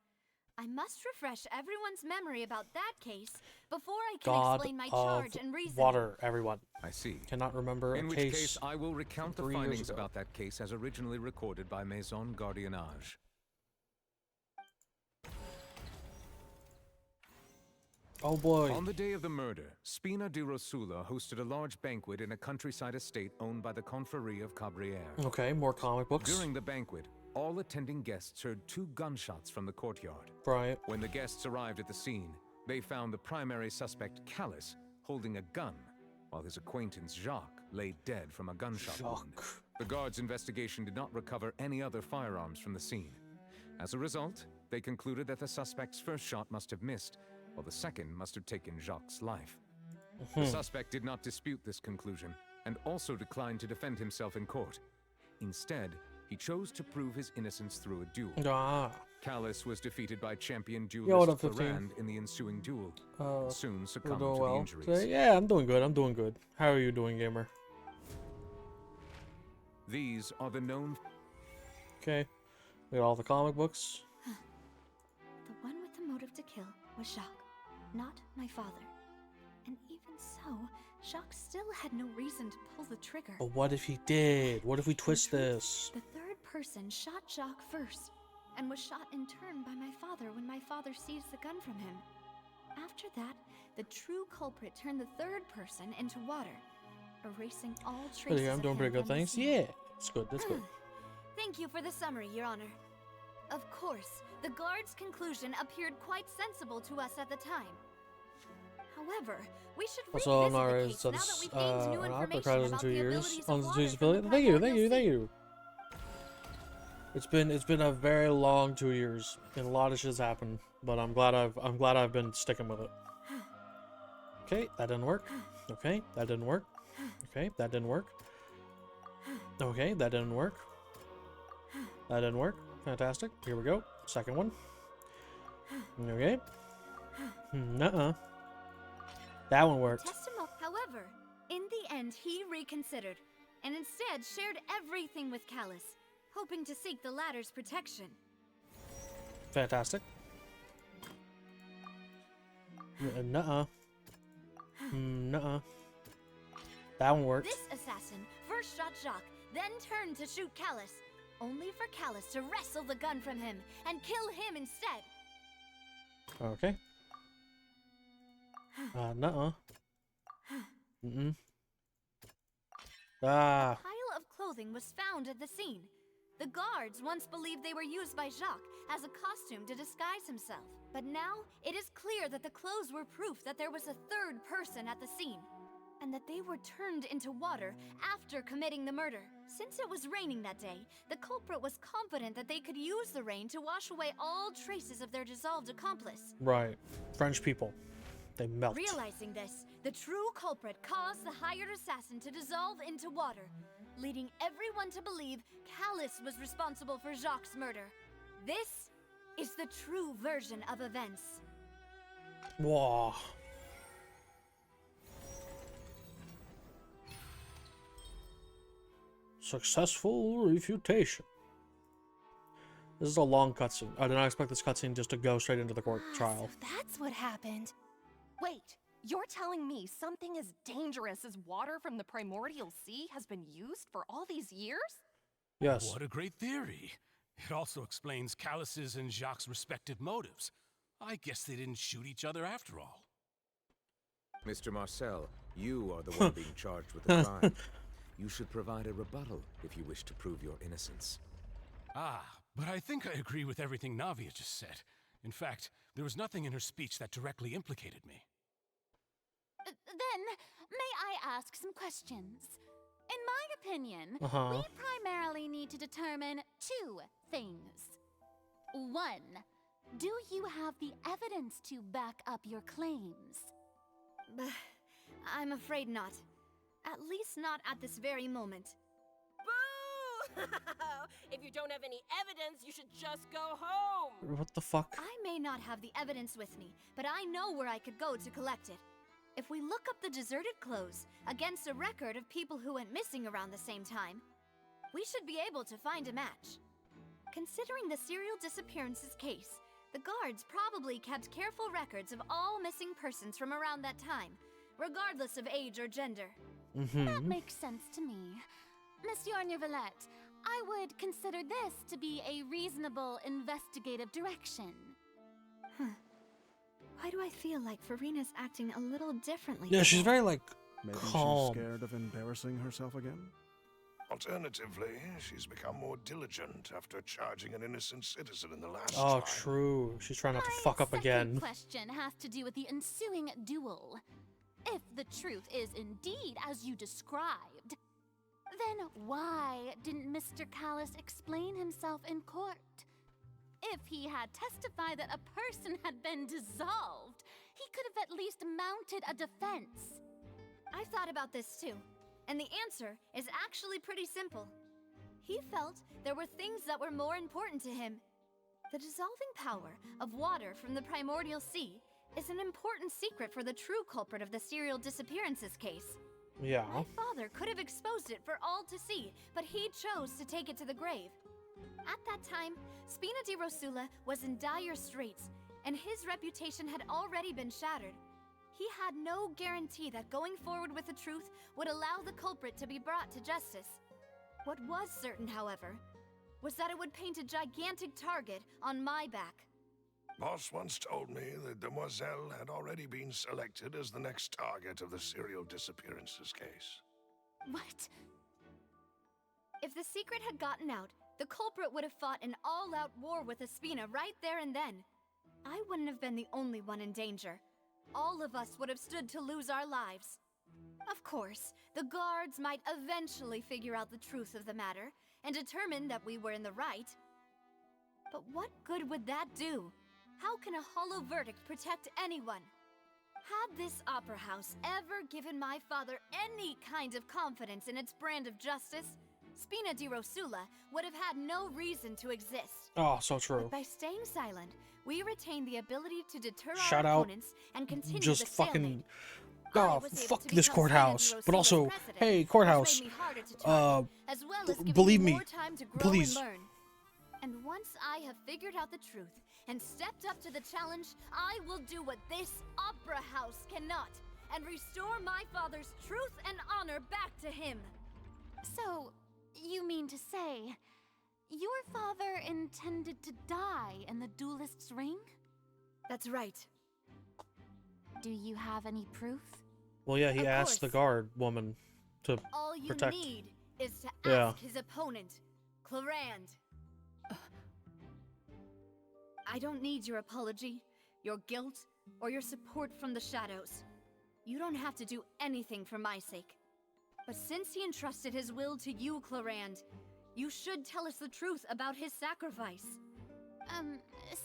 I must refresh everyone's memory about that case before I can God explain my of charge and reason. water, everyone. I see. Cannot remember In a which case. case, I will recount the 3 years findings ago. about that case as originally recorded by Maison Gardiennage. Oh boy. On the day of the murder, Spina di Rosula hosted a large banquet in a countryside estate owned by the Confrérie of Cabrières. Okay, more comic books. During the banquet, all attending guests heard 2 gunshots from the courtyard. Right. When the guests arrived at the scene, they found the primary suspect, Callus, holding a gun while his acquaintance Jacques lay dead from a gunshot wound. The guards' investigation did not recover any other firearms from the scene. As a result, they concluded that the suspect's first shot must have missed, while the second must have taken Jacques' life. The suspect did not dispute this conclusion, and also declined to defend himself in court. Instead, he chose to prove his innocence through a duel. Callus was defeated by champion duelist Florand in the ensuing duel, and soon succumbed to the injuries. Yeah, I'm doing good. I'm doing good. How are you doing, gamer? These are the known... Okay. We got all the comic books. The one with the motive to kill was Jacques, not my father. And even so, Jacques still had no reason to pull the trigger. But what if he did? What if we twist this? The third person shot Jacques first, and was shot in turn by my father when my father seized the gun from him. After that, the true culprit turned the third person into water, erasing all traces I'm doing pretty good, thanks. Yeah, it's good, that's good. Thank you for the summary, Your Honor. Of course, the guard's conclusion appeared quite sensible to us at the time. However, we should Also, revisit the case now that we've gained new information about the abilities of water from the Thank you. primordial sea. It's been a very long 2 years, and a lot of shit's happened. But I'm glad I've been sticking with it. Okay, that didn't work. Okay, that didn't work. Okay, that didn't work. Okay, that didn't work. That didn't work. Fantastic. Here we go. Second one. Okay. Nuh-uh. That one worked. However, in the end, he reconsidered, and instead shared everything with Callus, hoping to seek the latter's protection. Fantastic. Nuh-uh. Nuh-uh. That one worked. This assassin first shot Jacques, then turned to shoot Callus, only for Callus to wrestle the gun from him and kill him instead. Okay. Nuh-uh. Mm-mm. A pile of clothing was found at the scene. The guards once believed they were used by Jacques as a costume to disguise himself. But now, it is clear that the clothes were proof that there was a third person at the scene, and that they were turned into water after committing the murder. Since it was raining that day, the culprit was confident that they could use the rain to wash away all traces of their dissolved accomplice. Right. French people. They melt. Realizing this, the true culprit caused the hired assassin to dissolve into water, leading everyone to believe Callus was responsible for Jacques' murder. This is the true version of events. Whoa. Successful refutation. This is a long cutscene. I did not expect this cutscene just to go straight into the court trial. So that's what happened. Wait, you're telling me something as dangerous as water from the primordial sea has been used for all these years? Yes. What a great theory. It also explains Callus's and Jacques' respective motives. I guess they didn't shoot each other after all. Mr. Marcel, you are the one being charged with the crime. You should provide a rebuttal if you wish to prove your innocence. Ah, but I think I agree with everything Navia just said. In fact, there was nothing in her speech that directly implicated me. Then, may I ask some questions? In my opinion, we primarily need to determine two things. One, do you have the evidence to back up your claims? I'm afraid not. At least not at this very moment. Boo! If you don't have any evidence, you should just go home! What the fuck? I may not have the evidence with me, but I know where I could go to collect it. If we look up the deserted clothes against a record of people who went missing around the same time, we should be able to find a match. Considering the serial disappearances case, the guards probably kept careful records of all missing persons from around that time, regardless of age or gender. That makes sense to me. Monsieur Neuvillette, I would consider this to be a reasonable investigative direction. Why do I feel like Farina's acting a little differently? Yeah, she's very, like, Maybe calm. she's scared of embarrassing herself again? Alternatively, she's become more diligent after charging an innocent citizen in the last Oh, trial. true. She's trying not to fuck up again. The question has to do with the ensuing duel. if the truth is indeed as you described, then why didn't Mr. Callus explain himself in court? If he had testified that a person had been dissolved, he could have at least mounted a defense. I thought about this too, and the answer is actually pretty simple. He felt there were things that were more important to him. The dissolving power of water from the primordial sea is an important secret for the true culprit of the serial disappearances case. Yeah. My father could have exposed it for all to see, but he chose to take it to the grave. At that time, Spina di Rosula was in dire straits, and his reputation had already been shattered. He had no guarantee that going forward with the truth would allow the culprit to be brought to justice. What was certain, however, was that it would paint a gigantic target on my back. Boss once told me that Demoiselle had already been selected as the next target of the serial disappearances case. What? If the secret had gotten out, the culprit would have fought an all-out war with Espina right there and then. I wouldn't have been the only one in danger. All of us would have stood to lose our lives. Of course, the guards might eventually figure out the truth of the matter and determine that we were in the right. But what good would that do? How can a hollow verdict protect anyone? Had this opera house ever given my father any kind of confidence in its brand of justice, Spina di Rosula would have had no reason to exist. Oh, so true. But by staying silent, we retain the ability to deter Shout our out, opponents and continue just the fucking, stalemate. oh, fuck this courthouse. But also, hey, courthouse, believe me, please. And once I have figured out the truth and stepped up to the challenge, I will do what this opera house cannot and restore my father's truth and honor back to him. So, you mean to say, your father intended to die in the duelist's ring? That's right. Do you have any proof? Well, yeah, he asked the guard woman to All you protect. need is to ask his opponent, Clarand. I don't need your apology, your guilt, or your support from the shadows. You don't have to do anything for my sake. But since he entrusted his will to you, Clarand, you should tell us the truth about his sacrifice.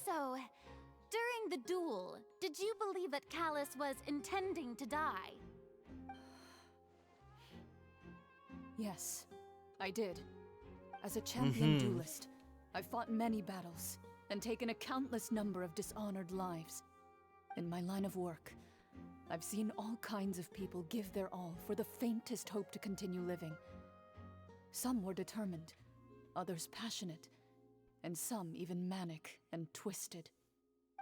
So, during the duel, did you believe that Callus was intending to die? Yes, I did. As a champion duelist, I've fought many battles and taken a countless number of dishonored lives. In my line of work, I've seen all kinds of people give their all for the faintest hope to continue living. Some were determined, others passionate, and some even manic and twisted.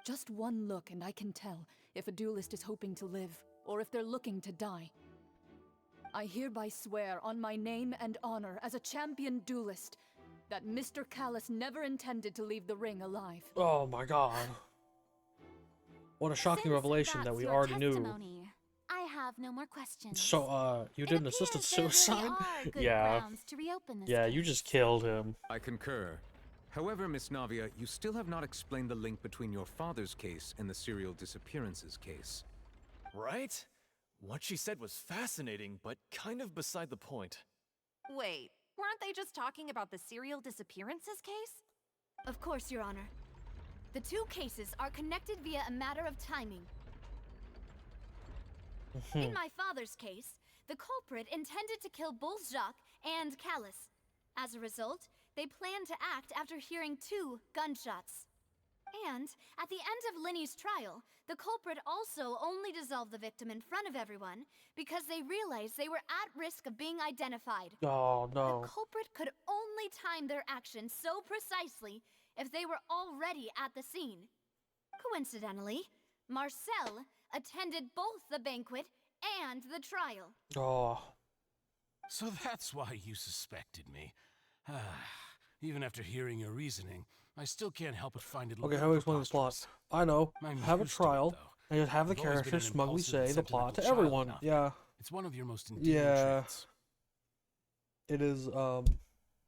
Just one look and I can tell if a duelist is hoping to live or if they're looking to die. I hereby swear on my name and honor as a champion duelist that Mr. Callus never intended to leave the ring alive. Oh my god. What a shocking revelation that we already knew. I have no more questions. So, you did an assisted suicide? Yeah. Yeah, you just killed him. I concur. However, Miss Navia, you still have not explained the link between your father's case and the serial disappearances case. Right? What she said was fascinating, but kind of beside the point. Wait, weren't they just talking about the serial disappearances case? Of course, Your Honor. The two cases are connected via a matter of timing. In my father's case, the culprit intended to kill both Jacques and Callus. As a result, they planned to act after hearing 2 gunshots. And at the end of Linny's trial, the culprit also only dissolved the victim in front of everyone because they realized they were at risk of being identified. Oh, no. The culprit could only time their actions so precisely if they were already at the scene. Coincidentally, Marcel attended both the banquet and the trial. Oh. So that's why you suspected me. Even after hearing your reasoning, I still can't help but find it a Okay, little how do I explain the plot? I know. I'm Have a used to it, trial, though. and just have the I've always been characters an smugly impulsive and say the plot to sentimental child everyone. enough. Yeah. It's one of your most endearing Yeah. traits. It is,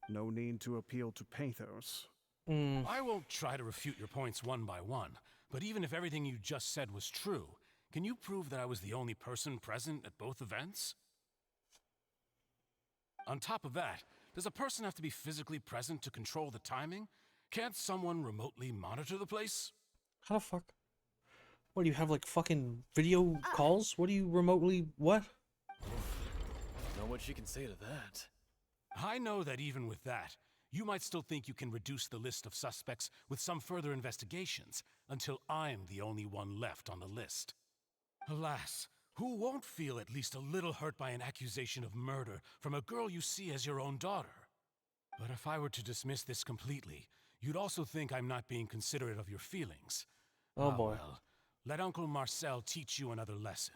No need to appeal to pathos. I won't try to refute your points one by one, but even if everything you just said was true, Can you prove that I was the only person present at both events? On top of that, does a person have to be physically present to control the timing? Can't someone remotely monitor the place? How the fuck? What, do you have like fucking video calls? What do you remotely, what? Know what you can say to that. I know that even with that, you might still think you can reduce the list of suspects with some further investigations until I'm the only one left on the list. Alas, who won't feel at least a little hurt by an accusation of murder from a girl you see as your own daughter? But if I were to dismiss this completely, you'd also think I'm not being considerate of your feelings. Oh boy. Well, let Uncle Marcel teach you another lesson.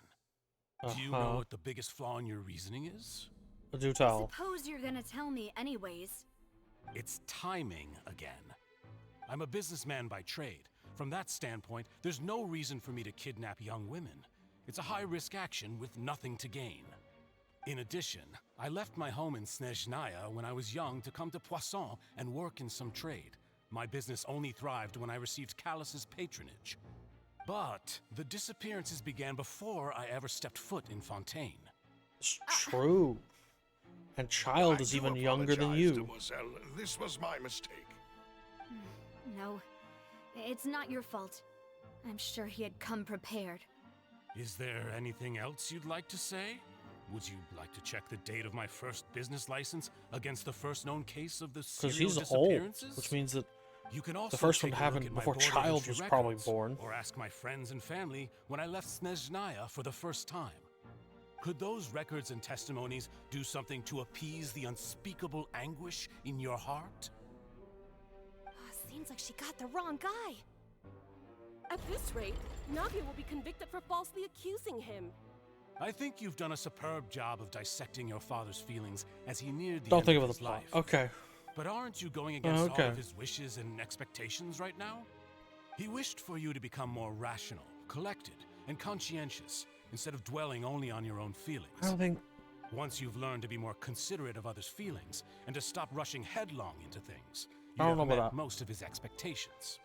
Do you know what the biggest flaw in your reasoning is? Do tell. Suppose you're gonna tell me anyways. It's timing again. I'm a businessman by trade. From that standpoint, there's no reason for me to kidnap young women. It's a high-risk action with nothing to gain. In addition, I left my home in Snezhnaya when I was young to come to Poisson and work in some trade. My business only thrived when I received Callus's patronage. But the disappearances began before I ever stepped foot in Fontaine. It's true. And Child is even younger than you. Demoiselle. This was my mistake. No, it's not your fault. I'm sure he had come prepared. Is there anything else you'd like to say? Would you like to check the date of my first business license against the first known case of the serial disappearances? Old, which means that you can also the first one take a look happened at my before board of Child entry was records, probably born. Or ask my friends and family when I left Snezhnaya for the first time. Could those records and testimonies do something to appease the unspeakable anguish in your heart? Seems like she got the wrong guy. At this rate, Navia will be convicted for falsely accusing him. I think you've done a superb job of dissecting your father's feelings as he neared the Don't end think of of his the plot. life. Okay. But aren't you going against okay. all of his wishes and expectations right now? He wished for you to become more rational, collected, and conscientious, instead of dwelling only on your own feelings. I don't think... Once you've learned to be more considerate of others' feelings, and to stop rushing headlong into things, I don't know met about that. most of his expectations.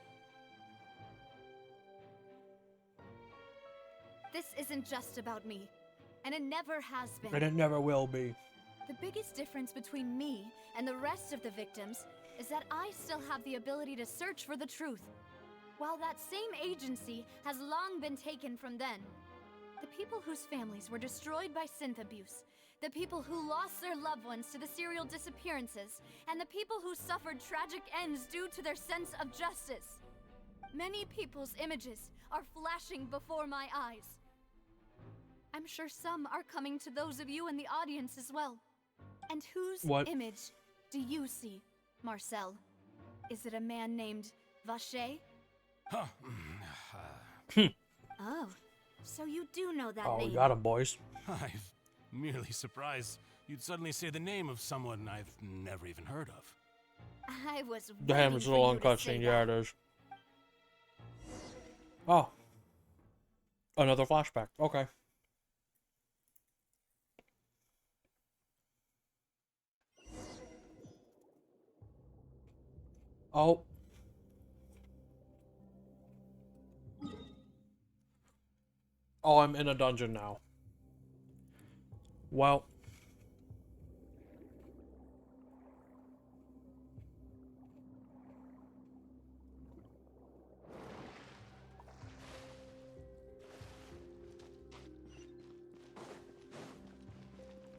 This isn't just about me, and it never has been. And it never will be. The biggest difference between me and the rest of the victims is that I still have the ability to search for the truth, while that same agency has long been taken from them. The people whose families were destroyed by synth abuse, the people who lost their loved ones to the serial disappearances, and the people who suffered tragic ends due to their sense of justice. Many people's images are flashing before my eyes. I'm sure some are coming to those of you in the audience as well. And whose image do you see, Marcel? Is it a man named Vacher? Huh. Oh, so you do know that Oh, name. we got him, boys. I'm merely surprised you'd suddenly say the name of someone I've never even heard of. I was Damn, it's a long cutscene. Yeah, it is. Oh. Another flashback. Okay. Oh. Oh, I'm in a dungeon now. Well.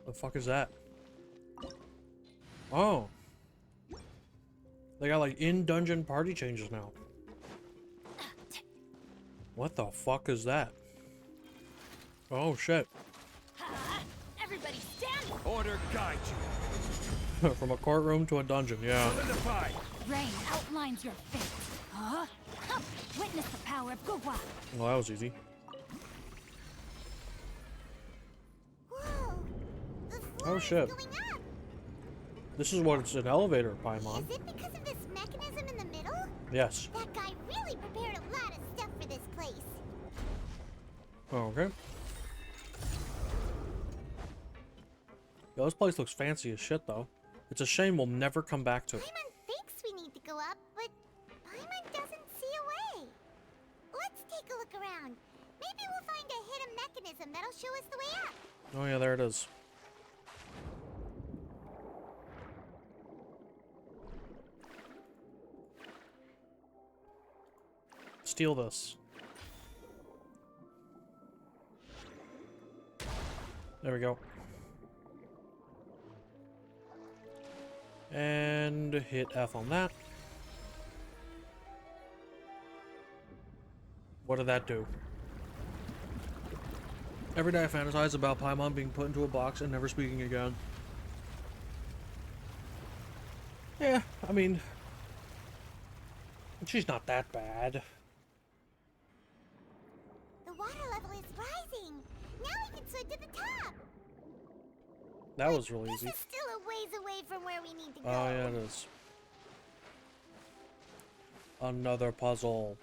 The fuck is that? Oh. They got like in-dungeon party changes now. What the fuck is that? Oh shit. Everybody stand! Order guide From a courtroom to a dungeon, yeah. Solidify! Rain outlines your fate. Huh? Witness the power of Gugwa. Well, that was easy. Oh shit. This is what it's an elevator, Paimon. Is it because of this mechanism in the middle? Yes. That guy really prepared a lot of stuff for this place. Okay. Yo, this place looks fancy as shit, though. It's a shame we'll never come back to it. Paimon thinks we need to go up, but Paimon doesn't see a way. Let's take a look around. Maybe we'll find a blossom that'll show us the way up. Oh yeah, there it is. Steal this. There we go. And hit F on that. What did that do? Every day I fantasize about Paimon being put into a box and never speaking again. Yeah, I mean, she's not that bad. The water level is rising. Now we can swim to the top. That was really This easy. is still a ways away from where we need to go. Oh yeah, it is. Another puzzle.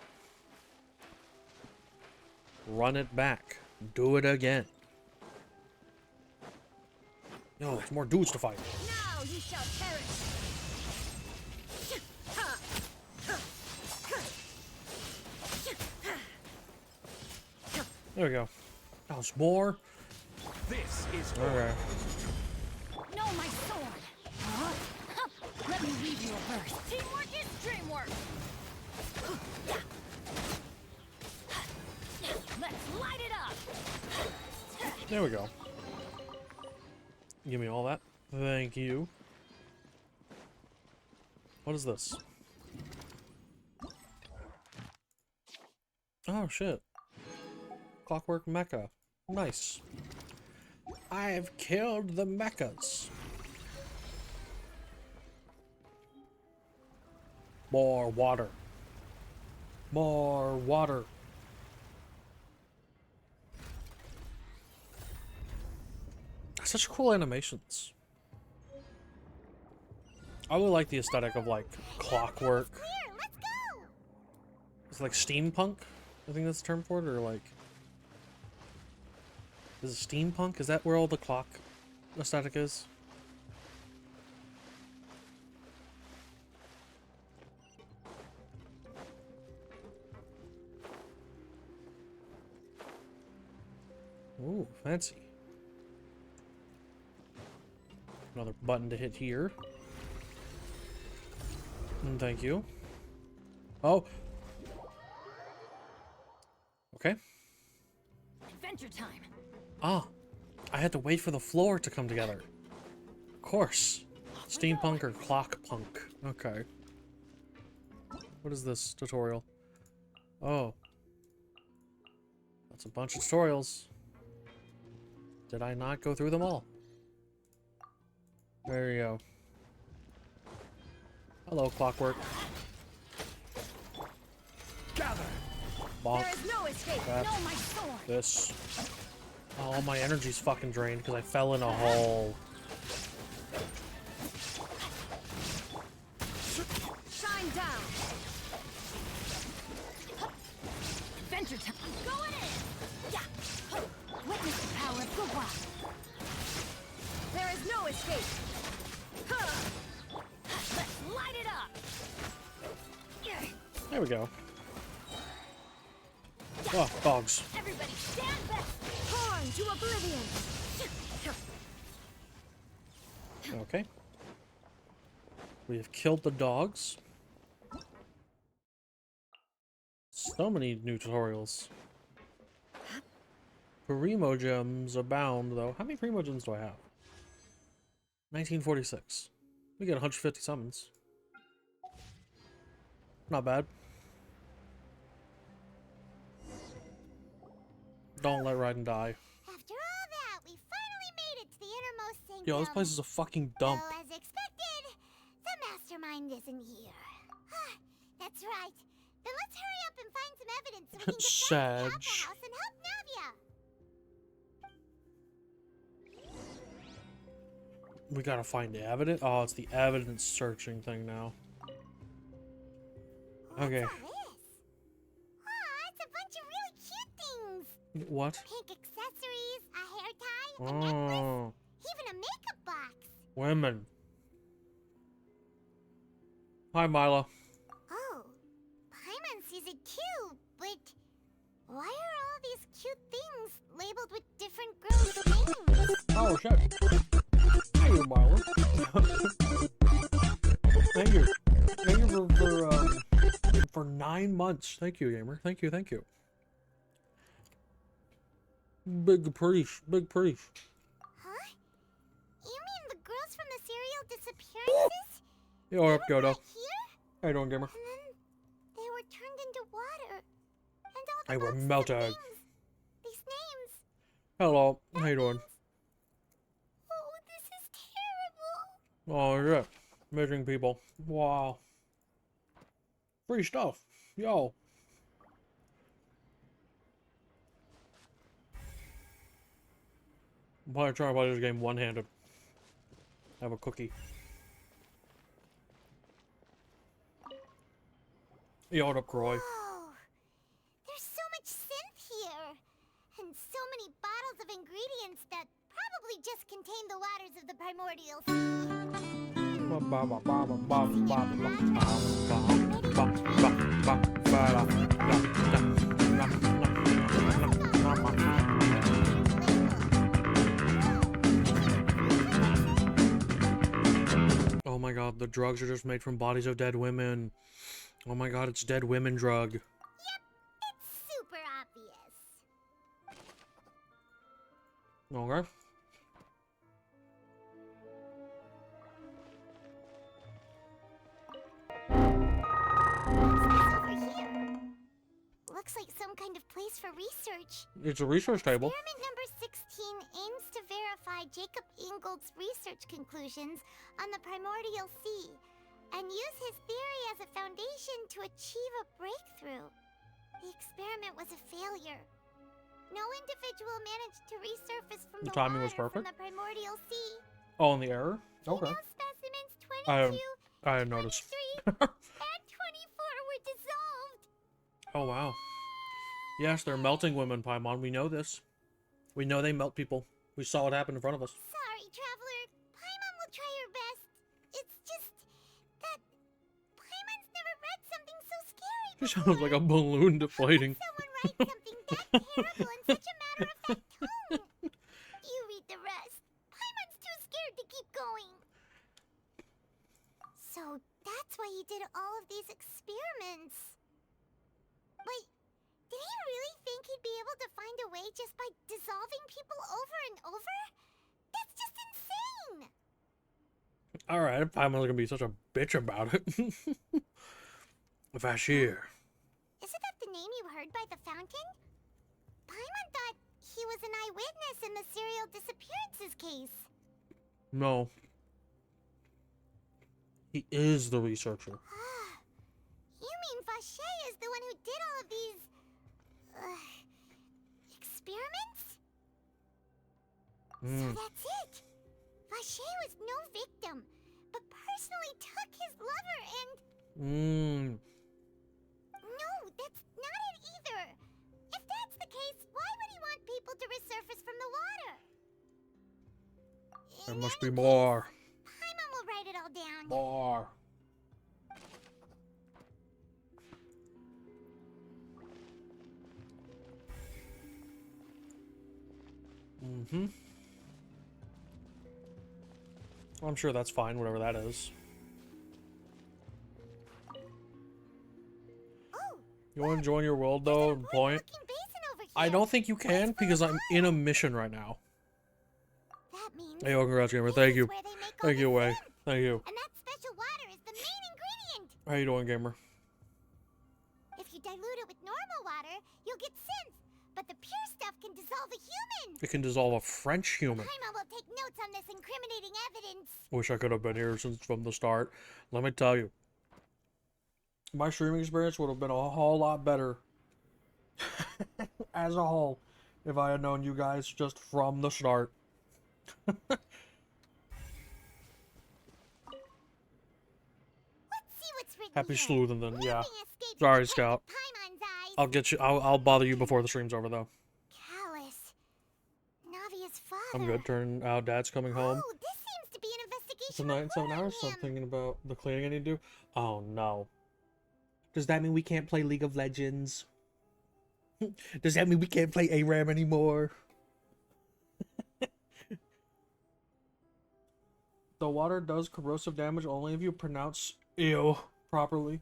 Run it back. Do it again. Yo, it's more dudes to fight. Now you shall perish. There we go. That was more. This is Okay. No, my sword! Huh? Let me leave you a verse. Teamwork is dreamwork! Let's light it up! There we go. Give me all that. Thank you. What is this? Oh shit. Clockwork mecha. Nice. I've killed the mechas. More water. More water. Such cool animations. I really like the aesthetic of like clockwork. It's like steampunk. I think that's the term for it, or like, is it steampunk? Is that where all the clock aesthetic is? Ooh, fancy. Another button to hit here. And thank you. Oh. Okay. Adventure time. Ah. I had to wait for the floor to come together. Of course. Steampunk or clock punk. Okay. What is this tutorial? Oh. That's a bunch of tutorials. Did I not go through them all? There you go. Hello, clockwork. Gather. Bonk. There is no escape. That. No, my sword. This. Oh, my energy's fucking drained because I fell in a hole. Shine down. Adventure time. Going in! Yeah! Witness the power of Gugwa. There is no escape. Let's light it up! There we go. Oh, dogs. Everybody stand back! Torn to oblivion. Okay. We have killed the dogs. So many new tutorials. Primo gems abound, though. How many Primo gems do I have? 1946. We get 150 summons. Not bad. Don't let Raiden die. After all that, we finally made it to the innermost sanctum. Yo, this place is a fucking dump. Though, as expected, the mastermind isn't here. That's right. Then let's hurry up and find some evidence so we can get back to the Sag. Opera House and help Navia. We gotta find the evidence. Oh, it's the evidence searching thing now. Okay. What's all this? It's a bunch of really cute things. What? Pink accessories, a hair tie, a necklace, Oh, even a makeup box. women. Hi, Mila. Oh, Paimon sees it too, but why are all these cute things labeled with Oh shit. Thank you, Marlon. Thank you. Thank you for 9 months. Thank you, gamer. Thank you, thank you. Big priest, big priest. Huh? You mean the girls from the serial disappearances? Yo, what up, Godo? Here? How you doing, gamer? And then they were turned into water. And all the They were boxes of melted. things. These names. Hello, how you doing? Oh, this is terrible. Oh yeah, missing people. Wow. Free stuff. Yo. I'm probably trying to play this game one-handed. Have a cookie. Yo, what up, Croy? Whoa. There's so much synth here. And so many bottles of ingredients that probably just contain the waters of the primordial Oh my god, the drugs are just made from bodies of dead women. Oh my god, it's dead women drug. Yep, it's super obvious. Okay. Looks like some kind of place for research. It's a research table. Experiment number 16 aims to verify Jacob Ingold's research conclusions on the primordial sea and use his theory as a foundation to achieve a breakthrough. The experiment was a failure. No individual managed to resurface from The the timing was water from perfect. the primordial sea. Oh, and the error? Okay. Female specimens 22, I had noticed. 23, and 24 were dissolved. Oh wow. Yes, they're melting women, Paimon. We know this. We know they melt people. We saw it happen in front of us. Sorry, Traveler. Paimon will try her best. It's just that Paimon's never read something so scary She sounds like a balloon deflating. someone write something that terrible in such a matter-of-fact tone. You read the rest. Paimon's too scared to keep going. So that's why he did all of these experiments. Wait, did he really think he'd be able to find a way just by dissolving people over and over? That's just insane! Alright, Paimon's gonna be such a bitch about it. Vashir. Isn't that the name you heard by the fountain? Paimon thought he was an eyewitness in the serial disappearances case. No. He is the researcher. You mean Vache is the one who did all of these... experiments? So that's it! Vache was no victim, but personally took his lover and... No, that's not it either! If that's the case, why would he want people to resurface from the water? There must be more. Paimon will write it all down. More. I'm sure that's fine, whatever that is. You want to join your world, though, and point? I don't think you can, because I'm in a mission right now. Hey, yo, congrats, gamer. Thank you. Thank you, Way. Thank you. And that special water is the main ingredient. How you doing, gamer? If you dilute it with normal water, you'll get synth. But the pure stuff can dissolve a human. It can dissolve a French human. Paimon will take notes on this incriminating evidence. Wish I could have been here since from the start. Let me tell you. My streaming experience would have been a whole lot better as a whole if I had known you guys just from the start. Happy sleuthing then, yeah. Sorry, Scout. I'll get you. I'll bother you before the stream's over, though. Callus. Navia's father. I'm good. Turn out. Dad's coming home. Oh, this seems to be an investigation Tonight in 7 hours. So I'm thinking about the cleaning I need to do. Oh no. Does that mean we can't play League of Legends? Does that mean we can't play ARAM anymore? The water does corrosive damage only if you pronounce ew properly.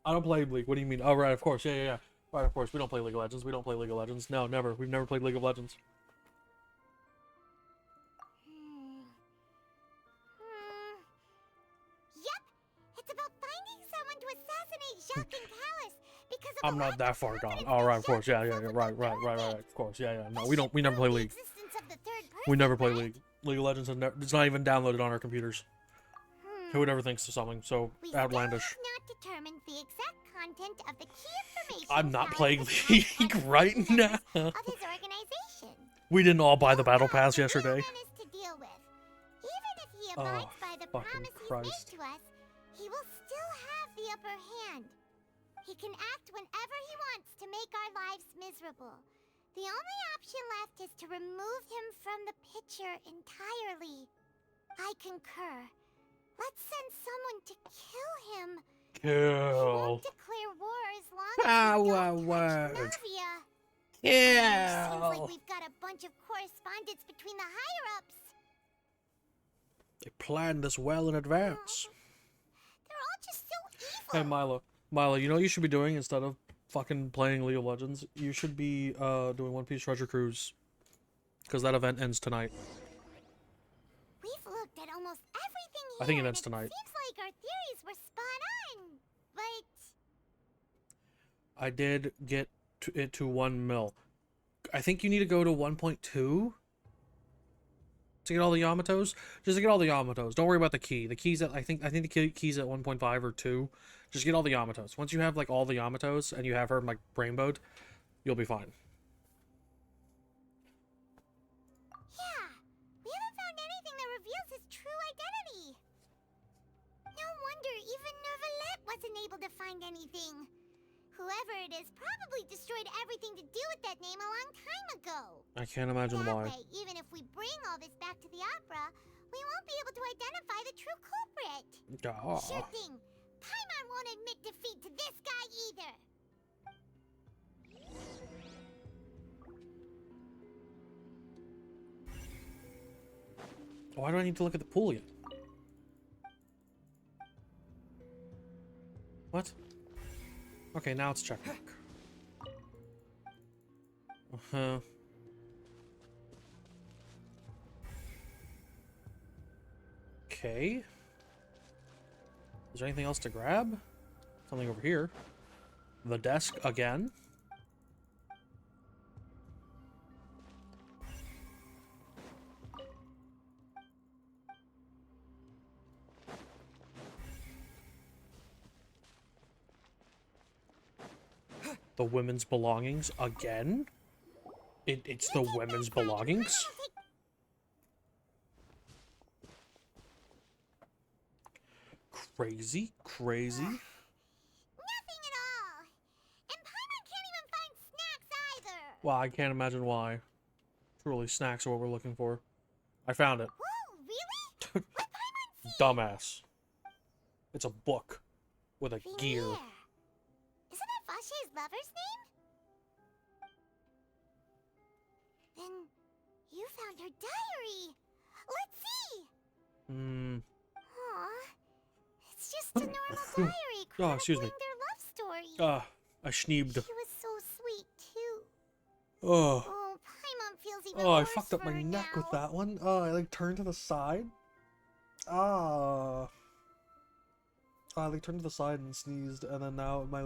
I don't play League. What do you mean? Oh, right, of course. Yeah. Right, of course. We don't play League of Legends. We don't play League of Legends. No, never. We've never played League of Legends. Yep, it's about finding someone to assassinate Jacques and Callus because of I'm not that far gone. Oh, right, of course. Yeah. Right. Of course. Yeah. No, we never play League. We never play League. League of Legends is it's not even downloaded on our computers. Who would ever thinks of something so outlandish? not determined the exact content of the key information. I'm not playing League right now. Of his organization. We didn't all buy the battle pass yesterday. To deal with. Even if he abides by the promise he's made to us, he will still have the upper hand. He can act whenever he wants to make our lives miserable. The only option left is to remove him from the picture entirely. I concur. Let's send someone to kill him. Kill. Declare war as long as we don't touch Navia. Seems like we've got a bunch of correspondence between the higher-ups. They planned this well in advance. They're all just so evil. Hey, Milo, you know what you should be doing instead of fucking playing League of Legends? You should be doing One Piece Treasure Cruise. Because that event ends tonight. We've looked at almost everything here. I think it ends tonight. Seems like our theories were spot on, but I did get it to 1 mil. I think you need to go to 1.2 to get all the Yamatos. Just to get all the Yamatos. Don't worry about the key. The key's at I think the key's at 1.5 or 2. Just get all the Yamatos. Once you have like all the Yamatos and you have her like rainbowed, you'll be fine. yeah, we haven't found anything that reveals his true identity. No wonder even Nervalette wasn't able to find anything. Whoever it is probably destroyed everything to do with that name a long time ago. I can't imagine that why. Way, even if we bring all this back to the opera, we won't be able to identify the true culprit. Sure thing. Paimon won't admit defeat to this guy either. Why do I need to look at the pool yet? What? Okay, now it's checkmark. Uh-huh. Okay. Is there anything else to grab? Something over here. The desk again. The women's belongings again? It's the women's belongings? Crazy. Nothing at all. And Paimon can't even find snacks either. Well, I can't imagine why. Truly, snacks are what we're looking for. I found it. Whoa, really? What Paimon see? Dumbass. It's a book with a gear. Isn't that Vache's lover's name? Then you found her diary. Let's see. Aw, it's just a normal diary chronicling their love story. I schneebed. She was so sweet too. Oh. Oh, Paimon feels even Oh, I worse fucked up for my her neck now. with that one. Oh, I like turned to the side. I like turned to the side and sneezed, and then now my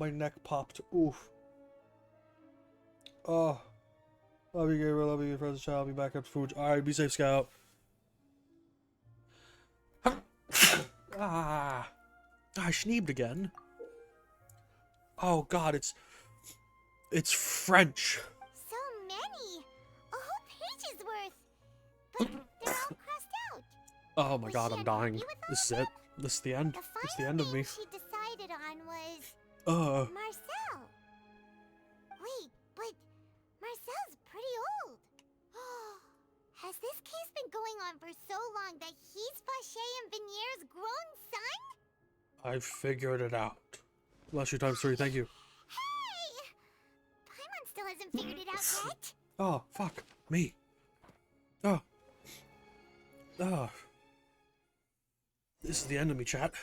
neck popped. Oof. Oh. Love you, Gabriel. Love you, friends. Child. Be back up to food. Alright, be safe, Scout. I schneebed again. Oh god, it's French. So many. A whole page's worth. But they're all crossed out. Oh my god, I'm dying. This is it. This is the end. It's the end of me. She decided on was Marcel. Wait, but Marcel's pretty old. Has this case been going on for so long that he's Vache and Venier's grown son? I figured it out. Bless you ×3, thank you. Hey! Paimon still hasn't figured it out yet. Oh, fuck. Me. Oh. Oh. This is the end of me, chat.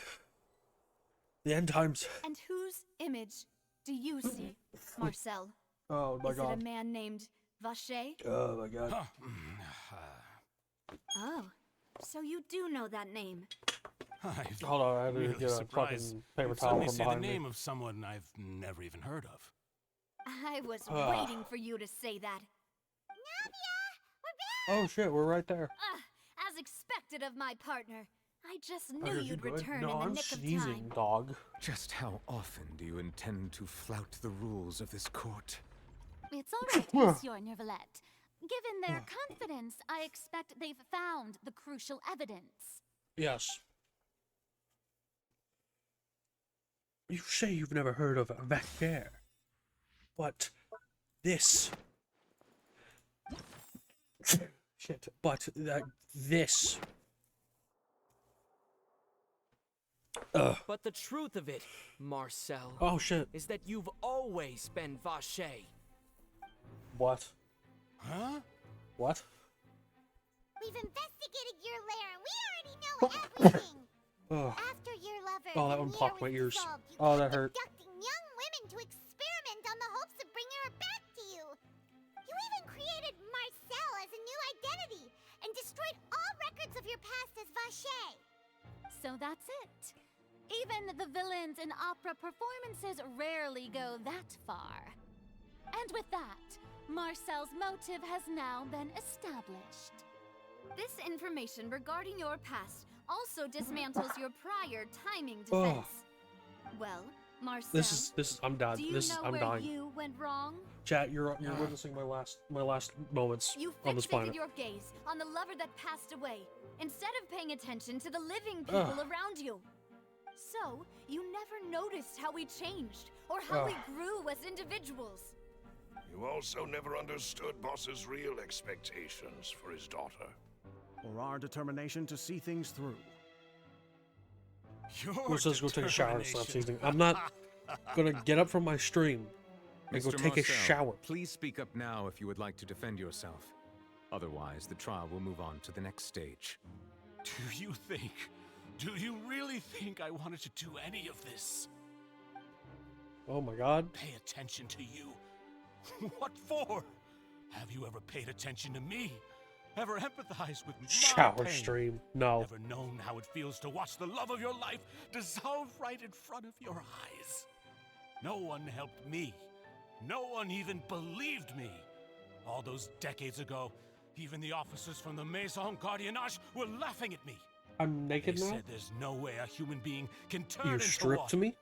The end times. And whose image do you see, Marcel? Oh my Is god. it a man named Vacher? Oh my god. Oh, so you do know that name. Hold on, I had to Really get a surprised fucking paper you'd towel suddenly from say the behind name me. of someone I've never even heard of. I was Ah. waiting for you to say that. Oh shit, we're right there. As expected of my partner. I just I knew heard you you'd good. return No, in the I'm nick sneezing, of time. dog. Just how often do you intend to flout the rules of this court? It's all right, Monsieur Nervalette. Given their confidence, I expect they've found the crucial evidence. Yes. You say you've never heard of Vacher, but this... Shit, but this... But the truth of it, Marcel, Oh shit. is that you've always been Vacher. What? Huh? What? We've investigated your lair and we already know everything. Oh. After your lover, Oh, that one Veneer popped my was ears. dissolved, you Oh, that kept hurt. abducting young women to experiment on the hopes of bringing her back to you. You even created Marcel as a new identity and destroyed all records of your past as Vacher. So that's it. Even the villains in opera performances rarely go that far. And with that, Marcel's motive has now been established. This information regarding your past also dismantles your prior timing defense. Well, Marcel, This is I'm done. do you This know is I'm where dying. you went wrong? Chat, you're witnessing my last moments You on this fixated planet. your gaze on the lover that passed away, instead of paying attention to the living people around you. So, you never noticed how we changed, or how we grew as individuals. You also never understood Boss's real expectations for his daughter. Or our determination to see things through. Who says go take a shower and stop seasoning? I'm not gonna get up from my stream and go Mr. take a Marcel, shower. Please speak up now if you would like to defend yourself. Otherwise, the trial will move on to the next stage. Do you really think I wanted to do any of this? Oh my god. Pay attention to you? What for? Have you ever paid attention to me? Ever empathized with my Shower pain? stream. No. Ever known how it feels to watch the love of your life dissolve right in front of your eyes? No one helped me. No one even believed me. All those decades ago, even the officers from the Maison Gardiennage were laughing at me. I'm naked They now? said there's no way a human being can turn You into stripped one. me?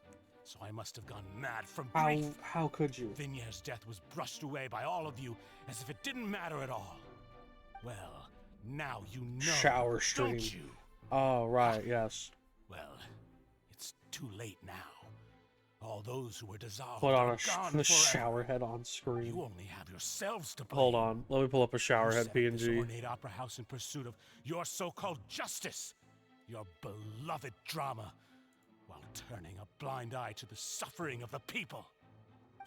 So I must have gone mad from grief. How could you? Vinier's death was brushed away by all of you as if it didn't matter at all. Well, now you know, Shower stream. don't you? Oh right, yes. Well, it's too late now. All those who were dissolved Put on are a gone the forever. shower head on screen. You only have yourselves to blame. Hold on, let me pull up a shower You head set up this PNG. ornate opera house in pursuit of your so-called justice, your beloved drama, while turning a blind eye to the suffering of the people.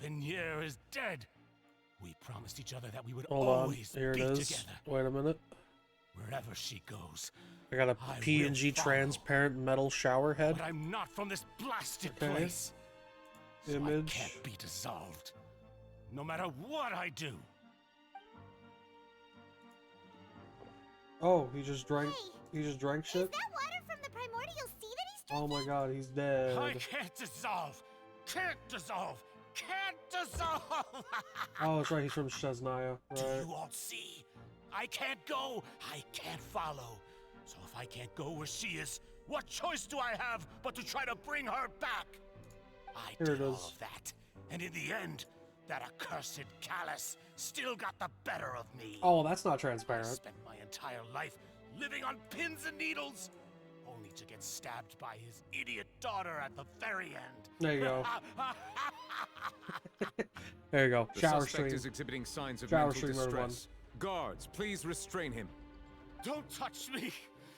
Vinier is dead. We promised each other that we would Hold on, always here it be is. together. Wait a minute. Wherever she goes, I got a I will PNG follow. transparent metal shower head. But I'm not from this blasted Okay. place. So I Image. can't be dissolved. No matter what I do. Oh, he just drank. He just drank shit. Is that water from the primordial sea that he's Oh my god, he's dead. I can't dissolve. Can't dissolve. Can't dissolve. Oh, that's right. He's from Shesnaya. Do Right. you all see? I can't go. I can't follow. So if I can't go where she is, what choice do I have but to try to bring her back? I Here it did all is. of that, and in the end, that accursed Callus still got the better of me. Oh, that's not I transparent. spent my entire life living on pins and needles, only to get stabbed by his idiot daughter at the very end. There you go. There you go. The Shower suspect stream. is exhibiting signs of Shower mental stream, everyone. distress. Guards, please restrain him. Don't touch me.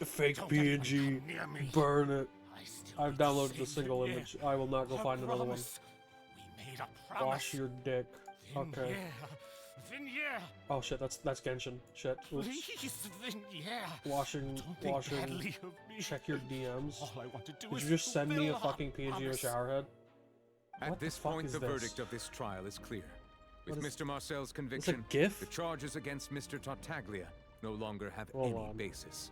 Fake Don't anyone PNG. come near me. Burn it. I still I've need to downloaded the save single Vinier. image. I will not go A find another one. promise. We made a promise. Wash your dick. Okay. Vinyar! Oh shit, that's Genshin. Shit. Oops. Please, Vinyar! Washing. Don't think badly of me. Check your DMs. All I want to do Did is you just send me a fulfill our fucking PNG or promise. showerhead? At What the this fuck point, is the this? verdict of this trial is clear. With What is- Mr. Marcel's conviction, GIF? the charges against Mr. Tartaglia no longer have Hold any on. basis.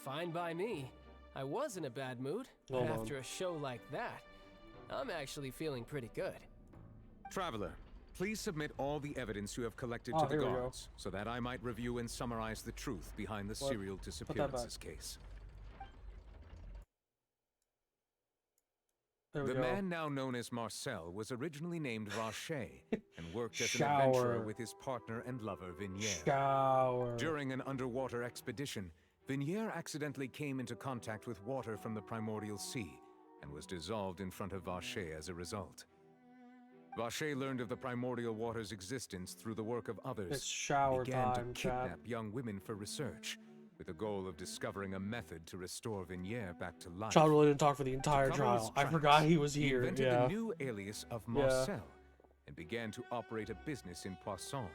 Fine by me. I was in a bad mood, but Hold on. after a show like that, I'm actually feeling pretty good. Traveler, please submit all the evidence you have collected Oh, to the here we go. guards, so that I might review and summarize the truth behind the What? serial Put that disappearances back. case. There we The go. man now known as Marcel was originally named Vache and worked as an Shower. adventurer with his partner and lover Vignere. Shower. During an underwater expedition, Vignere accidentally came into contact with water from the primordial sea and was dissolved in front of Vache as a result. Vache learned of the primordial water's existence through the work of others. It's shower began time, to chat. kidnap young women for research, with the goal of discovering a method to restore Vignere back to life. Child really didn't talk for the entire To cover his trial. I tracks, forgot he was he here. invented Yeah. a new alias of Yeah. Marcel and began to operate a business in Poisson.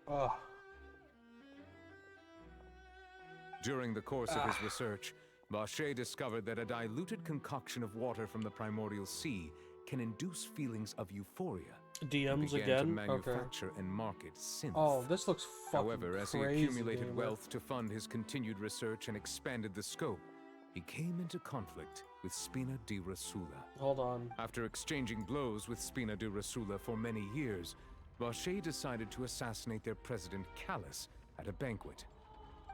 Ugh. During the course of his research, Vache discovered that a diluted concoction of water from the primordial sea can induce feelings of euphoria. DMs He began again? to Okay. manufacture and market synth. Oh, this looks fucking However, as he crazy, accumulated gamer. wealth to fund his continued research and expanded the scope, he came into conflict with Spina di Rasula. Hold on. After exchanging blows with Spina di Rasula for many years, Vache decided to assassinate their president Callus at a banquet.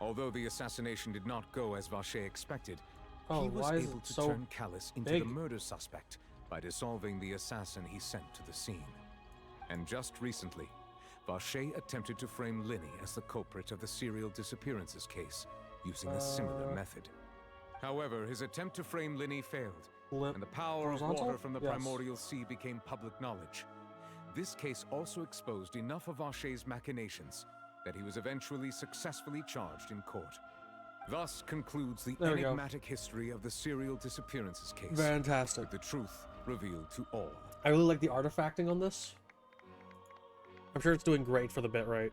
Although the assassination did not go as Vache expected, Oh, he was why is able it to so turn Callus into big? the murder suspect by dissolving the assassin he sent to the scene. And just recently, Vache attempted to frame Linny as the culprit of the serial disappearances case, using a similar method. However, his attempt to frame Linny failed, and the power of horizontal? water from the Yes. primordial sea became public knowledge. This case also exposed enough of Vache's machinations that he was eventually successfully charged in court. Thus concludes the There we go. enigmatic history of the serial disappearances case. Fantastic. With the truth revealed to all. I really like the artifacting on this. I'm sure it's doing great for the bitrate.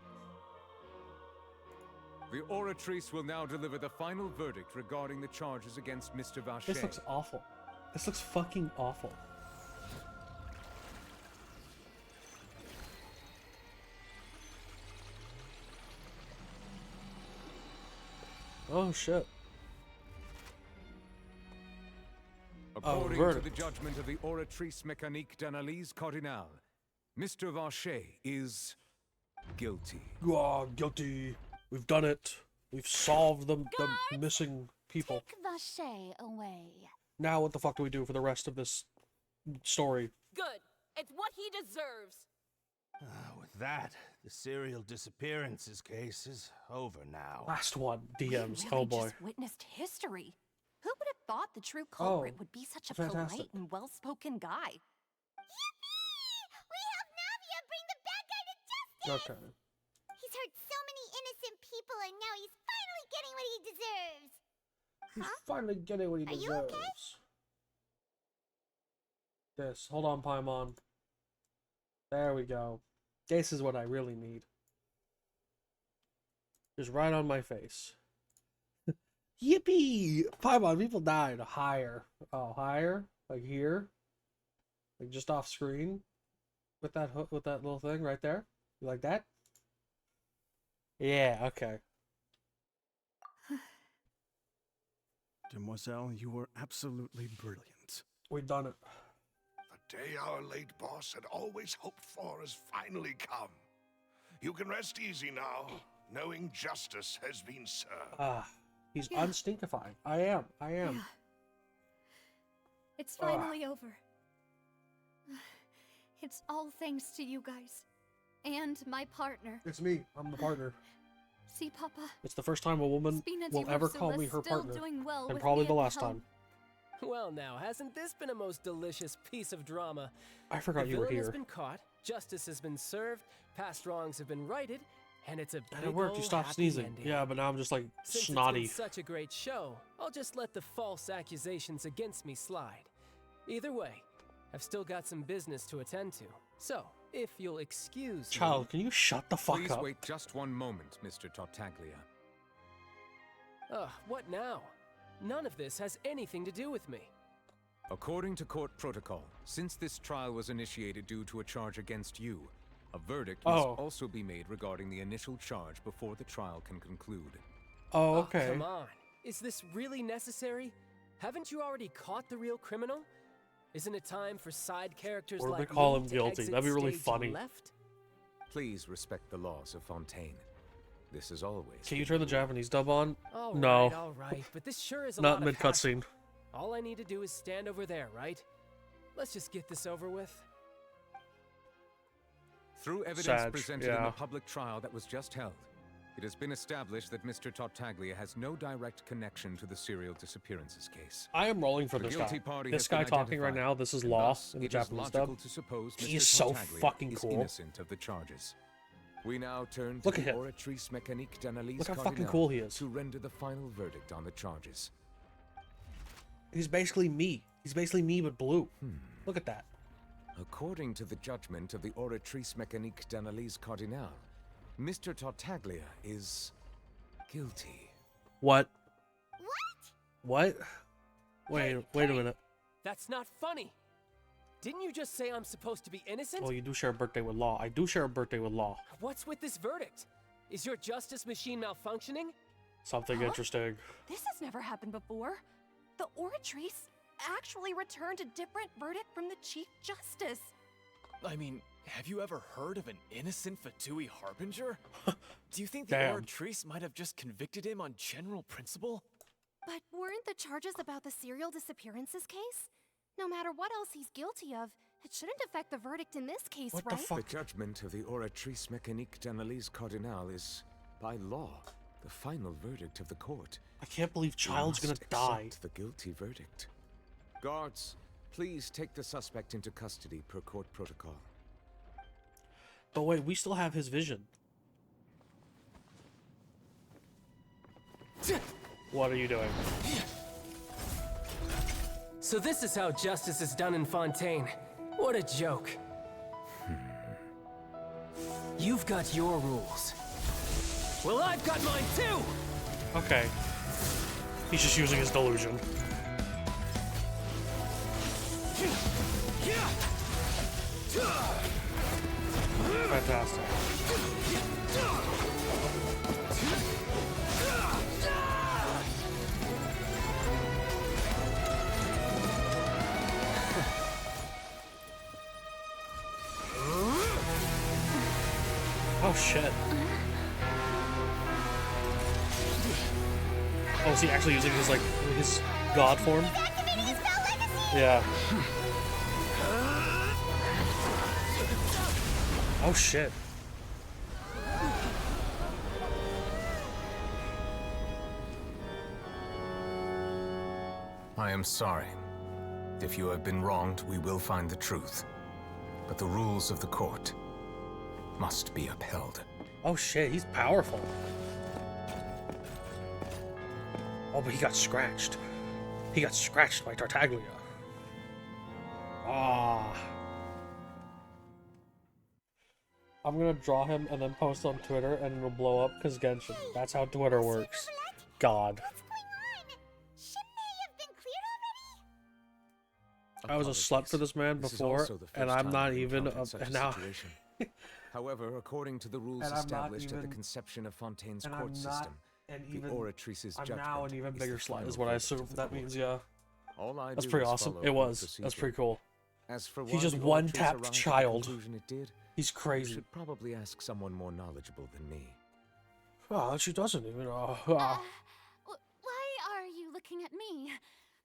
The Oratrice will now deliver the final verdict regarding the charges against Mr. Vache. This looks awful. This looks fucking awful. Oh shit. According to the verdict. judgment of the Oratrice Mécanique d'Analyse Cardinal, Mr. Vache is guilty. Oh, guilty. We've done it. We've solved the missing people. Take Vache away. Now what the fuck do we do for the rest of this story? Good. It's what he deserves. With that, the serial disappearances case is over now. Last one. We DMs. really Oh boy. just witnessed history. Who would have thought the true culprit would be such a fantastic. polite and well-spoken guy? We helped Navia bring the bad guy to justice! Okay. He's hurt so many innocent people and now he's finally getting what he deserves! He's finally getting what he Are deserves. you okay? This. Hold on, Paimon. There we go. This is what I really need. Just right on my face. Yippee! Paimon, people died. Higher. Oh, higher? Like here? Like just off screen? With that hook, with that little thing right there? You like that? Yeah, okay. Demoiselle, you were absolutely brilliant. We've done it. The day our late boss had always hoped for has finally come. You can rest easy now, knowing justice has been served. Ah, he's unstinkifying. I am. Yeah. It's finally over. It's all thanks to you guys. And my partner. It's me. I'm the partner. See, Papa? It's the first time a woman Spina will di ever call Rosula's me her still partner. doing well And with probably me the at the last helm. time. Well, now, hasn't this been a most delicious piece of drama? I forgot the you were villain has here. been caught, justice has been served, past wrongs have been righted, and it's a And big it worked. You ol' stopped happy sneezing. ending. Yeah, but now I'm just like Since snotty. It's been such a great show, I'll just let the false accusations against me slide. Either way, I've still got some business to attend to. So, if you'll excuse Child, me. can you shut the fuck Please up? wait just one moment, Mr. Tartaglia. What now? None of this has anything to do with me. According to court protocol, since this trial was initiated due to a charge against you, a verdict must also be made regarding the initial charge before the trial can conclude. Oh, okay. Come on. Is this really necessary? Haven't you already caught the real criminal? Isn't it time for side characters Or like they call me him to guilty. exit That'd be really stage funny. left? Please respect the laws of Fontaine. This is always. Can you turn the Japanese dub on? All No. right, but this sure is a Not lot mid of hassle. cutscene. All I need to do is stand over there, right? Let's just get this over with. Through evidence Sag, presented in yeah. the public trial that was just held, it has been established that Mr. Tartaglia has no direct connection to the serial disappearances case. I am rolling for The this guilty guy. party This has guy been talking right identified, now, this is and law thus in the it is Japanese logical dub. to suppose He Mr. is so Tartaglia fucking is cool. innocent of the charges. We now turn to Look at the him. Oratrice Mécanique d'Analyse Look how fucking Cardinale cool he is. to render the final verdict on the charges. He's basically me. He's basically me, but blue. Look at that. According to the judgment of the Oratrice Mécanique d'Analyse Cardinale, Mr. Tartaglia is guilty. What? What? Wait a minute. That's not funny. Didn't you just say I'm supposed to be innocent? Oh, you do share a birthday with Law. I do share a birthday with Law. What's with this verdict? Is your justice machine malfunctioning? Something interesting. This has never happened before. The Oratrice actually returned a different verdict from the Chief Justice. I mean, have you ever heard of an innocent Fatui Harbinger? Do you think the Damn. Oratrice might have just convicted him on general principle? But weren't the charges about the serial disappearances case? No matter what else he's guilty of, it shouldn't affect the verdict in this case, What the right? fuck? The judgment of the Oratrice Mécanique d'Analyse Cardinale is, by law, the final verdict of the court. I can't believe We Child's gonna must die. accept the guilty verdict. Guards, please take the suspect into custody per court protocol. But wait, we still have his vision. What are you doing? So this is how justice is done in Fontaine. What a joke. You've got your rules. Well, I've got mine too! Okay. He's just using his delusion. Fantastic. Oh shit. Oh, is he actually using his, like, his god form? Yeah. Oh shit. I am sorry. If you have been wronged, we will find the truth. But the rules of the court must be upheld. Oh shit, he's powerful. Oh, but he got scratched. He got scratched by Tartaglia. Ah. I'm gonna draw him and then post on Twitter and it'll blow up because Genshin. That's how Twitter works. God. I was a slut for this man This is before, also the and first I'm time not I've even. encountered such a And now. situation. However, according to the rules And I'm not established at the even- conception of Fontaine's and court I'm not system, an the even- Oratrice's I'm judgment now an even is bigger the slut, final is what I verdict assume of the that court. means, yeah. All I That's do pretty is awesome. follow It the was. That's procedure. pretty cool. As for He why just the one Oratrice tapped arrived at the Child. conclusion it did, He's you crazy. should probably ask someone more knowledgeable than me. Oh, she doesn't even. Why are you looking at me?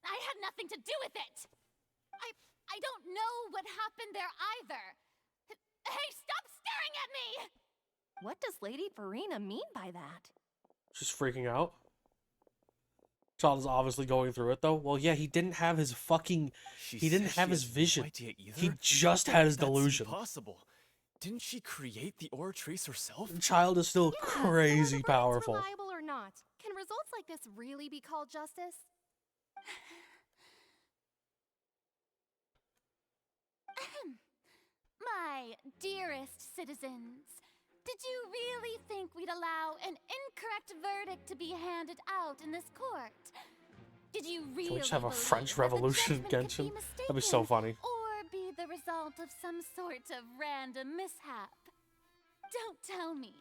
I had nothing to do with it. I don't know what happened there either. Hey, stop staring at me! What does Lady Farina mean by that? She's freaking out. Child is obviously going through it though. Well, yeah, he didn't have his fucking. He didn't have his vision. He just had his delusion. That's impossible. Didn't she create the Oratrice herself? Child is still crazy powerful. Reliable or not, can results like this really be called justice? My dearest citizens, did you really think we'd allow an incorrect verdict to be handed out in this court? Did you really Can we just have a believe French that the Revolution judgment could Genshin? be That'd be so mistaken, funny. or be the result of some sort of random mishap? Don't tell me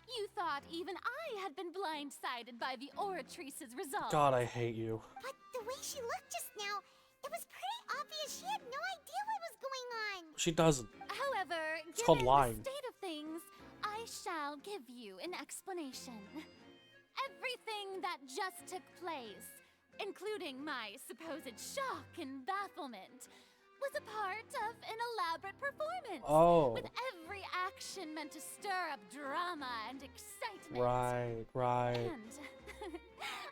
you thought even I had been blindsided by the Oratrice's result. God, I hate you. But the way she looked just now, it was pretty obvious she had no idea what was going on. She doesn't. However, It's given called lying. the state of things, I shall give you an explanation. Everything that just took place, including my supposed shock and bafflement, was a part of an elaborate performance. Oh. With every action meant to stir up drama and excitement. Right. And,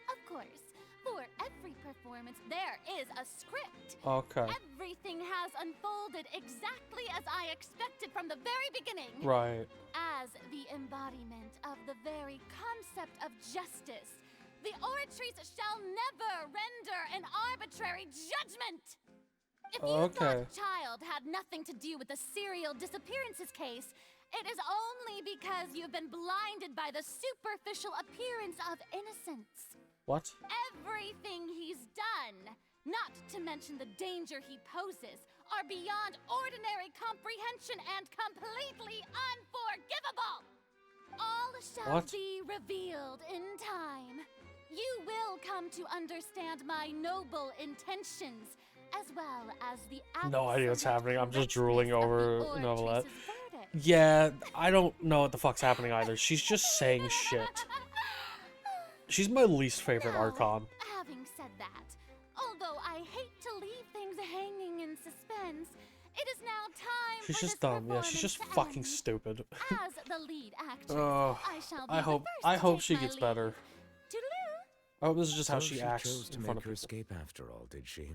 of course, for every performance, there is a script. Okay. Everything has unfolded exactly as I expected from the very beginning. Right. As the embodiment of the very concept of justice, the Oratrice shall never render an arbitrary judgment. If you thought Child had nothing to do with the serial disappearances case, it is only because you've been blinded by the superficial appearance of innocence. What? Everything he's done, not to mention the danger he poses, are beyond ordinary comprehension and completely unforgivable. All shall be revealed in time. You will come to understand my noble intentions, as well as the No idea what's happening. I'm just drooling over Novelette. verdict. Yeah, I don't know what the fuck's happening either. She's just saying shit. She's my least favorite Archon. Having said that, although I hate to leave things hanging in suspense, it is now time She's for just this dumb. Yeah, she's just performance to fucking end. stupid. As the lead actress, Oh, I shall be I the hope first I to hope take she my gets leave. better. Toodaloo. I hope this is just how So she acts chose to in front make of her people. escape after all, did she?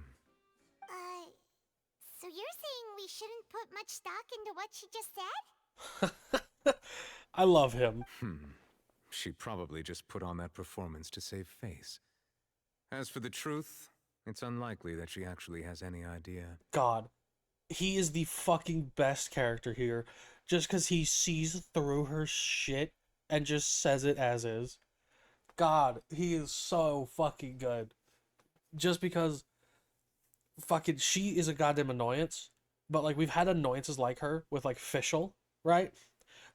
So you're saying we shouldn't put much stock into what she just said? I love him. She probably just put on that performance to save face. As for the truth, it's unlikely that she actually has any idea. God, he is the fucking best character here. Just because he sees through her shit and just says it as is. God, he is so fucking good. Just because fucking she is a goddamn annoyance. But like we've had annoyances like her with like Fischl, right?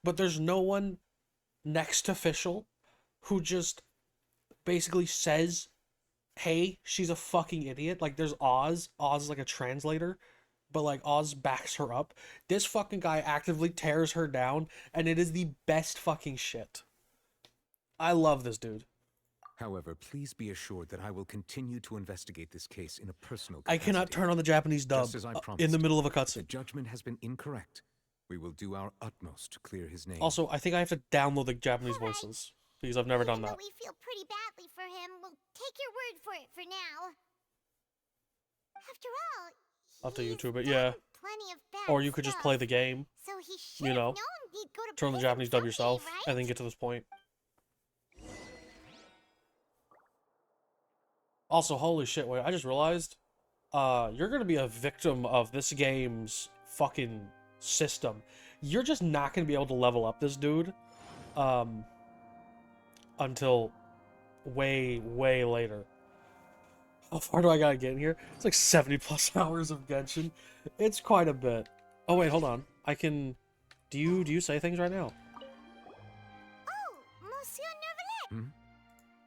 But there's no one next to Fischl who just basically says, hey, she's a fucking idiot. Like there's Oz. Oz is like a translator. But like Oz backs her up. This fucking guy actively tears her down, and it is the best fucking shit. I love this dude. However, please be assured that I will continue to investigate this case in a personal I capacity. cannot turn on the Japanese dub Just as I promised. in the middle of a If the cutscene. judgment has been incorrect, we will do our utmost to clear his name. Also, I think I have to download the Japanese voices because I've never done Even that. though we feel pretty badly for him, we'll take your word for it for now. After all, I'll have to YouTube it, yeah. plenty of bad Or you could just play the game, so he should you know, have known he'd go to turn the prison Japanese dub someday, yourself, right? and then get to this point. Also, holy shit, wait, I just realized, you're gonna be a victim of this game's fucking system. You're just not gonna be able to level up this dude, until way, way later. How far do I gotta get in here? It's like 70 plus hours of Genshin. It's quite a bit. Oh wait, hold on. I can... Do you say things right now? Oh, Monsieur Neuvillette!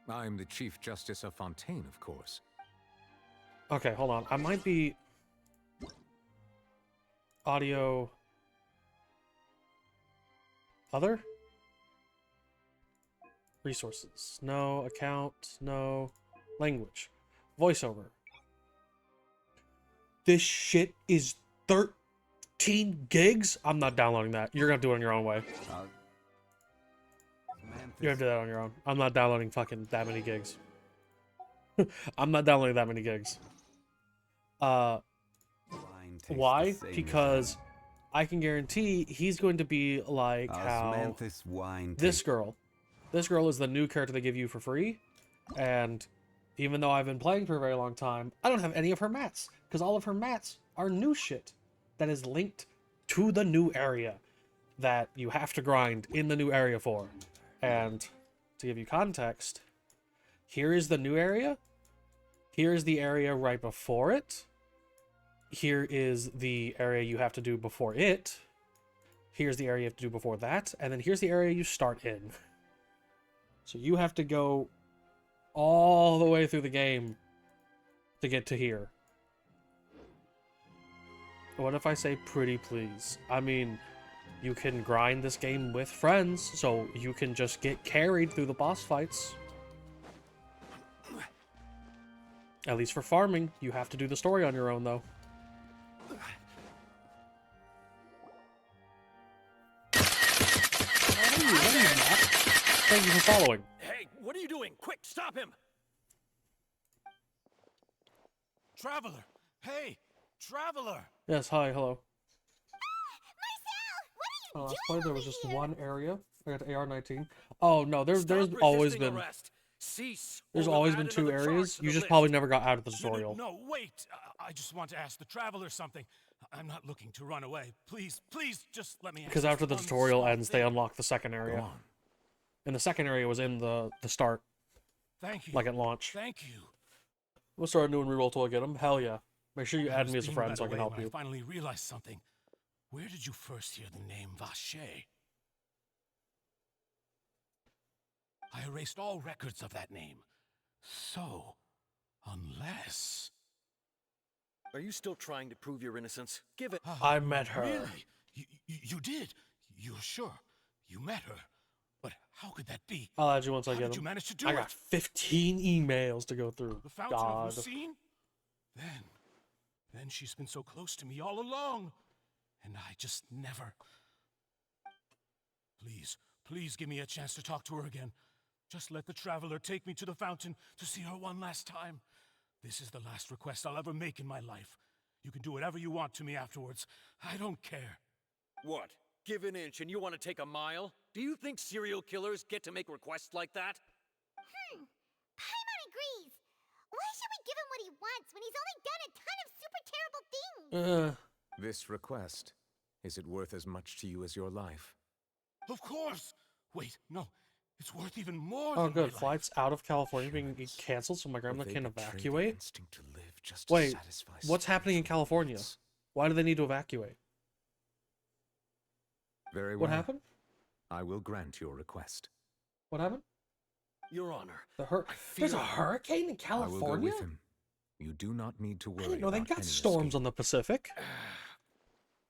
I'm the Chief Justice of Fontaine, of course. Okay, hold on. I might be... Audio... Other? Resources. No. Account. No. Language. Voiceover. This shit is 13 gigs? I'm not downloading that. You're gonna do it on your own way. You have to do that on your own. I'm not downloading fucking that many gigs. I'm not downloading that many gigs. Why? Because I can guarantee he's going to be like how this girl. This girl is the new character they give you for free. And even though I've been playing for a very long time, I don't have any of her mats. Because all of her mats are new shit that is linked to the new area that you have to grind in the new area for. And to give you context, here is the new area. Here is the area right before it. Here is the area you have to do before it. Here's the area you have to do before that. And then here's the area you start in. So you have to go all the way through the game to get to here. What if I say pretty please? I mean, you can grind this game with friends, so you can just get carried through the boss fights. At least for farming, you have to do the story on your own, though. Thank you for following. Hey, what are you doing? Quick, stop him! Traveler! Hey! Traveler! Yes, hi, hello. Last play, there was just one area. I got AR-19. Oh, no, there's always been... There's always been 2 areas. You just probably never got out of the tutorial. No, wait! I just want to ask the Traveler something. I'm not looking to run away. Please, please, just let me ask. Because after the tutorial ends, they unlock the second area. And the second area was in the start. Thank you. Like at launch. Thank you. We'll start a new reroll till I get them. Hell yeah. Make sure you add me as a being friend led so I can away help when you. I finally realized something. Where did you first hear the name Vache? I erased all records of that name. So, unless... Are you still trying to prove your innocence? Give it. I met her. Really? You did? You're sure? You met her? But how could that be? I'll add you once I How get did them. you manage to do I it? got 15 emails to go through. The fountain God. of Lucine? Then she's been so close to me all along. And I just never... Please give me a chance to talk to her again. Just let the Traveler take me to the fountain to see her one last time. This is the last request I'll ever make in my life. You can do whatever you want to me afterwards. I don't care. What? Give an inch and you want to take a mile? Do you think serial killers get to make requests like that? Paimon agrees. Why should we give him what he wants when he's only done a ton of super terrible things? This request, is it worth as much to you as your life? Of course! Wait, no. It's worth even more Oh, than good. my life. Flights out of California being canceled so my grandma can evacuate? To live just to Wait, satisfy what's happening in California? Why do they need to evacuate? Very well. What happened? I will grant your request. What happened? Your Honor. There's a hurricane in I will go California? with him. You do not need to worry. I didn't know they about got any storms escape. on the Pacific.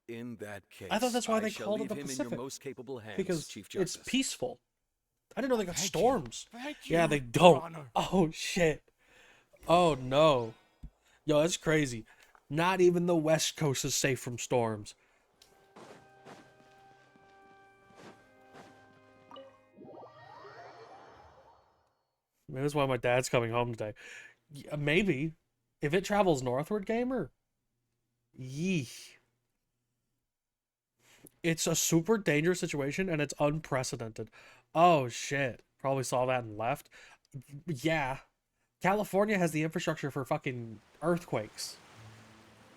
In that case, I thought that's why I they shall called it leave the him in Pacific. your most capable hands, Because Chief it's Justice. peaceful. I didn't know they got storms. Thank Yeah, you, they Your don't. Honor. Oh, shit. Oh, no. Yo, that's crazy. Not even the West Coast is safe from storms. Maybe that's why my dad's coming home today. Yeah, maybe. If it travels northward, gamer. Yee. It's a super dangerous situation and it's unprecedented. Oh shit. Probably saw that and left. Yeah. California has the infrastructure for fucking earthquakes.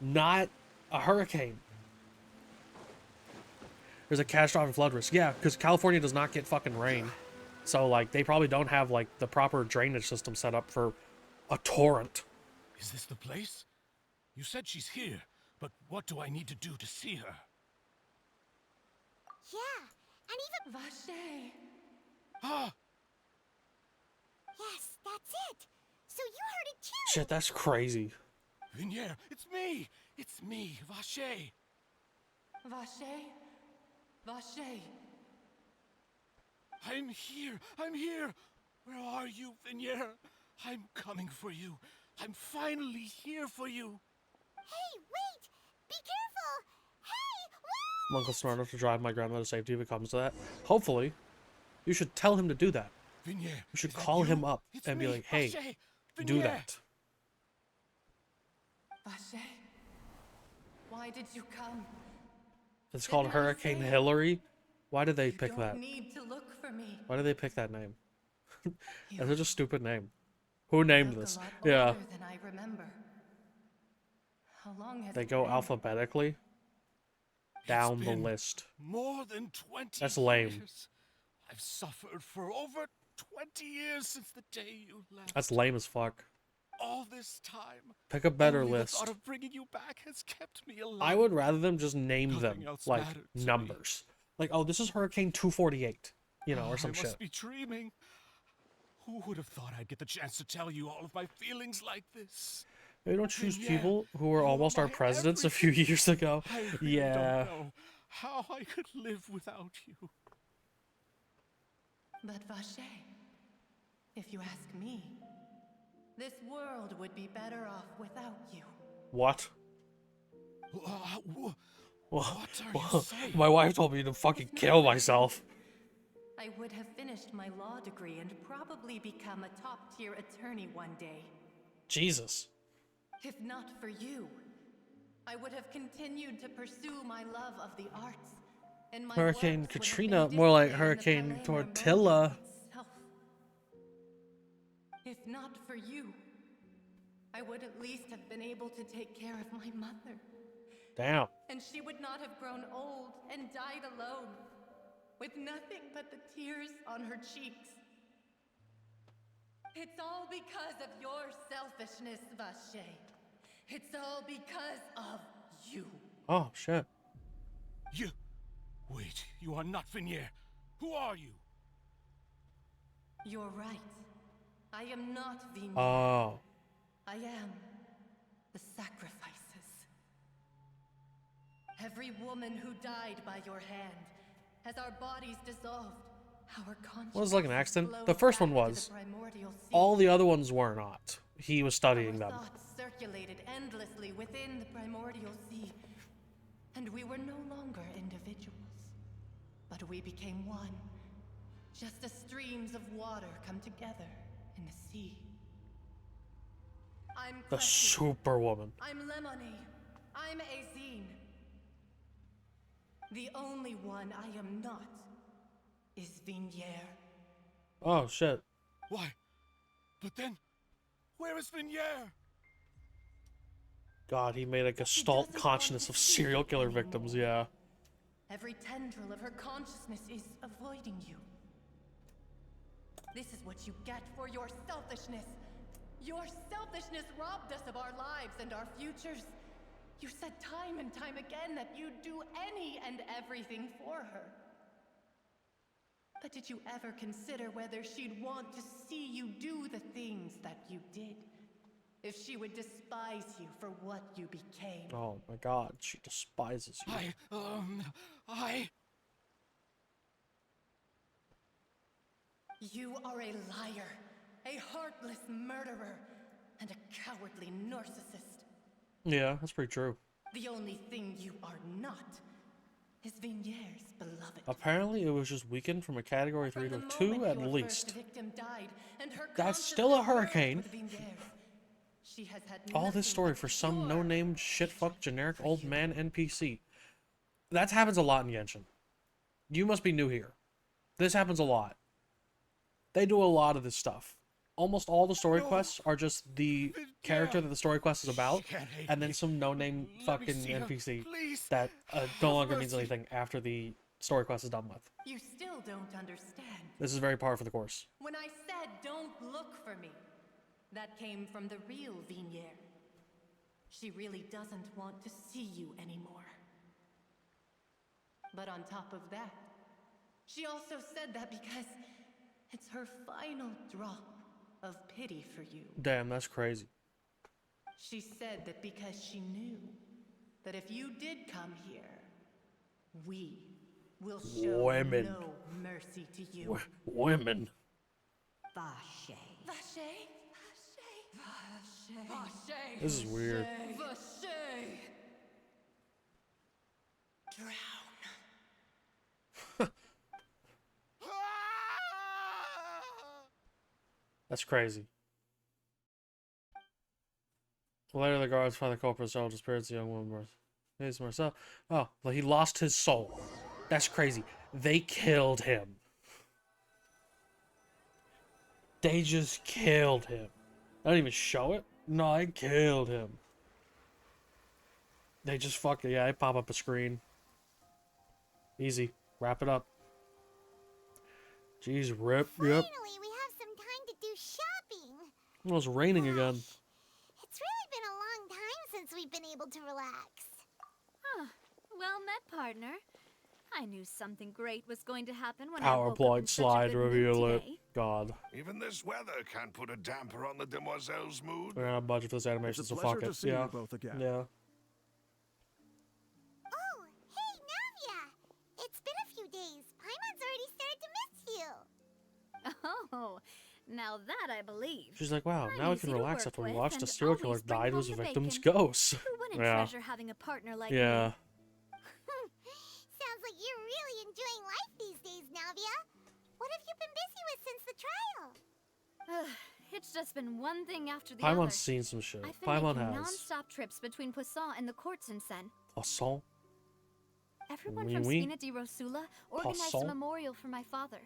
Not a hurricane. There's a catastrophic flood risk. Yeah, because California does not get fucking rain. So, like, they probably don't have, like, the proper drainage system set up for a torrent. Is this the place? You said she's here, but what do I need to do to see her? Yeah, and even... Vache! Ah! Yes, that's it. So you heard it too. Shit, that's crazy. Vinier, it's me! It's me, Vache! Vache? Vache! I'm here! I'm here! Where are you, Vinier? I'm coming for you. I'm finally here for you. Hey, wait! Be careful! Hey, wait! I'm Uncle smart enough to drive my grandma to safety if it comes to that. Hopefully. You should tell him to do that. Vinier, You should call him up and be like, hey, do that. Vache? Why did you come? It's called Hurricane Hillary. Why did they pick that? You need to look for me. Why did they pick that name? That's such a stupid name. Who named Look this? a lot Yeah. older than I remember. How long has They it go been? alphabetically. Down It's the been list. More than 20 That's lame. years. I've suffered for over 20 years since the day you left. That's lame as fuck. All this time, Pick a better only list. the thought of bringing you back has kept me alive. I would rather them just name Nothing them else like mattered to me. numbers. Like, oh, this is Hurricane 248, you know, or some I shit. must be dreaming. Who would have thought I'd get the chance to tell you all of my feelings like this? Maybe don't choose Yeah, people who were almost our presidents a few years ago. I really Yeah. don't know how I could live without you. But Vache, if you ask me, this world would be better off without you. What? What are you saying? My wife told me to fucking kill myself. I would have finished my law degree and probably become a top-tier attorney one day. Jesus. If not for you, I would have continued to pursue my love of the arts. And my Hurricane works would have Katrina, been more like displayed in the Hurricane Palais Tortilla. Memorial itself. If not for you, I would at least have been able to take care of my mother. Damn. And she would not have grown old and died alone, with nothing but the tears on her cheeks. It's all because of your selfishness, Vache. It's all because of you. Oh, shit. You... Wait, you are not Vinier. Who are you? You're right. I am not Vinier. Oh. I am the sacrifices. Every woman who died by your hand, as our bodies dissolved, our conscience Was it like an accident? The first one was. All the other ones were not. He was studying them. Thoughts circulated endlessly within the primordial sea, and we were no longer individuals, but we became one, just as streams of water come together in the sea. I'm The Cressy. Superwoman. I'm Lemony. I'm Azine. The only one I am not is Vinier. Oh, shit. Why? But then, where is Vinier? God, he made a gestalt consciousness of serial killer victims, yeah. Every tendril of her consciousness is avoiding you. This is what you get for your selfishness. Your selfishness robbed us of our lives and our futures. You said time and time again that you'd do any and everything for her. But did you ever consider whether she'd want to see you do the things that you did? If she would despise you for what you became? Oh my god, she despises you. You are a liar, a heartless murderer, and a cowardly narcissist. Yeah, that's pretty true. The only thing you are not is Vinier's beloved. Apparently, it was just weakened from a category 3 to a 2 at least. Victim died, and her That's still a hurricane. She has had All this story for some no-name shit-fuck generic old man NPC. That happens a lot in Genshin. You must be new here. This happens a lot. They do a lot of this stuff. Almost all the story quests are just the character that the story quest is about, and then some no-name fucking NPC that no longer means anything after the story quest is done with. You still don't understand. This is very par for the course. When I said don't look for me, that came from the real Vinier. She really doesn't want to see you anymore. But on top of that, she also said that because it's her final drop of pity for you. Damn, that's crazy. She said that because she knew that if you did come here, we will show Women. no mercy to you. Women. Vache. Vache. Vache. Vache. This is weird. Vache. Drown. That's crazy. Later, the guards find the culprit soul disappears. The young woman, Miss Marcel. Oh, well, he lost his soul. That's crazy. They killed him. They just killed him. I don't even show it. No, I killed him. They just fucking, yeah, they pop up a screen. Easy. Wrap it up. Jeez, rip. Finally, Yep. we have some time to do shopping. It was raining again. It's really been a long time since we've been able to relax. Huh. Well met, partner. I knew something great was going to happen when I PowerPoint woke up in such a slide good mood reveal it. today. God. Even this weather can't put a damper on the demoiselle's mood. We're on a budget for this animation, It's a so fuck pleasure it. to see Yeah. you both again. Yeah. Oh, hey, Navia! It's been a few days. Paimon's already started to miss you. Oh, now that I believe. She's like, wow, I'm now we easy can to relax work after we with watched a and serial killer always bring die to home his the victim's bacon. ghost. Who wouldn't Yeah. treasure having a partner like Yeah. me? Sounds like you're really enjoying life these days, Navia. What have you been busy with since the trial? It's just been one thing after the Paimon's other. seen some shit. I've been Paimon making has. non-stop trips between Poisson and the courts in Sen. Poisson. Everyone Oui, from oui. Spina di Rosula organized Poisson. a memorial for my father.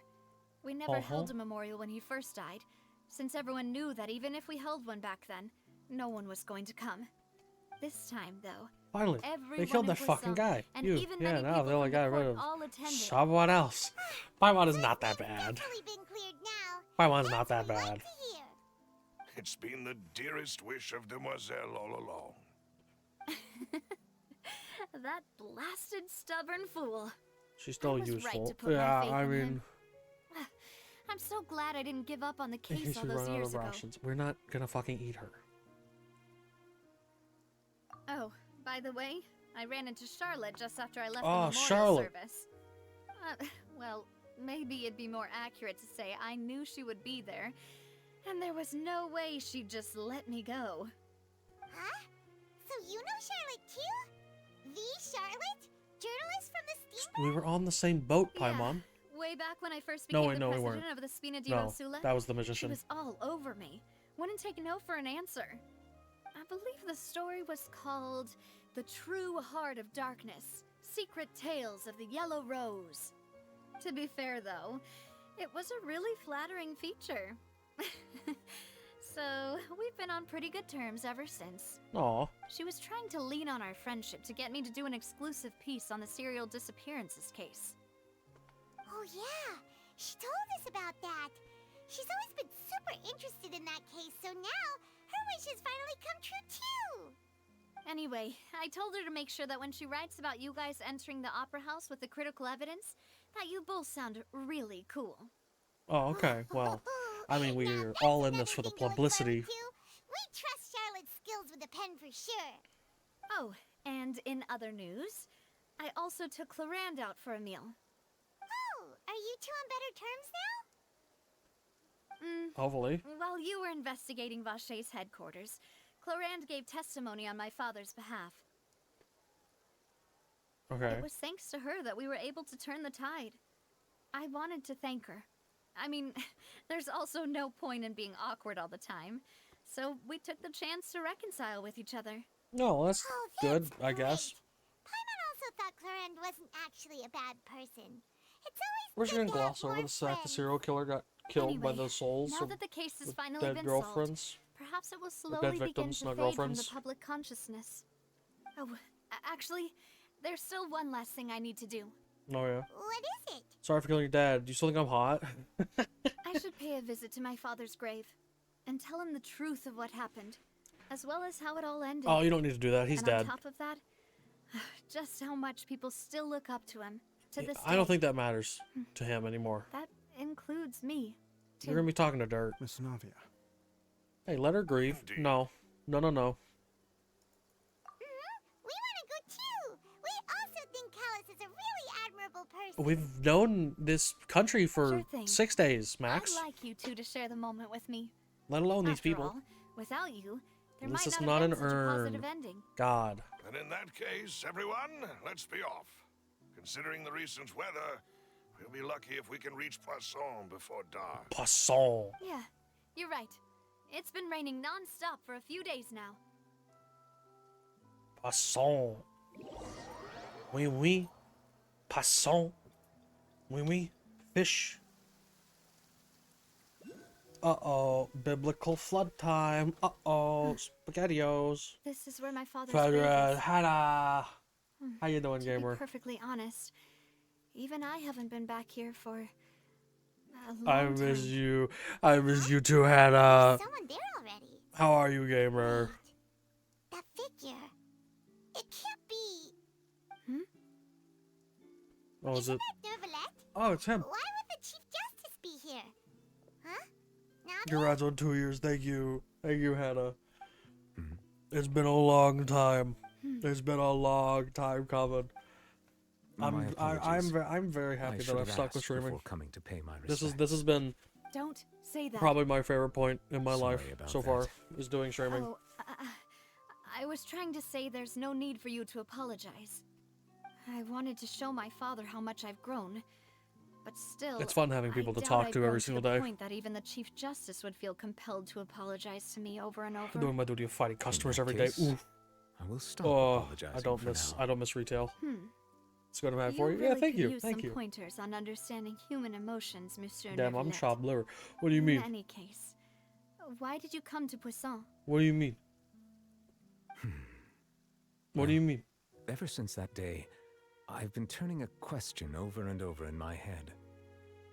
We never held a memorial when he first died, since everyone knew that even if we held one back then, no one was going to come. This time, though, Finally, they everyone killed in that fucking Poisson, guy. and You. even Yeah, many now people they only from the got rid court of all attended. someone else. Paimon is not that bad. Been cleared now. Paimon's not that bad. It's been the dearest wish of Demoiselle all along. That blasted stubborn fool. She's still was right useful. to put my Yeah, faith I in mean, him. I'm so glad I didn't give up on the in case case all we those run out years of ago. rations, we're not gonna fucking eat her. Oh, by the way, I ran into Charlotte just after I left the Oh, memorial Charlotte. service. Well, maybe it'd be more accurate to say I knew she would be there, and there was no way she'd just let me go. Huh? So you know Charlotte too? The Charlotte? Journalist from the steam? We were on the same boat, Paimon. Way back when I first No, became wait, the no, we president weren't. of the Spina di No, Rosula, that was the she magician. was all over me. Wouldn't take no for an answer. I believe the story was called The True Heart of Darkness, Secret Tales of the Yellow Rose. To be fair, though, it was a really flattering feature. So, we've been on pretty good terms ever since. Aw. She was trying to lean on our friendship to get me to do an exclusive piece on the serial disappearances case. Oh yeah, she told us about that. She's always been super interested in that case, so now her wish has finally come true too. Anyway, I told her to make sure that when she writes about you guys entering the opera house with the critical evidence, that you both sound really cool. Oh, okay. Well, I mean, we're all in this for the publicity. We trust Charlotte's skills with a pen for sure. Oh, and in other news, I also took Clarand out for a meal. Oh, are you two on better terms now? Hopefully. While you were investigating Vachey's headquarters, Clarand gave testimony on my father's behalf. Okay. It was thanks to her that we were able to turn the tide. I wanted to thank her. I mean, there's also no point in being awkward all the time, so we took the chance to reconcile with each other. No, that's good, I guess. Paimon also thought Clarand wasn't actually a bad person. It's We're just gonna gloss over the fact the serial killer got killed by Anyway, the souls now of that the case has the finally dead been girlfriends. solved, perhaps it will Or slowly dead begin victims, to not fade from the girlfriends. public consciousness. Oh, actually, there's still one last thing I need to do. Oh yeah. What is it? Sorry for killing your dad. Do you still think I'm hot? I should pay a visit to my father's grave and tell him the truth of what happened, as well as how it all ended. Oh, you don't need to do that. He's and dead. On top of that, just how much people still look up to him to this day. I don't think that matters to him anymore. That includes me. You're gonna be talking to dirt. Miss Navia. Hey, let her grieve. No. No, no, no. We want to go too. We also think Callus is a really admirable person. We've known this country for Sure thing. 6 days, Max. I'd like you two to share the moment with me. Let alone these After people. all, without you, there At least might it's not not have an been such a urn. positive ending. God. And in that case, everyone, let's be off. Considering the recent weather, we'll be lucky if we can reach Poisson before dark. Poisson. Yeah, you're right. It's been raining non-stop for a few days now. Poisson. Oui, oui. Poisson. Oui, oui. Fish. Uh-oh. Biblical flood time. Uh-oh. SpaghettiOs. This is where my father's grave is. Hada. Hmm. How you doing, To gamer? be perfectly honest, Even I haven't been back here for a long I time. miss you. I miss you too, Hannah. Someone there already. How are you, gamer? That figure. It can't be. Oh, is it? Nervalette? Oh, it's him. Why would the Chief Justice be here? Huh? Navi? Congrats on 2 years. Thank you. Thank you, Hannah. It's been a long time. It's been a long time coming. I'm very happy that I've stuck with streaming. Coming to pay my This has been Don't say that. probably my favorite point in my life about so far is doing streaming. Oh, I was trying to say there's no need for you to apologize. I wanted to show my father how much I've grown, but still, It's fun having people I to doubt talk I've to grown every single the day. Point that even the Chief Justice would feel compelled to apologize to me over and over. I'm doing my duty of fighting customers that every day. case, Ooh. I will stop Oh, apologizing I don't for miss now. I don't miss retail. Let's go to have You for you. really Yeah, thank could you. use Thank some you. pointers on understanding human emotions, Monsieur Damn, I'm Neuvillette. chopped liver. What do you mean? In any case, why did you come to Poisson? What do you mean? What do you mean? Ever since that day, I've been turning a question over and over in my head.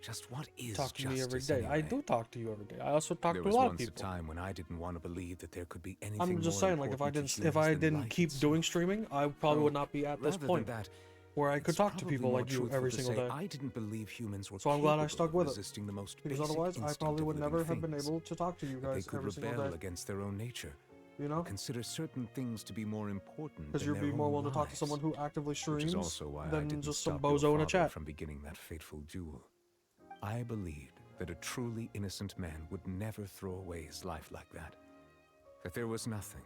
Just what is Talk to me every justice day. I anyway? do talk to you every day. I also talk There to a was lot of once a people. time when I didn't want to believe that there could be anything I'm just more saying, like, if I important to didn't humans than life keep doing streaming, I probably would not be at this rather than point that, where I could it's talk to probably people more like you truthful every to single say day. I didn't believe humans were So I'm glad I capable stuck of with it. resisting the most Because basic otherwise, I instinct probably of would living never have been things, able to talk to you that they guys could every single rebel day. against their own nature. You know? Consider certain things to be more important Because than you'd be their more own willing to talk to lives. someone who actively Which streams is also why I than didn't just some stop your bozo in a father chat. from beginning that fateful duel. I believed that a truly innocent man would never throw away his life like that. That there was nothing,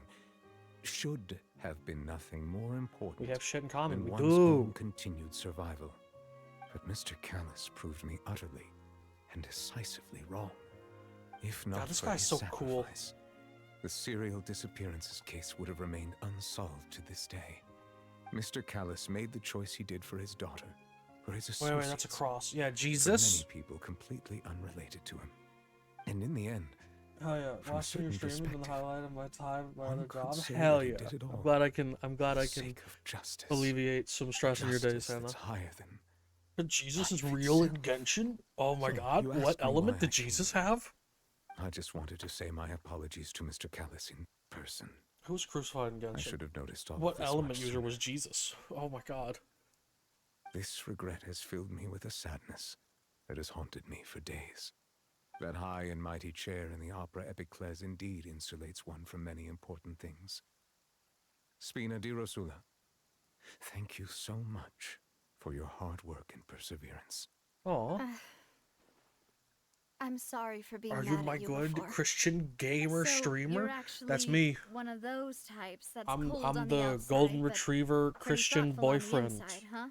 should have been nothing more important We have shit in common. than We one's do. own continued survival. But Mr. Callus proved me utterly and decisively wrong. If not God, this for guy's his so cool. sacrifice, the serial disappearances case would have remained unsolved to this day. Mr. Callus made the choice he did for his daughter, for his associates. Wait, that's a cross. Yeah, for Jesus. many people completely unrelated to him. And in the end, Hell yeah! from a Watching your certain stream has been the perspective, highlight of my time, my one other could job. say Hell that he yeah! did it all I'm glad I can for the can sake of justice. alleviate some stress in your days, Justice Hannah. that's higher than But Jesus is life real in itself. Genshin? Oh my So, god, you what asked me element why did I came. Jesus have? I just wanted to say my apologies to Mr. Callus in person. Who was crucified in Genshin? I should have noticed all What of this element much user sooner. was Jesus? Oh my god. This regret has filled me with a sadness that has haunted me for days. That high and mighty chair in the opera Epiclese indeed insulates one from many important things. Spina di Rosula, thank you so much for your hard work and perseverance. Aw. I'm sorry for being Are mad you at my you good before. Christian gamer So streamer? You're actually That's me. one of those types that's I'm cold on the outside, golden but retriever pretty Christian thoughtful on the boyfriend inside, huh?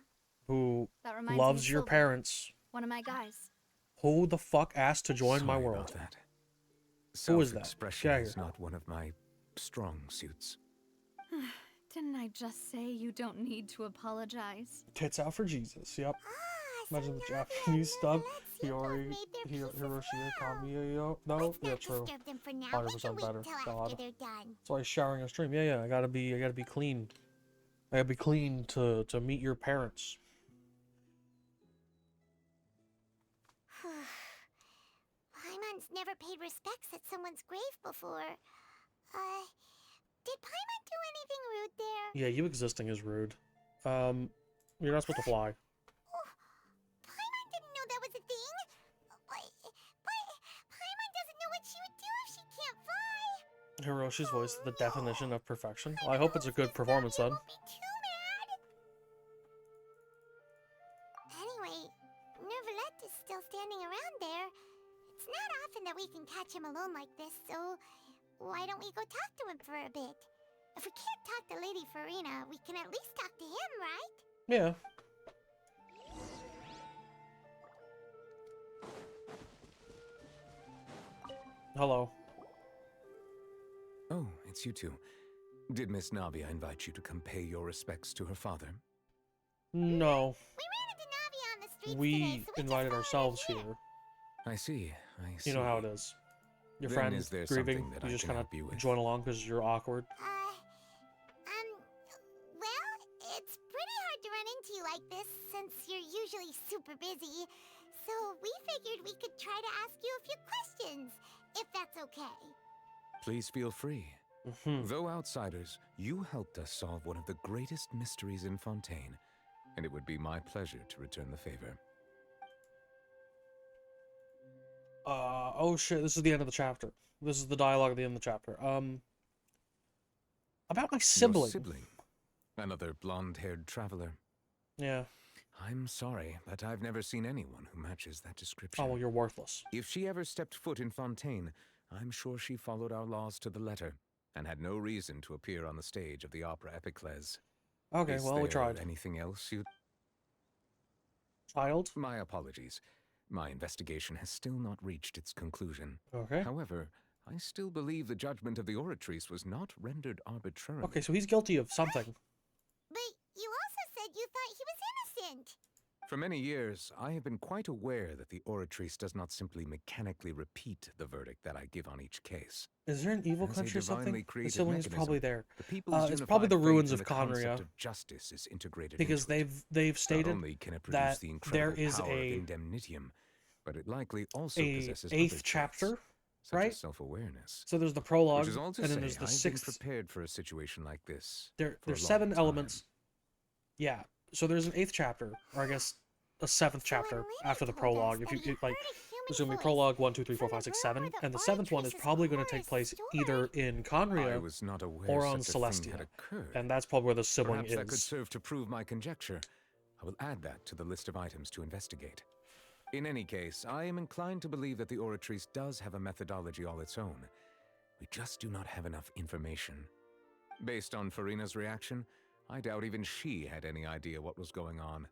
who That reminds me loves of your Silver, parents. one of my guys. Who the fuck asked to join my Sorry world? about that. Who is that? Self-expression Jagger. is not one of my strong suits. Didn't I just say you don't need to apologize? Tits out for Jesus. Yep. Imagine the Japanese stuff. Hiroshima Kamiyo. No, yeah, true. Disturb them for now. 100% We can better. wait till God. after they're done. That's why he's showering on stream. Yeah, I gotta be clean. I gotta be clean to meet your parents. Paimon's never paid respects at someone's grave before. Did Paimon do anything rude there? Yeah, you existing is rude. You're not supposed to fly. Paimon didn't know that was a thing. But Paimon doesn't know what she would do if she can't fly. Hiroshi's voice is the definition of perfection. Well, I hope it's a good performance then. Anyway, Neuvillette is still standing around there. It's not often that we can catch him alone like this, so why don't we go talk to him for a bit? If we can't talk to Lady Farina, we can at least talk to him, right? Yeah. Hello. Oh, it's you two. Did Miss Navia invite you to come pay your respects to her father? No. We ran into Navi on the streets We today, so we invited just ourselves here. I see. You know how it is. Your Then friend is there grieving, something that you I just can kind of help you with? join along because you're awkward. Well, it's pretty hard to run into you you like this, since you're usually super busy. So we figured we could try to ask you a few questions, if that's okay. Please feel free. Though outsiders, you helped us solve one of the greatest mysteries in Fontaine, and it would be my pleasure to return the favor. Oh shit, this is the end of the chapter. This is the dialogue at the end of the chapter. About my sibling. Your sibling? Another blonde-haired traveler. Yeah. I'm sorry, but I've never seen anyone who matches that description. Oh, well, you're worthless. If she ever stepped foot in Fontaine, I'm sure she followed our laws to the letter, and had no reason to appear on the stage of the opera Epiclese. Okay, well, we tried. Anything else you... Child? My apologies. My investigation has still not reached its conclusion. Okay. However, I still believe the judgment of the Oratrice was not rendered arbitrarily. Okay, so he's guilty of something. But you also said you thought he was innocent. For many years, I have been quite aware that the Oratrice does not simply mechanically repeat the verdict that I give on each case. Is there an evil As a country or something? divinely The created sibling is mechanism, probably there. the people's It's probably the unified ruins faith of in the concept Conria. of justice is integrated Because into they've stated not only can it produce that the incredible there is power of a indemnitium, but it likely also a possesses eighth other chapter, traits, such right? as self-awareness. So there's the prologue, Which is all to and then say, there's the I've sixth. been prepared for a situation like this. There's for a 7 long elements. time. Yeah. So there's an 8th chapter, or I guess a 7th chapter after the prologue. If you like, there's gonna be prologue 1, 2, 3, 4, 5, 6, 7, and the 7th one is probably going to take place either in I Conria was not aware or on such a thing Celestia, had occurred. and that's probably where the sibling Perhaps that could is. serve to prove my conjecture. I will add that to the list of items to investigate. In any case, I am inclined to believe that the Oratrice does have a methodology all its own. We just do not have enough information. Based on Farina's reaction, I doubt even she had any idea what was going on.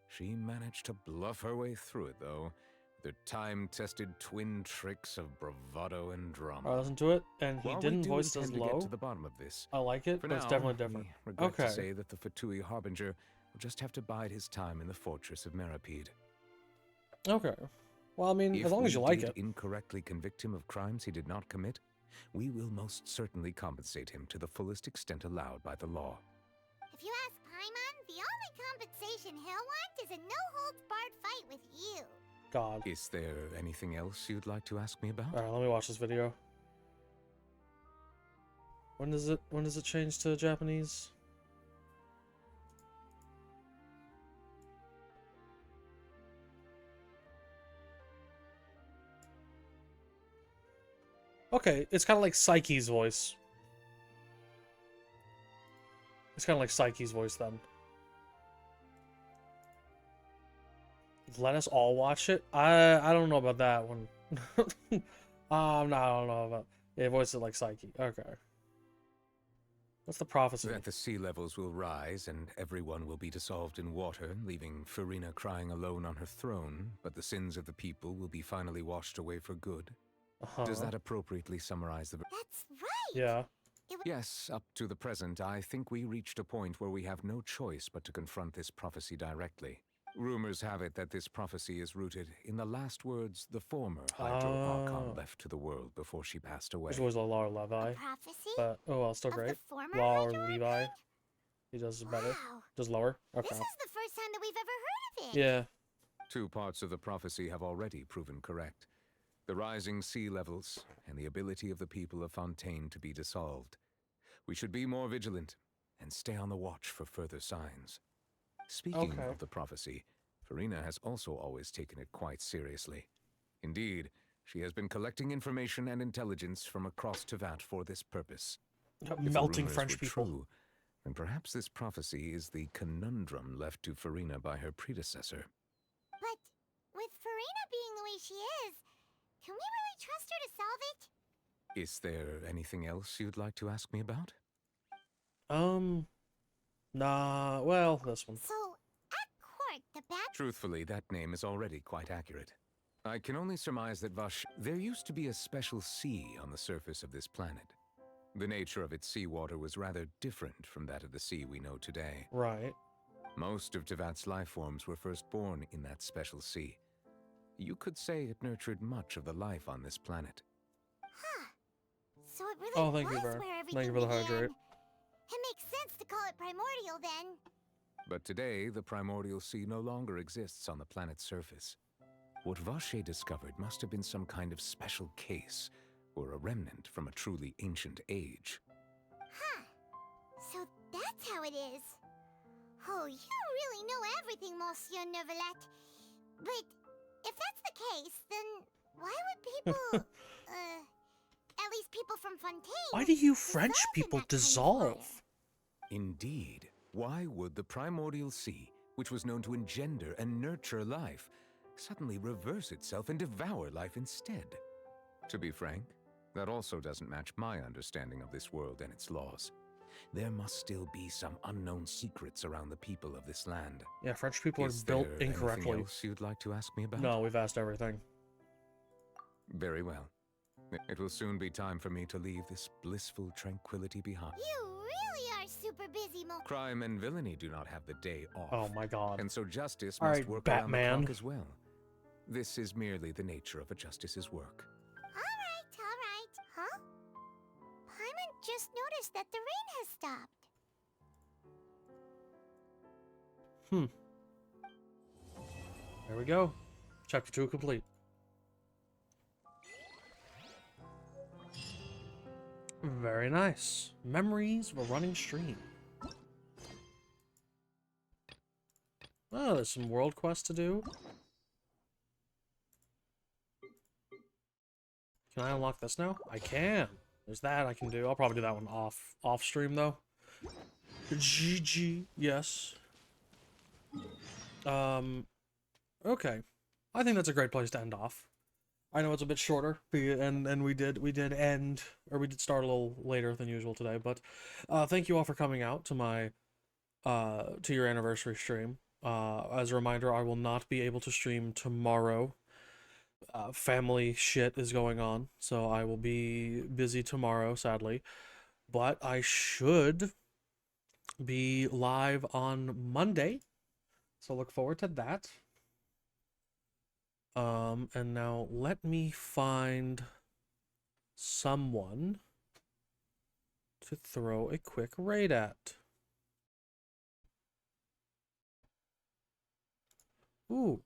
She managed to bluff her way through it, though, with her time-tested twin tricks of bravado and drama. I listened to it, and he While we didn't do voice intend as to get low. to the bottom of this, I like it, for but it's now, definitely different. we regret Okay. to say that the Fatui Harbinger will just have to bide his time in the fortress of Meripede. Okay. Well, I mean, If as long as we you like did it. incorrectly convict him of crimes he did not commit, we will most certainly compensate him to the fullest extent allowed by the law. If you ask Paimon, the only compensation he'll want is a no-holds-barred fight with you. God. Is there anything else you'd like to ask me about? Alright, let me watch this video. When does it change to Japanese? Okay, it's kind of like Psyche's voice. It's kind of like Psyche's voice then. Let us all watch it? I don't know about that one. No, I don't know about... Yeah, voice it like Psyche. Okay. What's the prophecy? That the sea levels will rise and everyone will be dissolved in water, leaving Farina crying alone on her throne, but the sins of the people will be finally washed away for good. Does that appropriately summarize the... That's right! Yeah. Yes, up to the present, I think we reached a point where we have no choice but to confront this prophecy directly. Rumors have it that this prophecy is rooted in the last words the former Hydro Archon left to the world before she passed away. Which was a Law Levi. Prophecy? But, oh well, still great. former Law Hydro Levi. He does better. Wow. Does lower. Okay. This is the first time that we've ever heard of it. Yeah. 2 parts of the prophecy have already proven correct. The rising sea levels, and the ability of the people of Fontaine to be dissolved. We should be more vigilant, and stay on the watch for further signs. Speaking of the prophecy, Farina has also always taken it quite seriously. Indeed, she has been collecting information and intelligence from across Tevat for this purpose. If the Melting rumors French were people. True, then perhaps this prophecy is the conundrum left to Farina by her predecessor. But with Farina being the way she is, can we really trust her to solve it? Is there anything else you'd like to ask me about? Nah, well, this one. So, at court, the bad... Truthfully, that name is already quite accurate. I can only surmise that there used to be a special sea on the surface of this planet. The nature of its seawater was rather different from that of the sea we know today. Right. Most of Tevat's life forms were first born in that special sea. You could say it nurtured much of the life on this planet. Huh. So it really Oh, thank you, was Vern. where everything Thank you for the began. hydrate. It makes sense to call it primordial then. But today, the primordial sea no longer exists on the planet's surface. What Vache discovered must have been some kind of special case, or a remnant from a truly ancient age. Huh. So that's how it is. Oh, you really know everything, Monsieur Neuvillette. But if that's the case, then why would people, at least people from Fontaine... Why do you French people dissolve? Indeed. Why would the primordial sea, which was known to engender and nurture life, suddenly reverse itself and devour life instead? To be frank, that also doesn't match my understanding of this world and its laws. There must still be some unknown secrets around the people of this land. Yeah, French people are Is built there incorrectly. anything else you'd like to ask me about? No, we've asked everything. Very well. It will soon be time for me to leave this blissful tranquility behind. You really are super busy, Mo. Crime and villainy do not have the day off. Oh my god. And so justice All must right, work around the Batman. clock as well. This is merely the nature of a justice's work. All right. Huh? Paimon just noticed that the rain has stopped. There we go. Chapter 2 complete. Very nice. Memories of a running stream. Oh, there's some world quests to do. Can I unlock this now? I can. There's that I can do. I'll probably do that one off stream though. GG. Yes. Okay. I think that's a great place to end off. I know it's a bit shorter, and we did end, or we did start a little later than usual today, but thank you all for coming out to my to your anniversary stream. As a reminder, I will not be able to stream tomorrow. Family shit is going on, so I will be busy tomorrow, sadly. But I should be live on Monday, so look forward to that. And now let me find someone to throw a quick raid at. Ooh.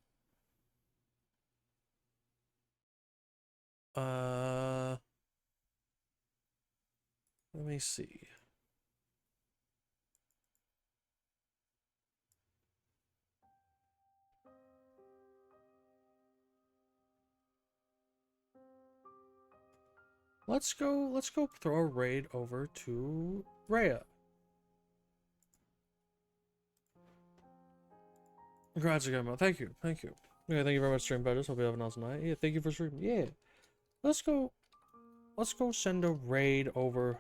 Let me see. Let's go throw a raid over to Rhea. Congrats again, Mo. Thank you. Yeah, thank you very much, Stream Buddies. Hope you have an awesome night. Yeah, thank you for streaming. Yeah. Let's go send a raid over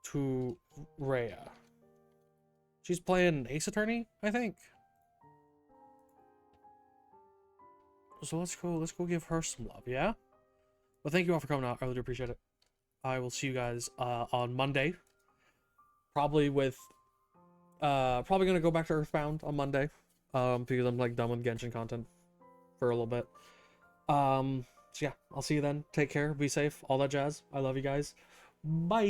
to Rhea. She's playing Ace Attorney, I think. So let's go give her some love, yeah? Well, thank you all for coming out. I really do appreciate it. I will see you guys on Monday. Probably gonna go back to Earthbound on Monday. Because I'm like done with Genshin content for a little bit. So yeah, I'll see you then. Take care, be safe, all that jazz. I love you guys. Bye.